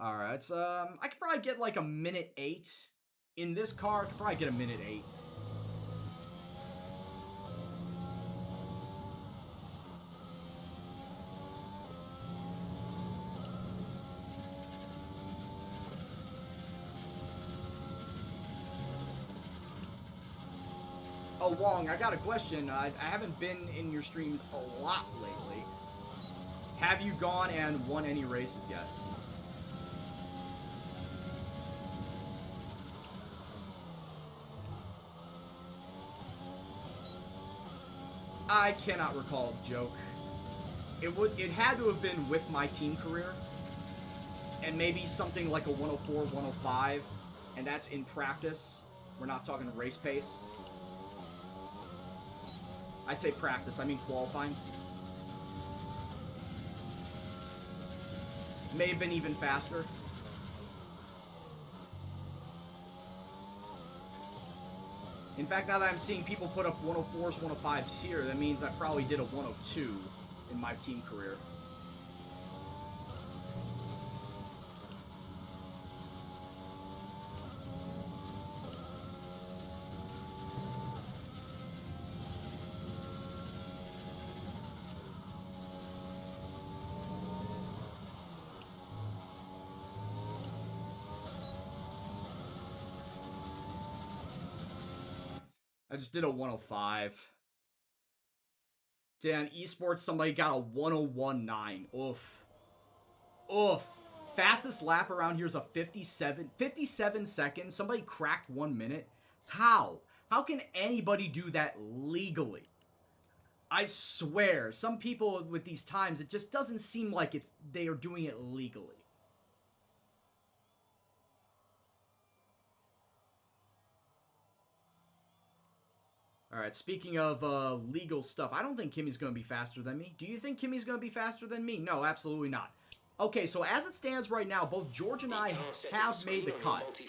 [SPEAKER 1] Alright, so I could probably get like a minute 8. In this car, I could probably get a minute 8. Oh, Wong, I got a question. I haven't been in your streams a lot lately. Have you gone and won any races yet? I cannot recall the joke. It had to have been with my team career. And maybe something like a 104, 105. And that's in practice. We're not talking race pace. I say practice, I mean qualifying. May have been even faster. In fact, now that I'm seeing people put up 104s, 105s here, that means I probably did a 102 in my team career. I just did a 105. Damn, esports, somebody got a 101.9. Oof. Oof. Fastest lap around here is a 57 seconds. Somebody cracked 1 minute. How? How can anybody do that legally? I swear, some people with these times, it just doesn't seem like they are doing it legally. Alright, speaking of legal stuff, I don't think Kimmy's going to be faster than me. Do you think Kimmy's going to be faster than me? No, absolutely not. Okay, so as it stands right now, both George and I have made the cut.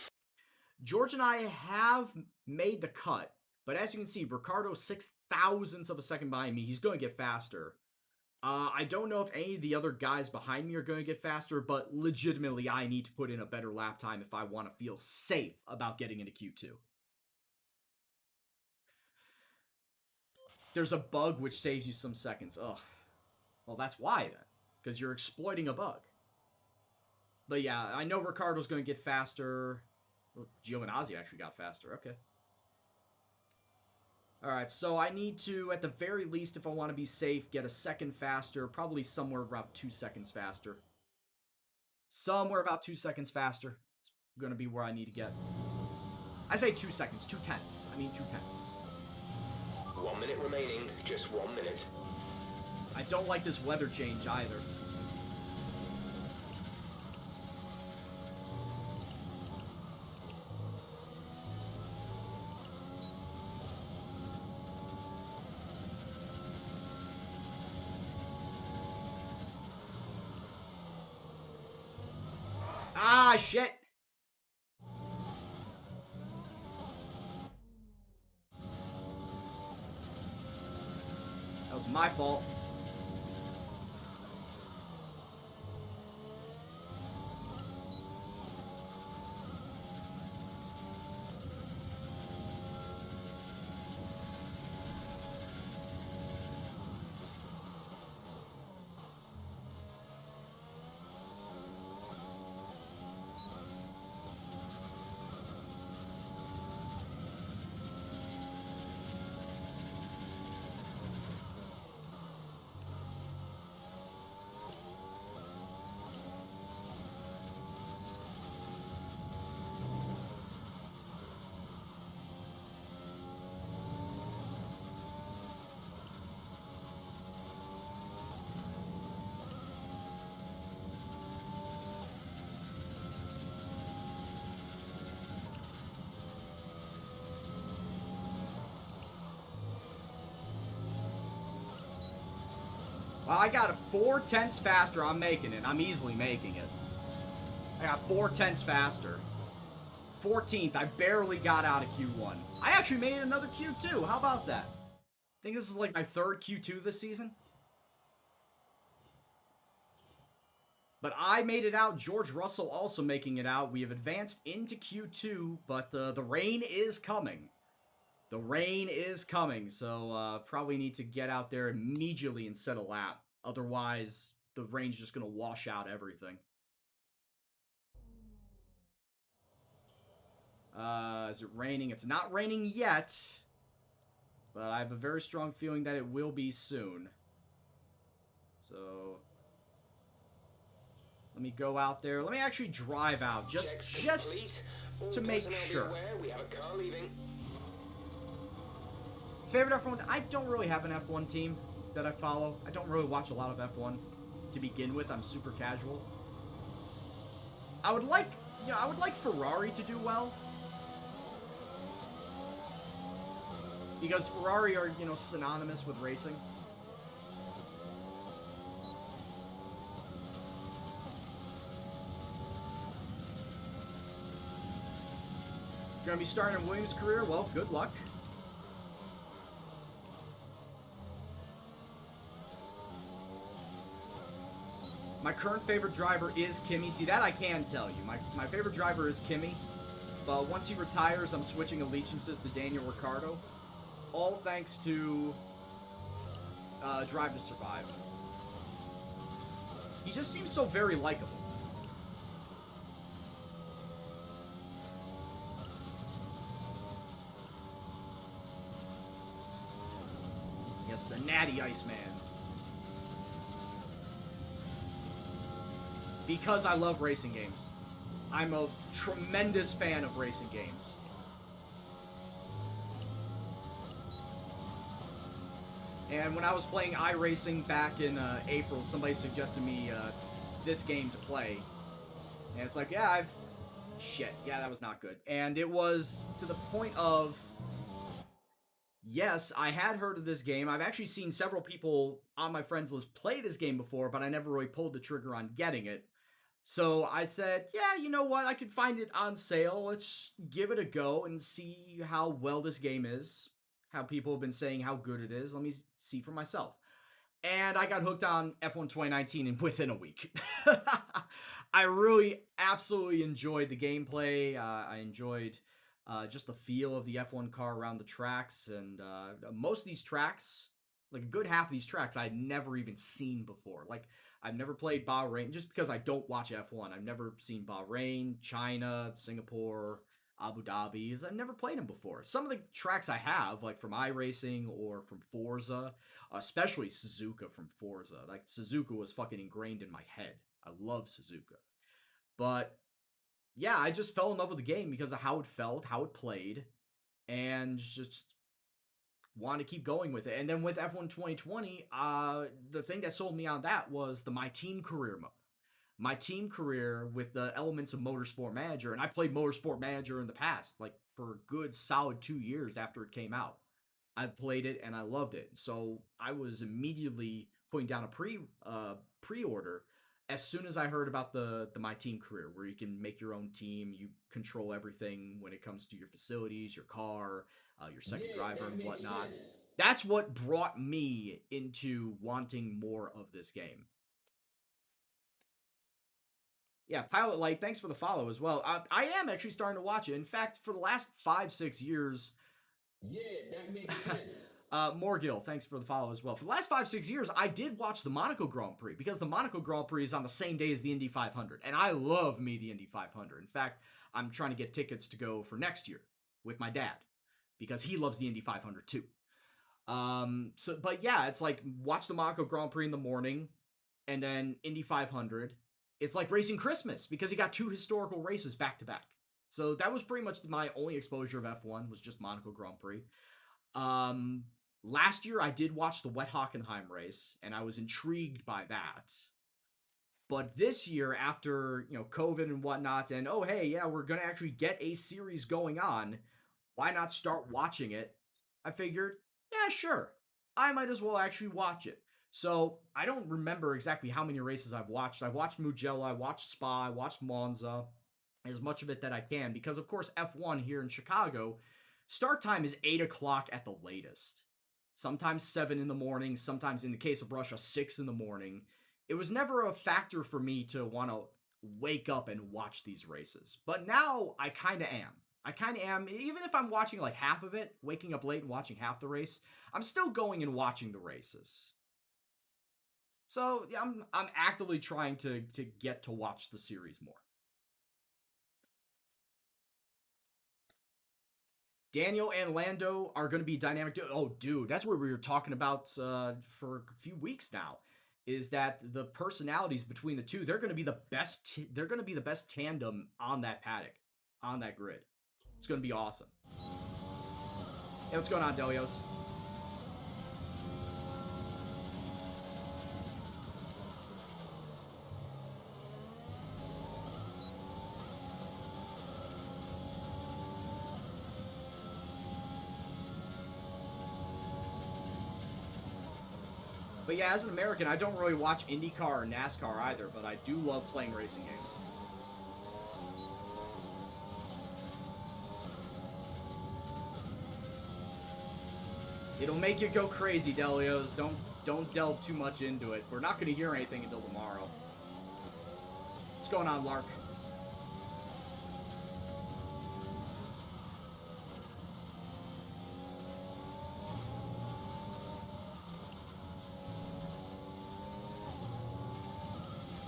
[SPEAKER 1] George and I have made the cut, but as you can see, Ricardo's 6,000ths of a second behind me. He's going to get faster. I don't know if any of the other guys behind me are going to get faster, but legitimately, I need to put in a better lap time if I want to feel safe about getting into Q2. There's a bug which saves you some seconds. Ugh. Well, that's why, then. Because you're exploiting a bug. But yeah, I know Ricardo's going to get faster. Oh, Giovinazzi actually got faster. Okay. Alright, so I need to, at the very least, if I want to be safe, get a second faster. Probably somewhere about 2 seconds faster. Somewhere about 2 seconds faster. It's going to be where I need to get. I say 2 seconds. 2 tenths. I mean 2 tenths.
[SPEAKER 2] 1 minute remaining, just 1 minute.
[SPEAKER 1] I don't like this weather change either. Ah, shit! That was my fault. Well, I got 4 tenths faster. I'm making it. I'm easily making it. I got 4 tenths faster. 14th. I barely got out of Q1. I actually made another Q2. How about that? I think this is like my 3rd Q2 this season. But I made it out. George Russell also making it out. We have advanced into Q2, but the rain is coming. The rain is coming, so probably need to get out there immediately and set a lap. Otherwise, the rain's just going to wash out everything. Is it raining? It's not raining yet, but I have a very strong feeling that it will be soon. So let me go out there. Let me actually drive out just to make sure.
[SPEAKER 2] We have a car leaving.
[SPEAKER 1] Favorite F1? I don't really have an F1 team that I follow. I don't really watch a lot of F1 to begin with. I'm super casual. I would like Ferrari to do well. Because Ferrari are, synonymous with racing. You're going to be starting a Williams career? Well, good luck. My current favorite driver is Kimi. See, that I can tell you. My favorite driver is Kimi. But once he retires, I'm switching allegiances to Daniel Ricciardo. All thanks to Drive to Survive. He just seems so very likable. Yes, the Natty Iceman. Because I love racing games. I'm a tremendous fan of racing games. And when I was playing iRacing back in April, somebody suggested me this game to play. And it's like, yeah, shit, yeah, that was not good. And it was to the point of, yes, I had heard of this game. I've actually seen several people on my friends list play this game before, but I never really pulled the trigger on getting it. So I said, yeah, you know what? I could find it on sale. Let's give it a go and see how well this game is. How people have been saying how good it is. Let me see for myself. And I got hooked on F1 2019 within a week. I really absolutely enjoyed the gameplay. I enjoyed just the feel of the F1 car around the tracks. And most of these tracks, like a good half of these tracks, I'd never even seen before. Like, I've never played Bahrain, just because I don't watch F1. I've never seen Bahrain, China, Singapore, Abu Dhabi. I've never played them before. Some of the tracks I have, like from iRacing or from Forza, especially Suzuka from Forza. Like, Suzuka was fucking ingrained in my head. I love Suzuka. But, yeah, I just fell in love with the game because of how it felt, how it played, and just want to keep going with it. And then with F1 2020, the thing that sold me on that was the My Team Career mode. My Team Career with the elements of Motorsport Manager, and I played Motorsport Manager in the past, like for a good solid 2 years after it came out. I played it and I loved it. So I was immediately putting down a pre-order as soon as I heard about the My Team Career, where you can make your own team, you control everything when it comes to your facilities, your car, your second driver and whatnot. That's what brought me into wanting more of this game. Yeah, Pilot Light, thanks for the follow as well. I am actually starting to watch it. In fact, for the last 5-6 years...
[SPEAKER 3] Yeah, that makes sense.
[SPEAKER 1] Morgil, thanks for the follow as well. For the last 5-6 years, I did watch the Monaco Grand Prix, because the Monaco Grand Prix is on the same day as the Indy 500. And I love me the Indy 500. In fact, I'm trying to get tickets to go for next year with my dad, because he loves the Indy 500 too. But yeah, it's like, watch the Monaco Grand Prix in the morning, and then Indy 500. It's like racing Christmas, because he got 2 historical races back to back. So that was pretty much my only exposure of F1, was just Monaco Grand Prix. Last year I did watch the Wet Hockenheim race, and I was intrigued by that. But this year, after, COVID and whatnot, and oh hey, yeah, we're gonna actually get a series going on, why not start watching it? I figured, yeah, sure, I might as well actually watch it. So, I don't remember exactly how many races I've watched. I've watched Mugello, I watched Spa, I watched Monza, as much of it that I can, because of course F1 here in Chicago, start time is 8 o'clock at the latest. Sometimes 7 in the morning, sometimes in the case of Russia, 6 in the morning. It was never a factor for me to want to wake up and watch these races. But now, I kind of am. Even if I'm watching like half of it, waking up late and watching half the race, I'm still going and watching the races. So, yeah, I'm actively trying to get to watch the series more. Daniel and Lando are going to be dynamic. Oh, dude, that's what we were talking about for a few weeks now. Is that the personalities between the two? They're going to be the best. They're going to be the best tandem on that paddock, on that grid. It's going to be awesome. Hey, what's going on, Delios? But yeah, as an American, I don't really watch IndyCar or NASCAR either, but I do love playing racing games. It'll make you go crazy, Delios. Don't delve too much into it. We're not going to hear anything until tomorrow. What's going on, Lark?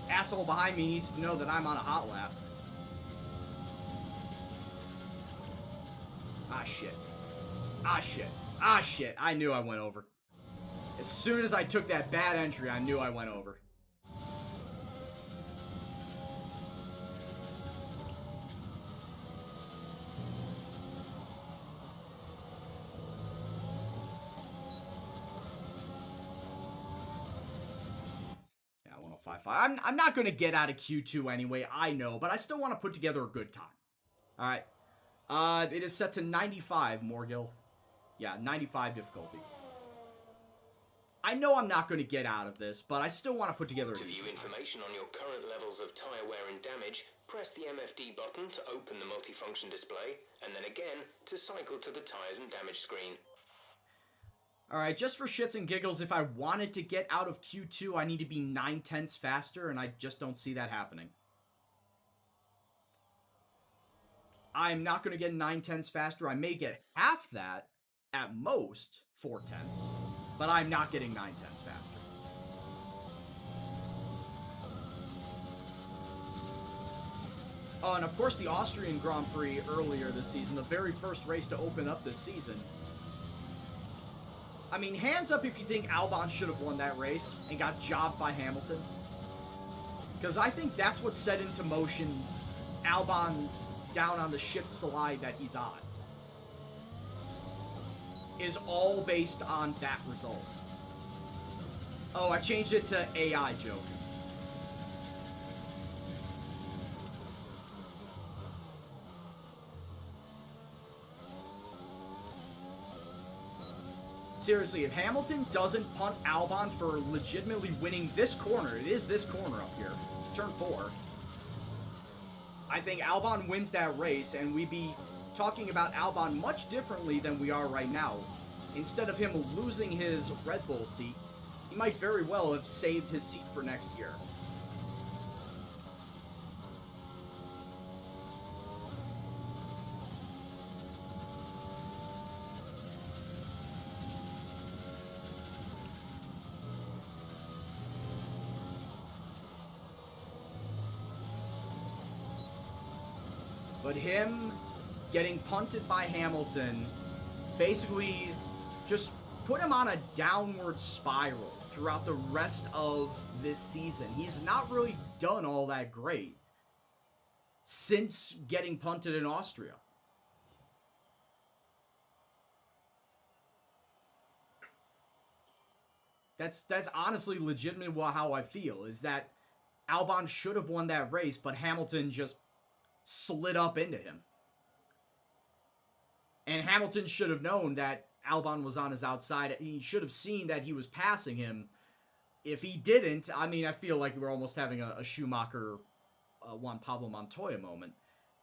[SPEAKER 1] Asshole behind me needs to know that I'm on a hot lap. Ah, shit. Ah, shit. Ah, shit. I knew I went over. As soon as I took that bad entry, I knew I went over. Yeah, 105.5. I'm not going to get out of Q2 anyway, I know, but I still want to put together a good time. Alright. It is set to 95, Morgil. Yeah, 95 difficulty. I know I'm not going to get out of this, but I still want to put together a
[SPEAKER 2] To view information on your current levels of tyre wear and damage, press the MFD button to open the multifunction display, and then again to cycle to the tyres and damage screen.
[SPEAKER 1] Alright, just for shits and giggles, if I wanted to get out of Q2, I need to be 9/10 faster, and I just don't see that happening. I'm not going to get 9/10 faster. I may get half that, at most, 4/10, but I'm not getting 9/10 faster. Oh, and of course the Austrian Grand Prix earlier this season, the very first race to open up this season. I mean, hands up if you think Albon should have won that race and got jobbed by Hamilton. Because I think that's what set into motion Albon down on the shit slide that he's on. Is all based on that result. Oh, I changed it to AI joke. Seriously, if Hamilton doesn't punt Albon for legitimately winning this corner, it is this corner up here, turn 4, I think Albon wins that race, and we'd be talking about Albon much differently than we are right now. Instead of him losing his Red Bull seat, he might very well have saved his seat for next year. But him getting punted by Hamilton basically just put him on a downward spiral throughout the rest of this season. He's not really done all that great since getting punted in Austria. That's honestly legitimately how I feel, is that Albon should have won that race, but Hamilton just slid up into him. And Hamilton should have known that Albon was on his outside. He should have seen that he was passing him. If he didn't, I mean, I feel like we're almost having a Schumacher Juan Pablo Montoya moment.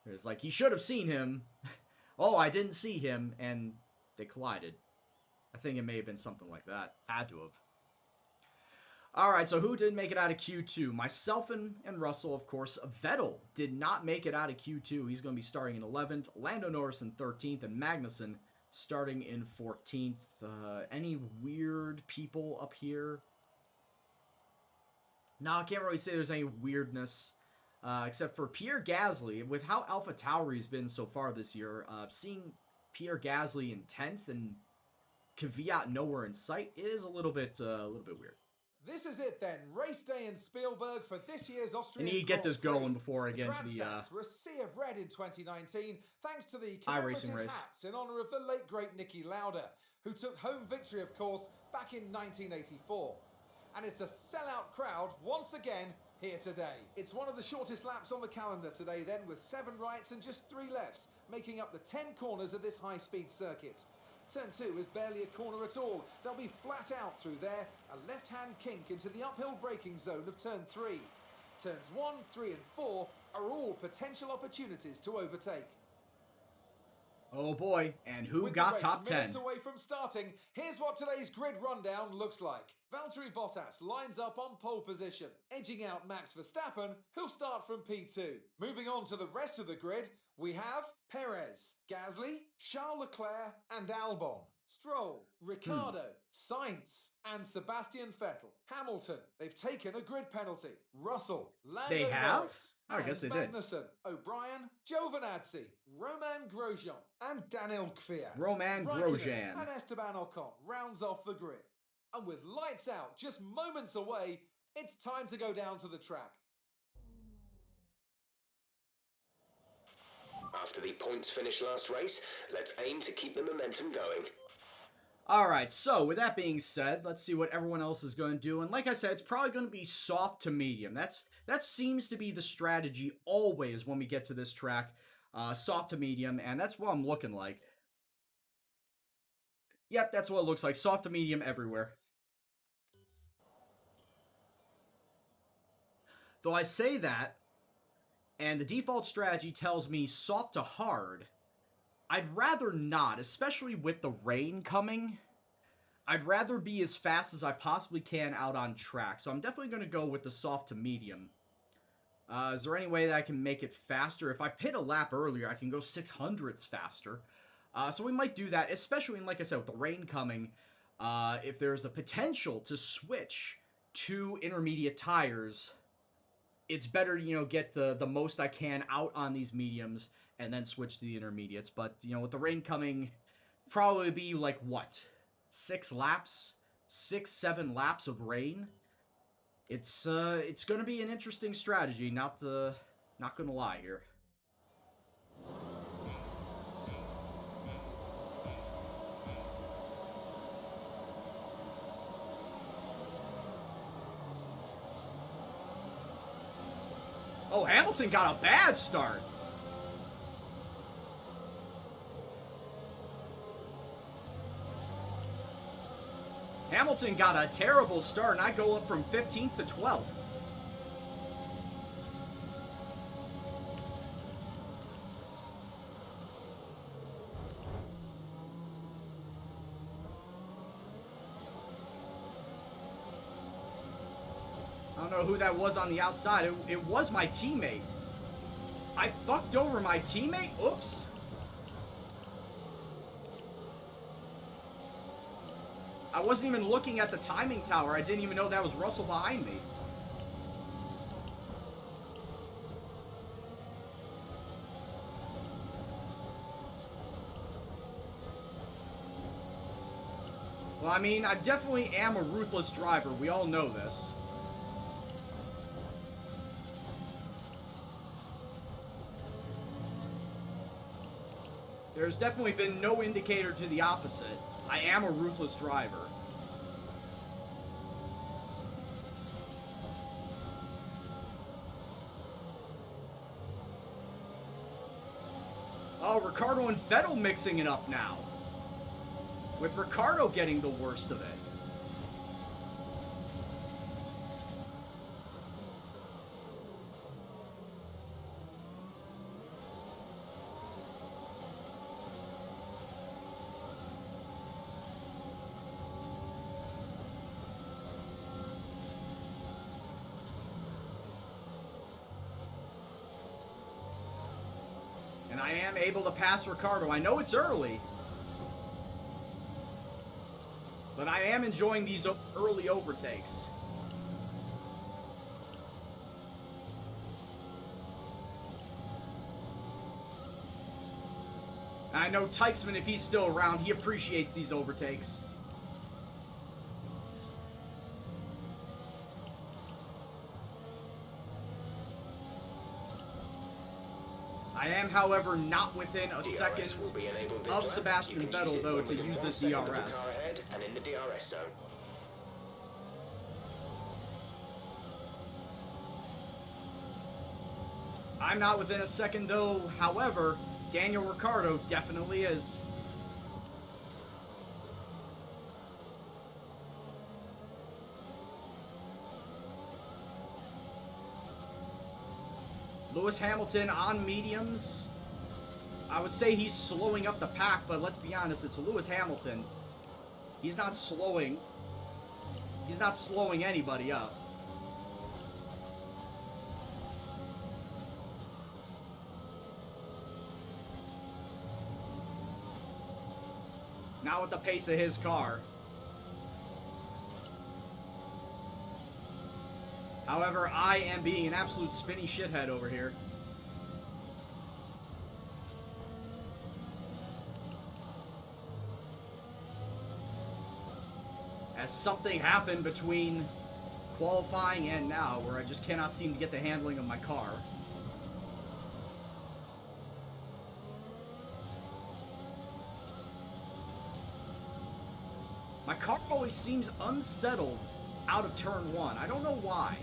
[SPEAKER 1] It's like, he should have seen him. Oh, I didn't see him, and they collided. I think it may have been something like that. Had to have. Alright, so who did make it out of Q2? Myself and Russell, of course. Vettel did not make it out of Q2. He's going to be starting in 11th. Lando Norris in 13th. And Magnussen starting in 14th. Any weird people up here? No, I can't really say there's any weirdness. Except for Pierre Gasly. With how AlphaTauri's been so far this year, seeing Pierre Gasly in 10th and Kvyat nowhere in sight is a little bit weird.
[SPEAKER 4] This is it then, race day in Spielberg for this year's Austrian
[SPEAKER 1] I need to get this
[SPEAKER 4] Grand Prix.
[SPEAKER 1] going before I get into the
[SPEAKER 4] were a sea of red in 2019, thanks to the
[SPEAKER 1] iRacing
[SPEAKER 4] commemorative
[SPEAKER 1] race.
[SPEAKER 4] hats in honour of the late great Niki Lauda, who took home victory, of course, back in 1984. And it's a sellout crowd once again here today. It's one of the shortest laps on the calendar today then, with 7 rights and just 3 lefts, making up the 10 corners of this high-speed circuit. Turn 2 is barely a corner at all. They'll be flat out through there, a left-hand kink into the uphill braking zone of turn 3. Turns 1, 3 and 4 are all potential opportunities to overtake.
[SPEAKER 1] Oh boy, and who
[SPEAKER 4] With
[SPEAKER 1] got
[SPEAKER 4] the race
[SPEAKER 1] top 10?
[SPEAKER 4] minutes away from starting, here's what today's grid rundown looks like. Valtteri Bottas lines up on pole position, edging out Max Verstappen, who'll start from P2. Moving on to the rest of the grid, we have Perez, Gasly, Charles Leclerc, and Albon. Stroll, Ricciardo, Sainz, and Sebastian Vettel. Hamilton, they've taken a grid penalty. Russell, Lando
[SPEAKER 1] They have?
[SPEAKER 4] Norris,
[SPEAKER 1] Oh, I guess they did.
[SPEAKER 4] Magnussen, O'Brien, Giovinazzi, Romain Grosjean, and Daniel Kvyat.
[SPEAKER 1] Romain
[SPEAKER 4] Raikkonen
[SPEAKER 1] Grosjean.
[SPEAKER 4] and Esteban Ocon rounds off the grid. And with lights out just moments away, it's time to go down to the track.
[SPEAKER 2] After the points finish last race, let's aim to keep the momentum going.
[SPEAKER 1] Alright, so with that being said, let's see what everyone else is going to do. And like I said, it's probably going to be soft to medium. That seems to be the strategy always when we get to this track. Soft to medium, and that's what I'm looking like. Yep, that's what it looks like. Soft to medium everywhere. Though I say that, and the default strategy tells me soft to hard, I'd rather not, especially with the rain coming. I'd rather be as fast as I possibly can out on track, so I'm definitely going to go with the soft to medium. Is there any way that I can make it faster? If I pit a lap earlier, I can go 600ths faster. So we might do that, especially, like I said, with the rain coming. If there's a potential to switch to intermediate tires, it's better, you know, get the most I can out on these mediums and then switch to the intermediates. But, you know, with the rain coming, probably be like, what? 6 laps? 6-7 laps of rain? It's going to be an interesting strategy, not going to lie here. Oh, Hamilton got a bad start. Hamilton got a terrible start, and I go up from 15th to 12th. I don't know who that was on the outside. It was my teammate. I fucked over my teammate? Oops. I wasn't even looking at the timing tower. I didn't even know that was Russell behind me. Well, I mean, I definitely am a ruthless driver. We all know this. There's definitely been no indicator to the opposite. I am a ruthless driver. Oh, Ricciardo and Vettel mixing it up now. With Ricciardo getting the worst of it. And I am able to pass Ricciardo. I know it's early, but I am enjoying these early overtakes. And I know Teichmann, if he's still around, he appreciates these overtakes. I am, however, not within a second of Sebastian Vettel, though, to use this DRS.
[SPEAKER 2] Ahead and in the DRS zone.
[SPEAKER 1] I'm not within a second, though. However, Daniel Ricciardo definitely is. Lewis Hamilton on mediums. I would say he's slowing up the pack, but let's be honest, it's Lewis Hamilton. He's not slowing anybody up. Not with the pace of his car. However, I am being an absolute spinny shithead over here. As something happened between qualifying and now, where I just cannot seem to get the handling of my car. My car always seems unsettled out of turn 1. I don't know why.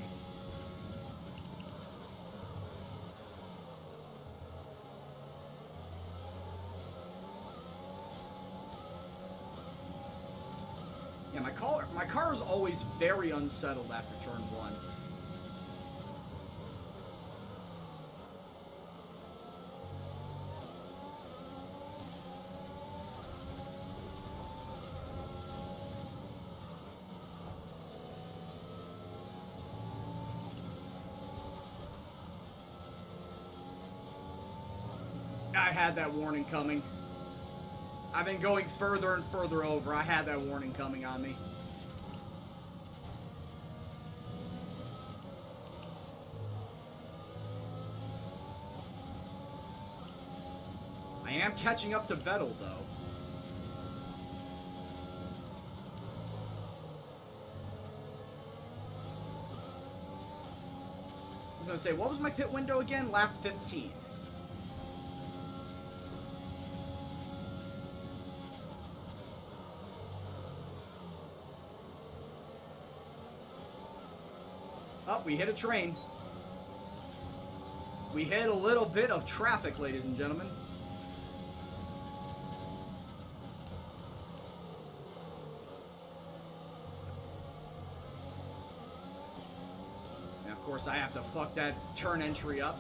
[SPEAKER 1] Yeah, my car is always very unsettled after turn 1. I had that warning coming. I've been going further and further over. I had that warning coming on me. I am catching up to Vettel, though. I was going to say, what was my pit window again? Lap 15. Oh, we hit a train. We hit a little bit of traffic, ladies and gentlemen. And of course, I have to fuck that turn entry up.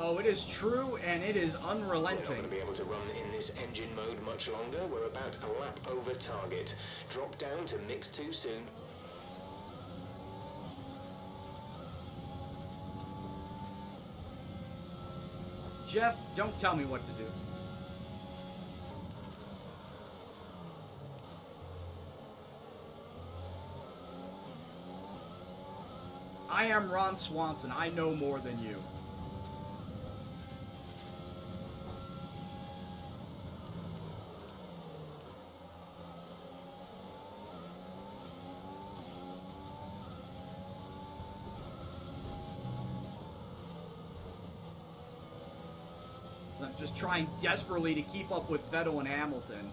[SPEAKER 1] Oh, it is true, and it is
[SPEAKER 2] We're not
[SPEAKER 1] unrelenting.
[SPEAKER 2] going to be able to run in this engine mode much longer. We're about a lap over target. Drop down to mix 2 soon.
[SPEAKER 1] Jeff, don't tell me what to do. I am Ron Swanson. I know more than you. I'm just trying desperately to keep up with Vettel and Hamilton.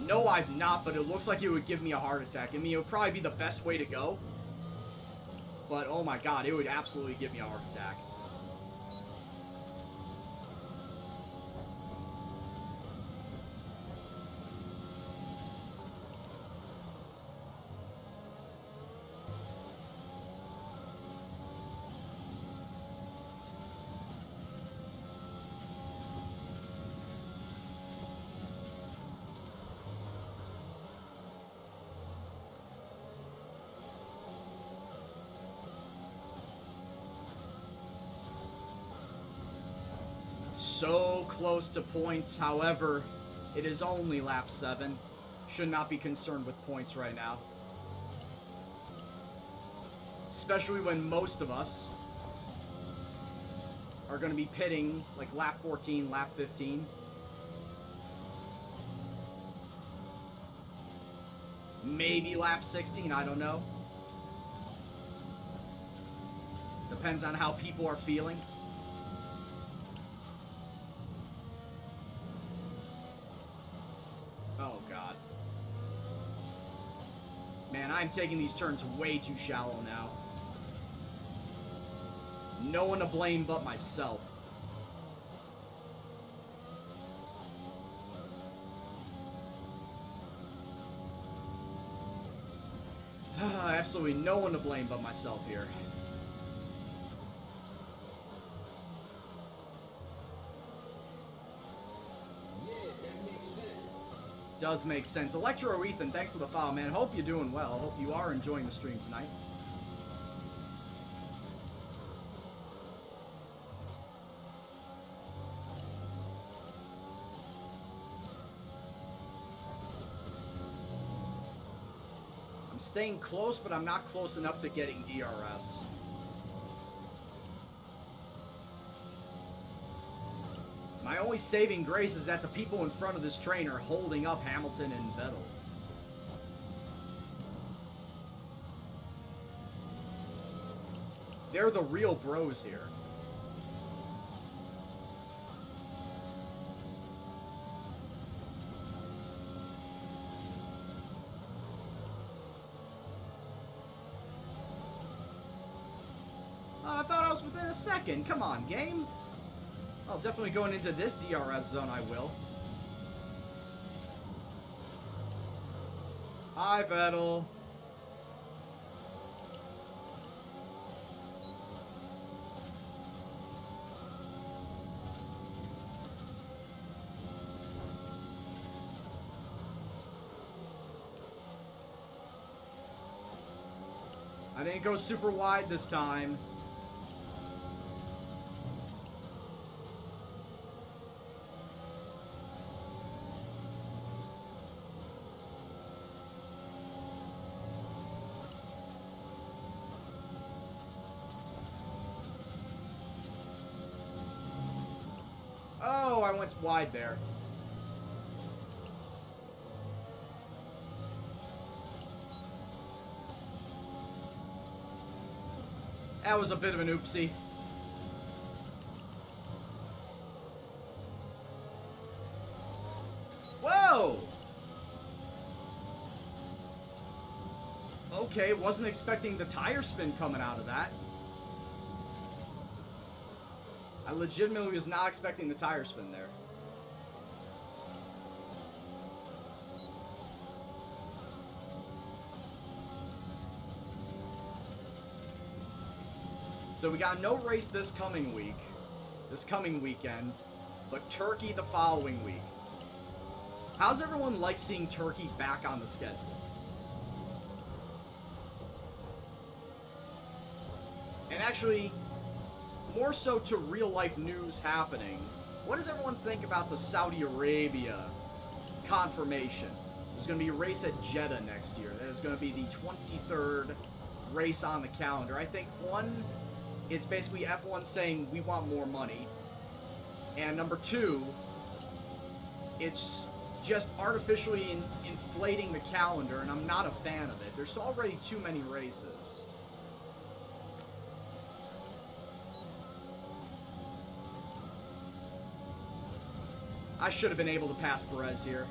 [SPEAKER 1] No, I've not, but it looks like it would give me a heart attack. I mean, it would probably be the best way to go. But, oh my god, it would absolutely give me a heart attack. So close to points, however, it is only lap 7. Should not be concerned with points right now. Especially when most of us are going to be pitting like lap 14, lap 15. Maybe lap 16, I don't know. Depends on how people are feeling. I'm taking these turns way too shallow now. No one to blame but myself. Absolutely no one to blame but myself here. Does make sense. Electro Ethan, thanks for the follow, man. Hope you're doing well. Hope you are enjoying the stream tonight. I'm staying close, but I'm not close enough to getting DRS. My only saving grace is that the people in front of this train are holding up Hamilton and Vettel. They're the real bros here. I thought I was within a second. Come on, game. Oh, definitely going into this DRS zone, I will. Hi, Vettel. I didn't go super wide this time. Oh, I went wide there. That was a bit of an oopsie. Whoa! Okay, wasn't expecting the tire spin coming out of that. I legitimately was not expecting the tire spin there. So we got no race this coming weekend, but Turkey the following week. How's everyone like seeing Turkey back on the schedule? And actually, more so to real-life news happening, what does everyone think about the Saudi Arabia confirmation? There's going to be a race at Jeddah next year. There's going to be the 23rd race on the calendar. I think, one, it's basically F1 saying, we want more money. And number two, it's just artificially inflating the calendar, and I'm not a fan of it. There's already too many races. I should have been able to pass Perez here.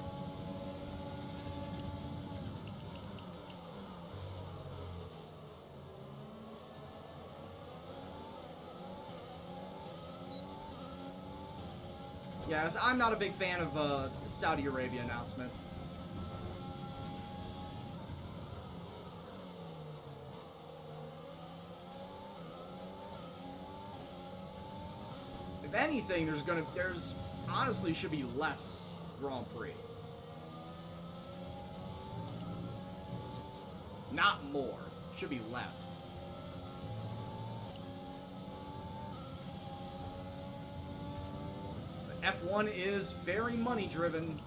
[SPEAKER 1] Yes, I'm not a big fan of the Saudi Arabia announcement. If anything, there's honestly should be less Grand Prix. Not more. Should be less. But F1 is very money driven.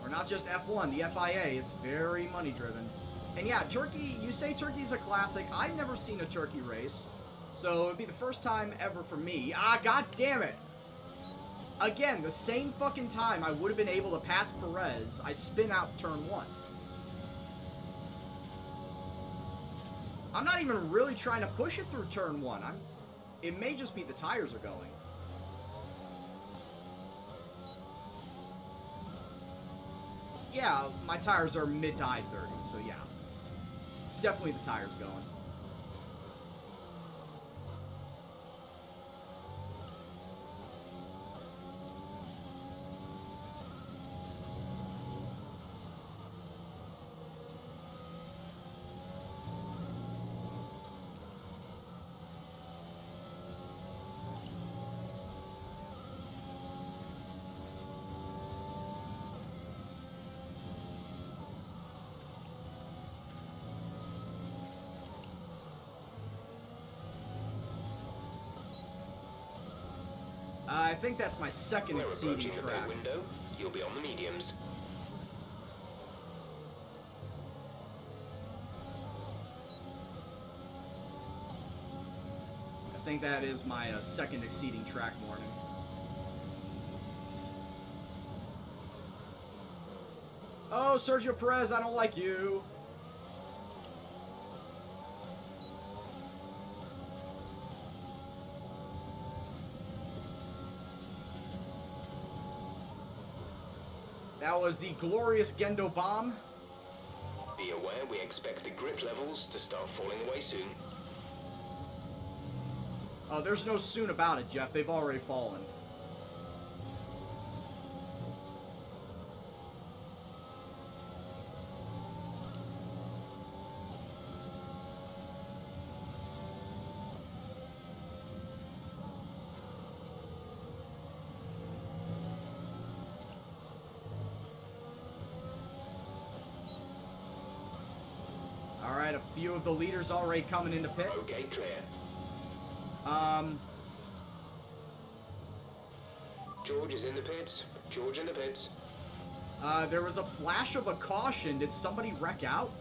[SPEAKER 1] Or not just F1, the FIA, it's very money driven. And yeah, Turkey, you say Turkey's a classic. I've never seen a Turkey race. So it'd be the first time ever for me. Ah, god damn it! Again, the same fucking time I would have been able to pass Perez, I spin out turn 1. I'm not even really trying to push it through turn 1. It may just be the tires are going. Yeah, my tires are mid to high 30s, so yeah. It's definitely the tires going. I think that's my second
[SPEAKER 2] We're
[SPEAKER 1] exceeding
[SPEAKER 2] approaching the
[SPEAKER 1] track.
[SPEAKER 2] pit window. You'll be on the mediums.
[SPEAKER 1] I think that is my second exceeding track morning. Oh, Sergio Perez, I don't like you. That was the glorious Gendo bomb.
[SPEAKER 2] Be aware we expect the grip levels to start falling away soon.
[SPEAKER 1] Oh, there's no soon about it, Jeff. They've already fallen. Alright, a few of the leaders already coming into pit.
[SPEAKER 2] Okay, clear. George is in the pits. George in the pits.
[SPEAKER 1] There was a flash of a caution. Did somebody wreck out?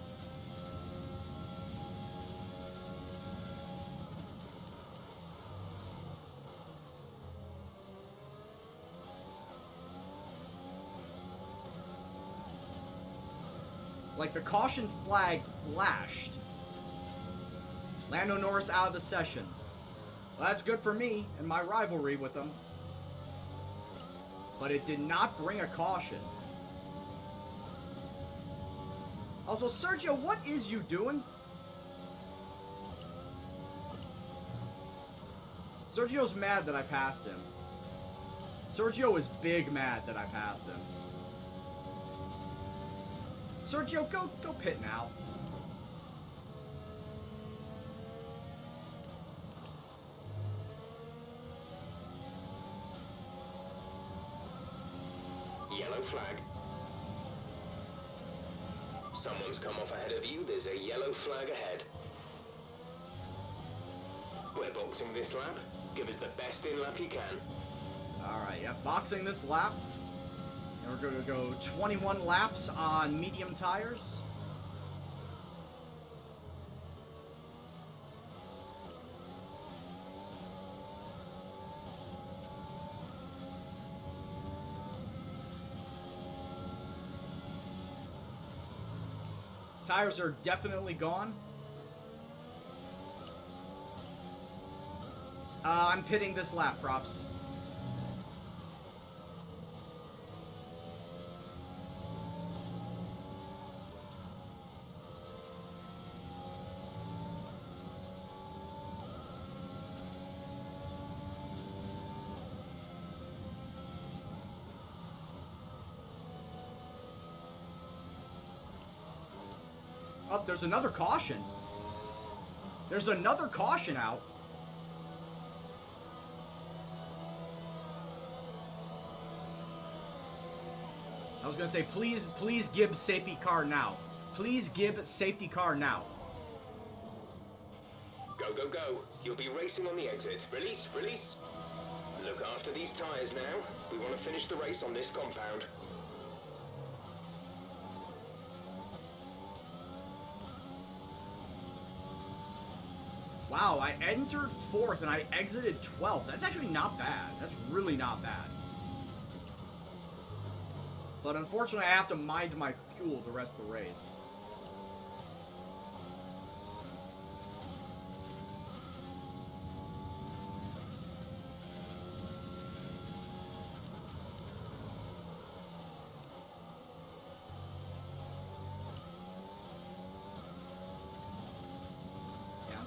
[SPEAKER 1] Like, the caution flag flashed. Lando Norris out of the session. Well, that's good for me and my rivalry with him. But it did not bring a caution. Also, Sergio, what is you doing? Sergio's mad that I passed him. Sergio is big mad that I passed him. Sergio, go pit now.
[SPEAKER 2] Yellow flag. Someone's come off ahead of you. There's a yellow flag ahead. We're boxing this lap. Give us the best in lap you can.
[SPEAKER 1] Alright, yeah, boxing this lap. And we're going to go 21 laps on medium tires. Tires are definitely gone. I'm pitting this lap, props. Oh, there's another caution. There's another caution out. I was gonna say, please give safety car now. Please give safety car now.
[SPEAKER 2] Go, go, go. You'll be racing on the exit. Release, release. Look after these tires now. We want to finish the race on this compound.
[SPEAKER 1] Wow, I entered 4th and I exited 12th. That's actually not bad. That's really not bad. But unfortunately, I have to mind my fuel the rest of the race.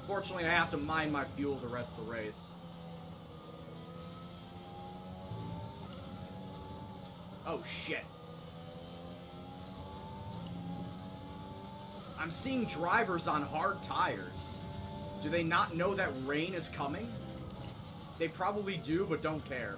[SPEAKER 1] Unfortunately, I have to mine my fuel the rest of the race. Oh, shit. I'm seeing drivers on hard tires. Do they not know that rain is coming? They probably do, but don't care.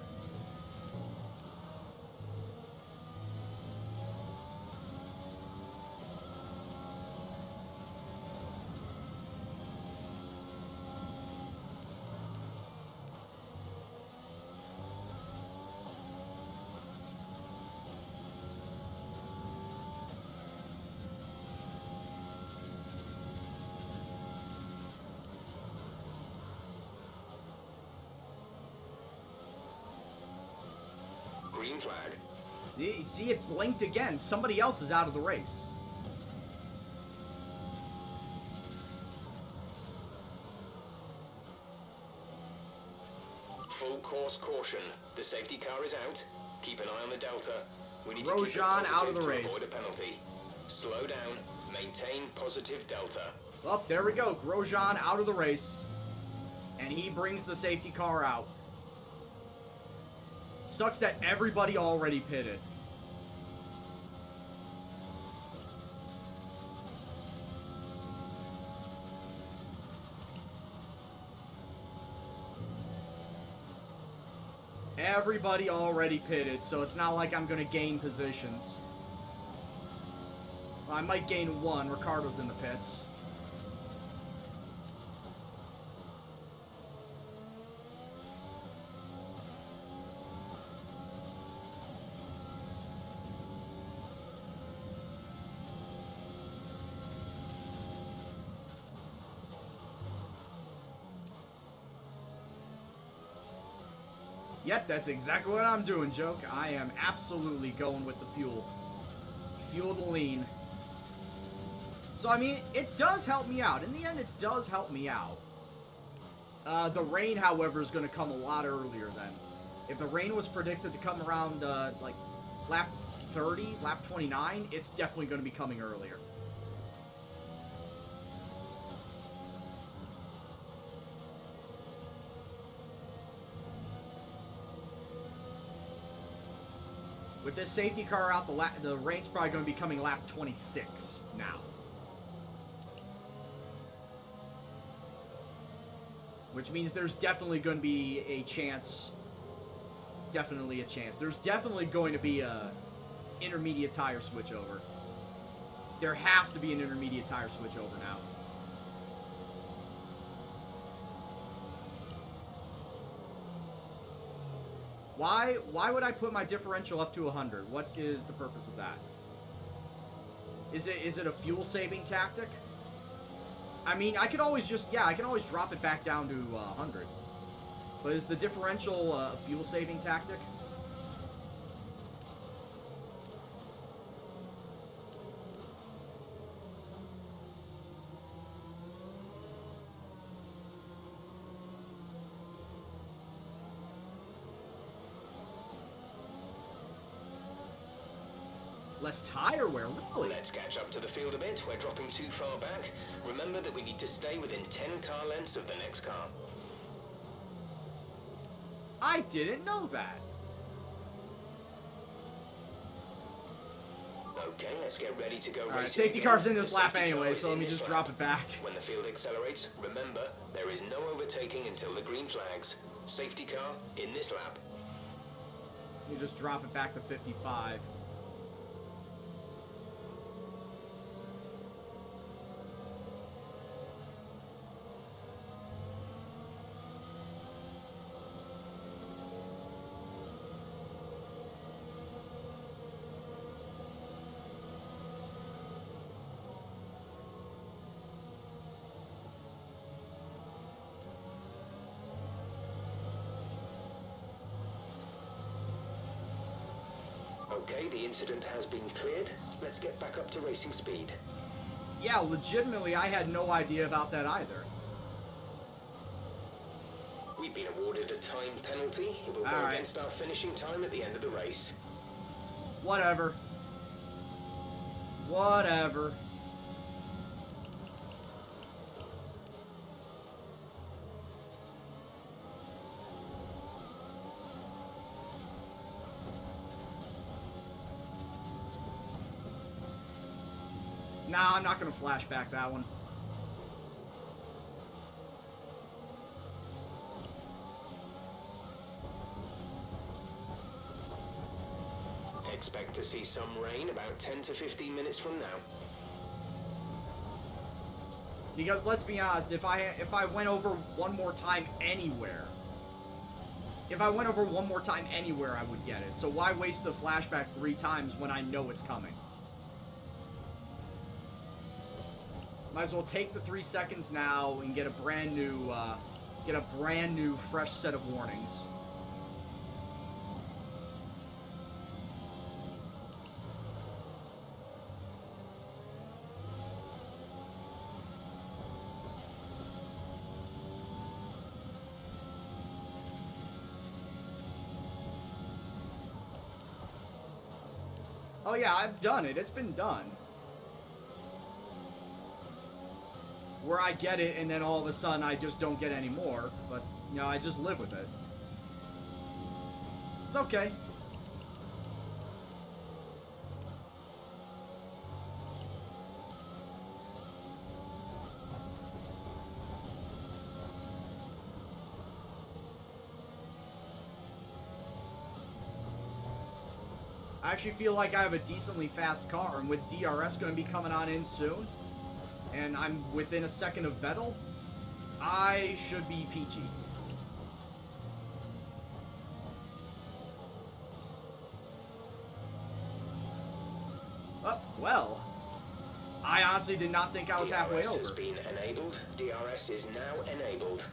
[SPEAKER 2] Green flag.
[SPEAKER 1] You see, it blinked again. Somebody else is out of the race.
[SPEAKER 2] Full course caution. The safety car is out. Keep an eye on the delta. We need to keep it
[SPEAKER 1] Grosjean out of
[SPEAKER 2] positive
[SPEAKER 1] the
[SPEAKER 2] to
[SPEAKER 1] race.
[SPEAKER 2] avoid a penalty. Slow down. Maintain positive delta.
[SPEAKER 1] Well, there we go. Grosjean out of the race. And he brings the safety car out. Sucks that everybody already pitted. Everybody already pitted, so it's not like I'm going to gain positions. Well, I might gain one. Ricardo's in the pits. Yep, that's exactly what I'm doing, Joke. I am absolutely going with the fuel. Fuel to lean. So, I mean, it does help me out. In the end, it does help me out. The rain, however, is going to come a lot earlier then. If the rain was predicted to come around, like, lap 30, lap 29, it's definitely going to be coming earlier. With this safety car out, the rain's probably going to be coming lap 26 now. Which means there's definitely going to be a chance. Definitely a chance. There's definitely going to be a intermediate tire switchover. There has to be an intermediate tire switchover now. Why would I put my differential up to 100? What is the purpose of that? Is it a fuel saving tactic? I mean, I can always drop it back down to 100. But is the differential a fuel saving tactic? Less tire wear, really?
[SPEAKER 2] Let's catch up to the field a bit. We're dropping too far back. Remember that we need to stay within 10 car lengths of the next car.
[SPEAKER 1] I didn't know that.
[SPEAKER 2] Okay, let's get ready to go.
[SPEAKER 1] Alright, safety car's in this lap anyway, so let me just drop it back.
[SPEAKER 2] When the field accelerates, remember, there is no overtaking until the green flags. Safety car in this lap.
[SPEAKER 1] You just drop it back to 55.
[SPEAKER 2] Okay, the incident has been cleared. Let's get back up to racing speed.
[SPEAKER 1] Yeah, legitimately, I had no idea about that either.
[SPEAKER 2] We've been awarded a time penalty. It will go against our finishing time at the end of the race.
[SPEAKER 1] Whatever. Whatever. Nah, I'm not gonna flashback that one.
[SPEAKER 2] Expect to see some rain about 10 to 15 minutes from now.
[SPEAKER 1] Because let's be honest, if I went over one more time anywhere, I would get it. So why waste the flashback 3 times when I know it's coming? Might as well take the 3 seconds now and get a brand new fresh set of warnings. Oh yeah, I've done it. It's been done. Where I get it and then all of a sudden I just don't get any more. But, you know, I just live with it. It's okay. I actually feel like I have a decently fast car, and with DRS going to be coming on in soon, and I'm within a second of Vettel, I should be peachy. Oh, well, I honestly did not think I was halfway over.
[SPEAKER 2] DRS has been enabled. DRS is now enabled.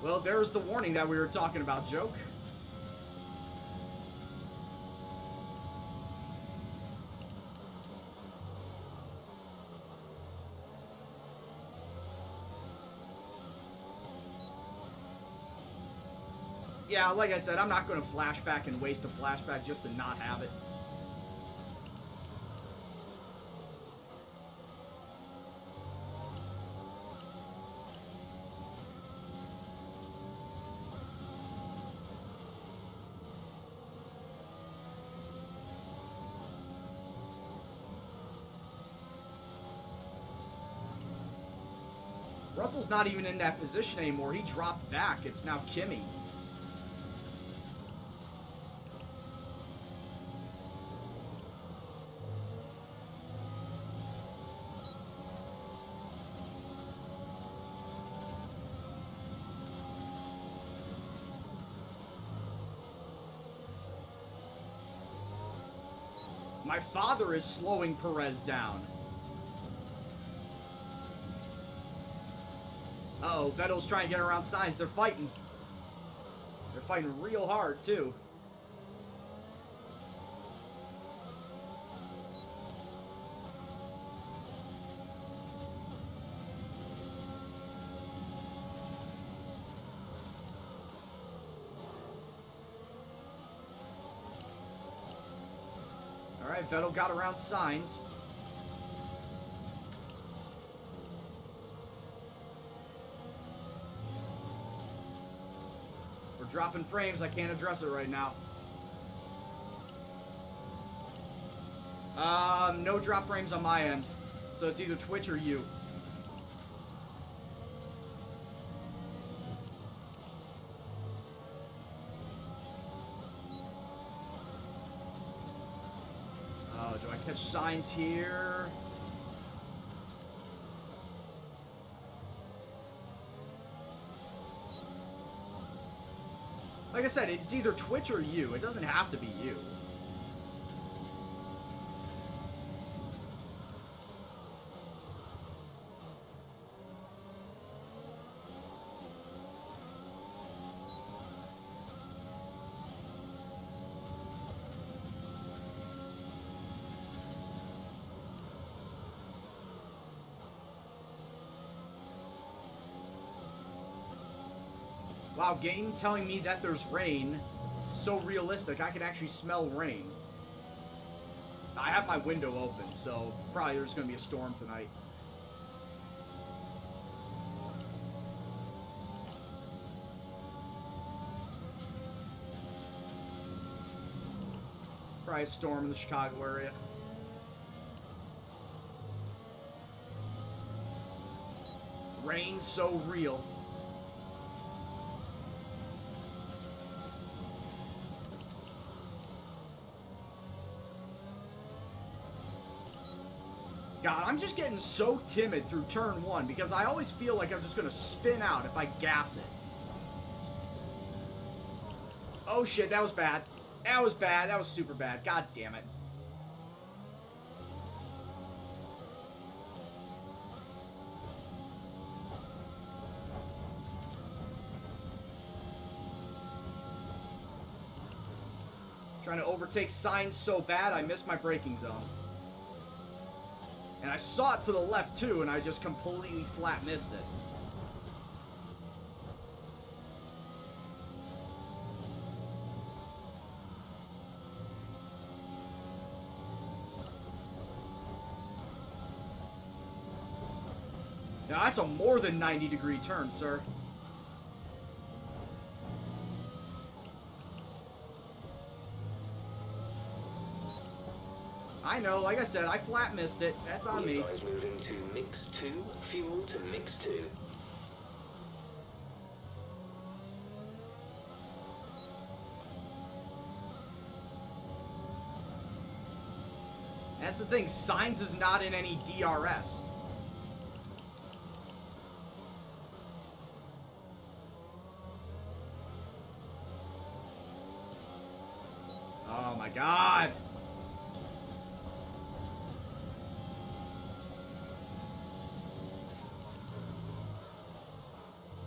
[SPEAKER 1] Well, there's the warning that we were talking about, Joke. Yeah, like I said, I'm not going to flashback and waste a flashback just to not have it. Russell's not even in that position anymore. He dropped back. It's now Kimi. My father is slowing Perez down. Uh-oh, Vettel's trying to get around Sainz. They're fighting. They're fighting real hard, too. Alright, Vettel got around Sainz. We're dropping frames. I can't address it right now. No drop frames on my end. So it's either Twitch or you. Oh, do I catch Sainz here? Like I said, it's either Twitch or you. It doesn't have to be you. Wow, game telling me that there's rain. So realistic, I can actually smell rain. I have my window open, so probably there's going to be a storm tonight. Probably a storm in the Chicago area. Rain's so real. God, I'm just getting so timid through turn 1 because I always feel like I'm just going to spin out if I gas it. Oh shit, that was bad. That was bad. That was super bad. God damn it. Trying to overtake signs so bad, I missed my braking zone. And I saw it to the left too, and I just completely flat missed it. Now that's a more than 90-degree turn, sir. I know, like I said, I flat missed it. That's on me.
[SPEAKER 2] Levi's moving to mix 2, fuel to mix 2.
[SPEAKER 1] That's the thing, Signs is not in any DRS. Oh my god!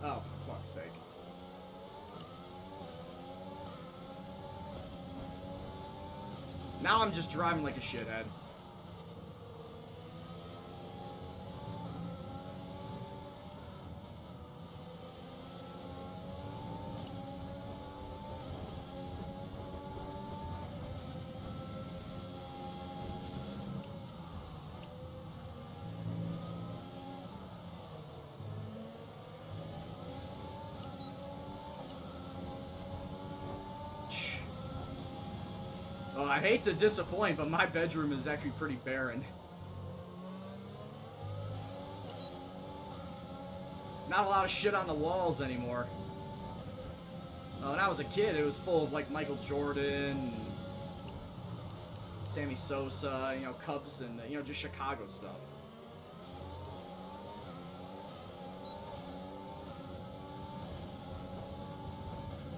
[SPEAKER 1] Oh, for fuck's sake. Now I'm just driving like a shithead. Oh, I hate to disappoint, but my bedroom is actually pretty barren. Not a lot of shit on the walls anymore. When I was a kid, it was full of, like, Michael Jordan, Sammy Sosa, you know, Cubs, and, you know, just Chicago stuff.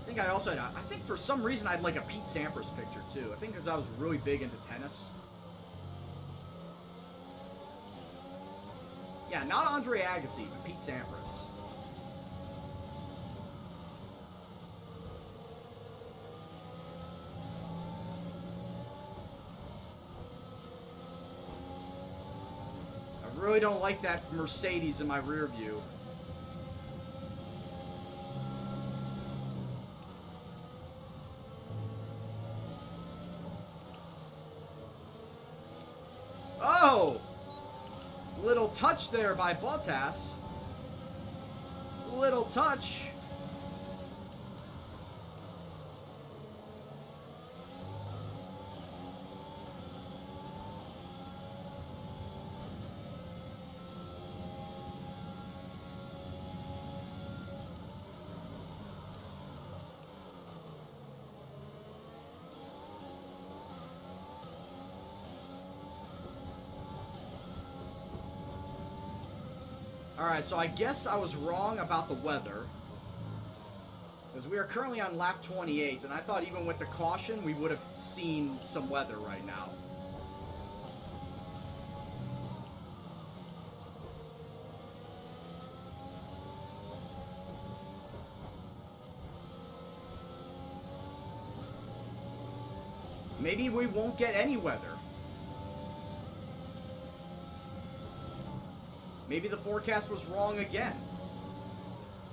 [SPEAKER 1] I think I also had, I think for some reason I had like a Pete Sampras picture too. I think because I was really big into tennis. Yeah, not Andre Agassi, but Pete Sampras. I really don't like that Mercedes in my rear view. Oh! Little touch there by Bottas. Little touch. Alright, so I guess I was wrong about the weather. Because we are currently on lap 28, and I thought even with the caution, we would have seen some weather right now. Maybe we won't get any weather. Maybe the forecast was wrong again.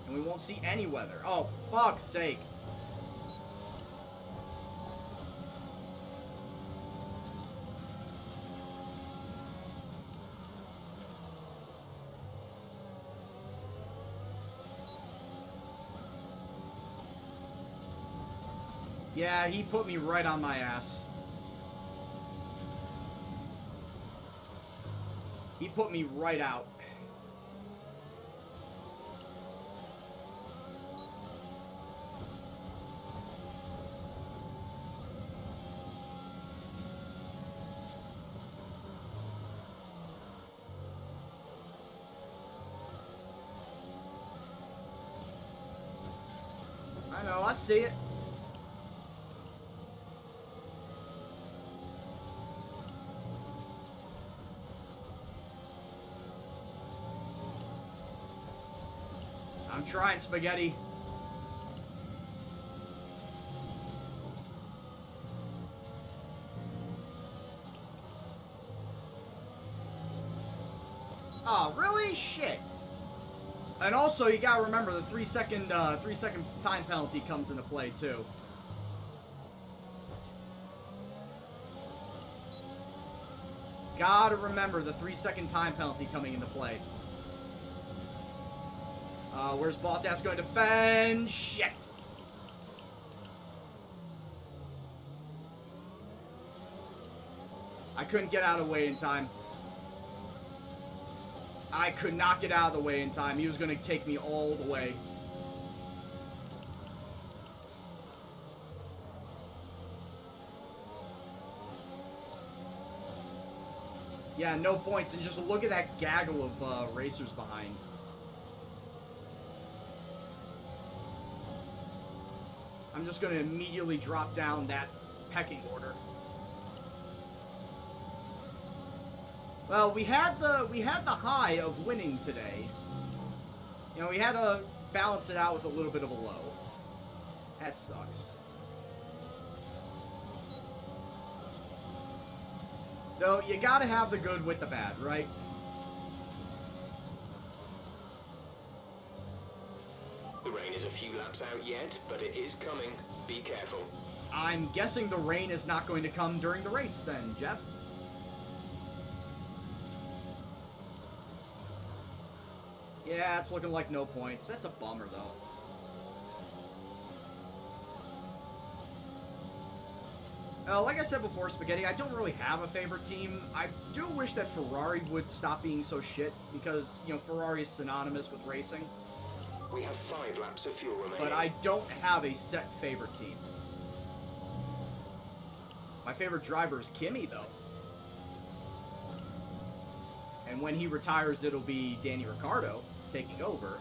[SPEAKER 1] And we won't see any weather. Oh, fuck's sake. Yeah, he put me right on my ass. He put me right out. I know, I see it. I'm trying, Spaghetti. Oh, really? Shit. And also, you gotta remember the 3-second time penalty comes into play too. Gotta remember the 3-second time penalty coming into play. Where's Bottas going to defend? Shit. I couldn't get out of the way in time. I could not get out of the way in time. He was going to take me all the way. Yeah, no points. And just look at that gaggle of racers behind. I'm just going to immediately drop down that pecking order. Well, we had the high of winning today. You know, we had to balance it out with a little bit of a low. That sucks. Though, you gotta have the good with the bad, right?
[SPEAKER 2] The rain is a few laps out yet, but it is coming. Be careful.
[SPEAKER 1] I'm guessing the rain is not going to come during the race then, Jeff. Yeah, it's looking like no points. That's a bummer, though. Like I said before, Spaghetti, I don't really have a favorite team. I do wish that Ferrari would stop being so shit, because, you know, Ferrari is synonymous with racing.
[SPEAKER 2] We have 5 laps of fuel remaining.
[SPEAKER 1] But I don't have a set favorite team. My favorite driver is Kimi, though. And when he retires, it'll be Danny Ricciardo taking over.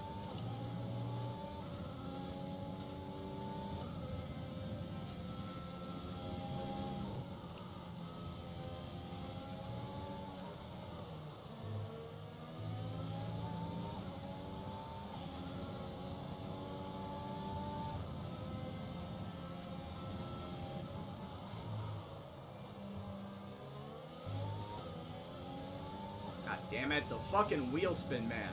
[SPEAKER 1] God damn it, the fucking wheel spin, man.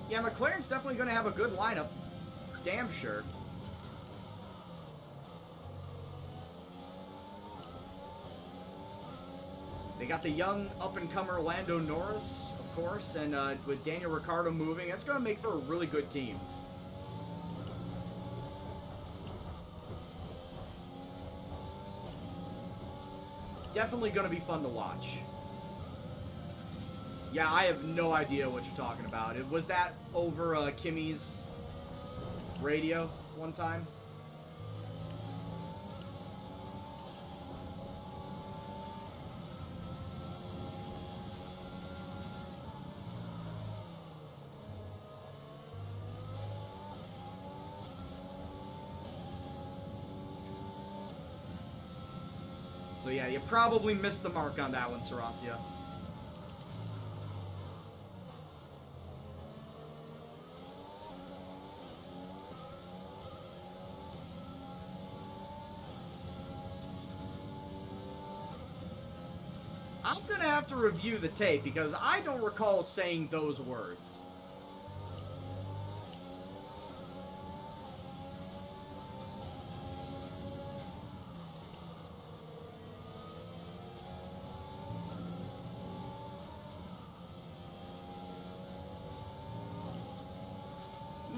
[SPEAKER 1] Yeah, McLaren's definitely going to have a good lineup. Damn sure. They got the young up-and-comer Lando Norris, of course, and with Daniel Ricciardo moving, that's going to make for a really good team. Definitely going to be fun to watch. Yeah, I have no idea what you're talking about. Was that over Kimi's radio one time? So yeah, you probably missed the mark on that one, Sarancia. I'm gonna have to review the tape because I don't recall saying those words.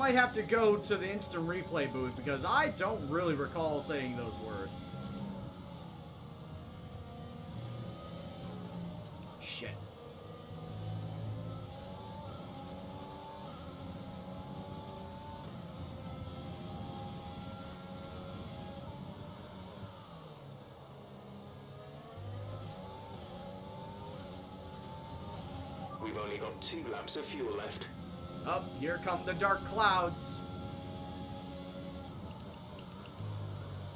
[SPEAKER 1] might have to go to the instant replay booth because I don't really recall saying those words. Shit.
[SPEAKER 2] We've only got 2 laps of fuel left.
[SPEAKER 1] Up, here come the dark clouds.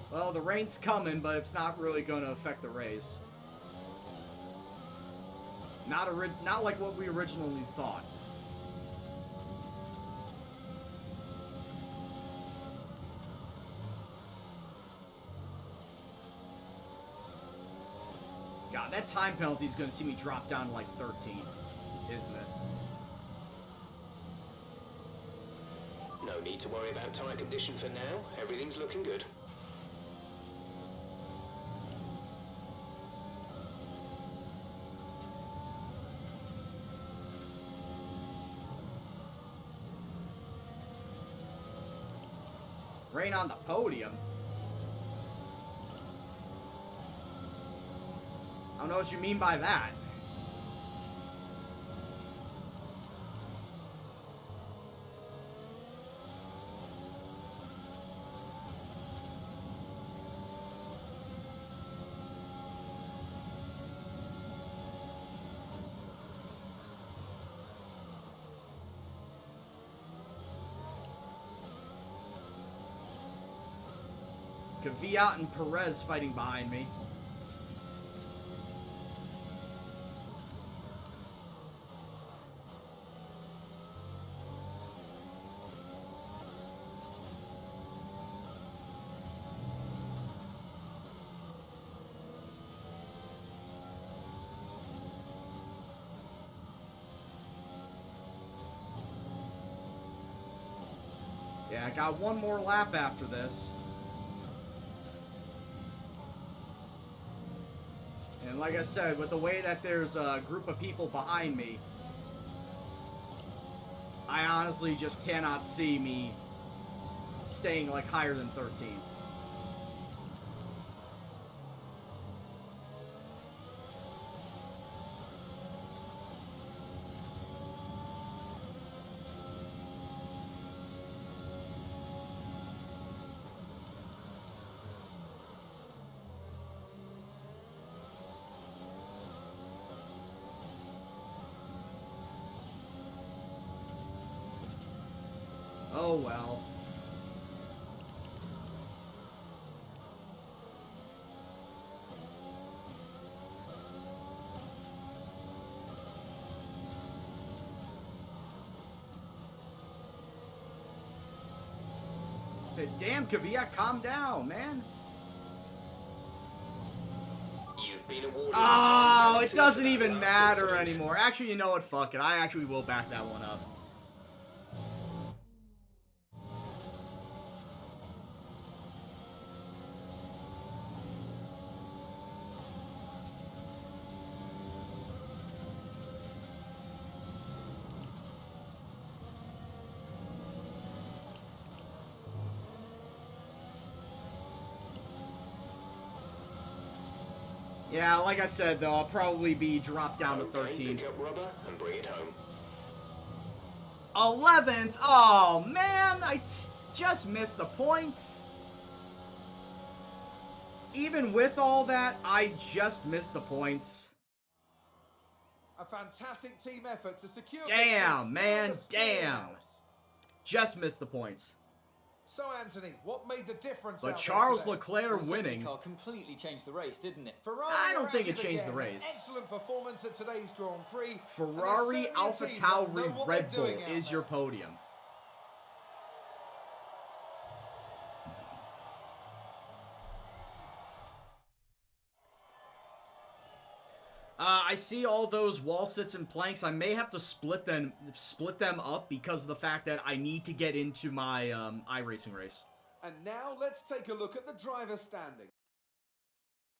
[SPEAKER 1] Well, the rain's coming, but it's not really going to affect the race. Not like what we originally thought. God, that time penalty is going to see me drop down to like 13, isn't it?
[SPEAKER 2] No need to worry about tyre condition for now. Everything's looking good.
[SPEAKER 1] Rain on the podium? I don't know what you mean by that. Kvyat and Perez fighting behind me. Yeah, I got one more lap after this. And like I said, with the way that there's a group of people behind me, I honestly just cannot see me staying like higher than 13. Oh well. Hey, damn, Kvyat, calm down, man.
[SPEAKER 2] You've been awarded.
[SPEAKER 1] Oh, it doesn't even matter anymore. Actually, you know what? Fuck it. I actually will back that one up. Yeah, like I said, though, I'll probably be dropped down to 13.
[SPEAKER 2] Pick up rubber and bring it home.
[SPEAKER 1] 11th? Oh, man, I just missed the points. Even with all that, I just missed the points.
[SPEAKER 4] A fantastic team effort to secure.
[SPEAKER 1] Damn, man, damn. Just missed the points.
[SPEAKER 4] So, Anthony, what made the difference?
[SPEAKER 1] But Charles Leclerc
[SPEAKER 7] The
[SPEAKER 1] winning.
[SPEAKER 7] car completely changed the race, didn't it?
[SPEAKER 4] Ferrari
[SPEAKER 1] I don't think
[SPEAKER 4] are
[SPEAKER 1] it
[SPEAKER 4] at
[SPEAKER 1] changed the
[SPEAKER 4] again.
[SPEAKER 1] race.
[SPEAKER 4] Excellent performance at today's Grand Prix.
[SPEAKER 1] Ferrari, Alpha Tauri, Red Bull is your podium. I see all those wall sits and planks. I may have to split them up because of the fact that I need to get into my iRacing race.
[SPEAKER 4] And now let's take a look at the driver's standing.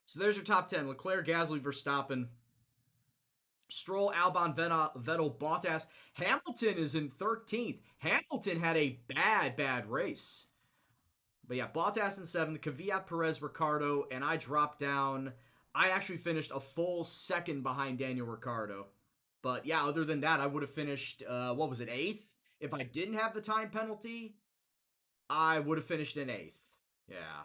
[SPEAKER 1] So there's your top 10. Leclerc, Gasly, Verstappen. Stroll, Albon, Vettel, Bottas. Hamilton is in 13th. Hamilton had a bad race. But yeah, Bottas in 7th, Kvyat, Perez, Ricciardo, and I dropped down. I actually finished a full second behind Daniel Ricciardo. But yeah, other than that, I would have finished, 8th? If I didn't have the time penalty, I would have finished in 8th. Yeah.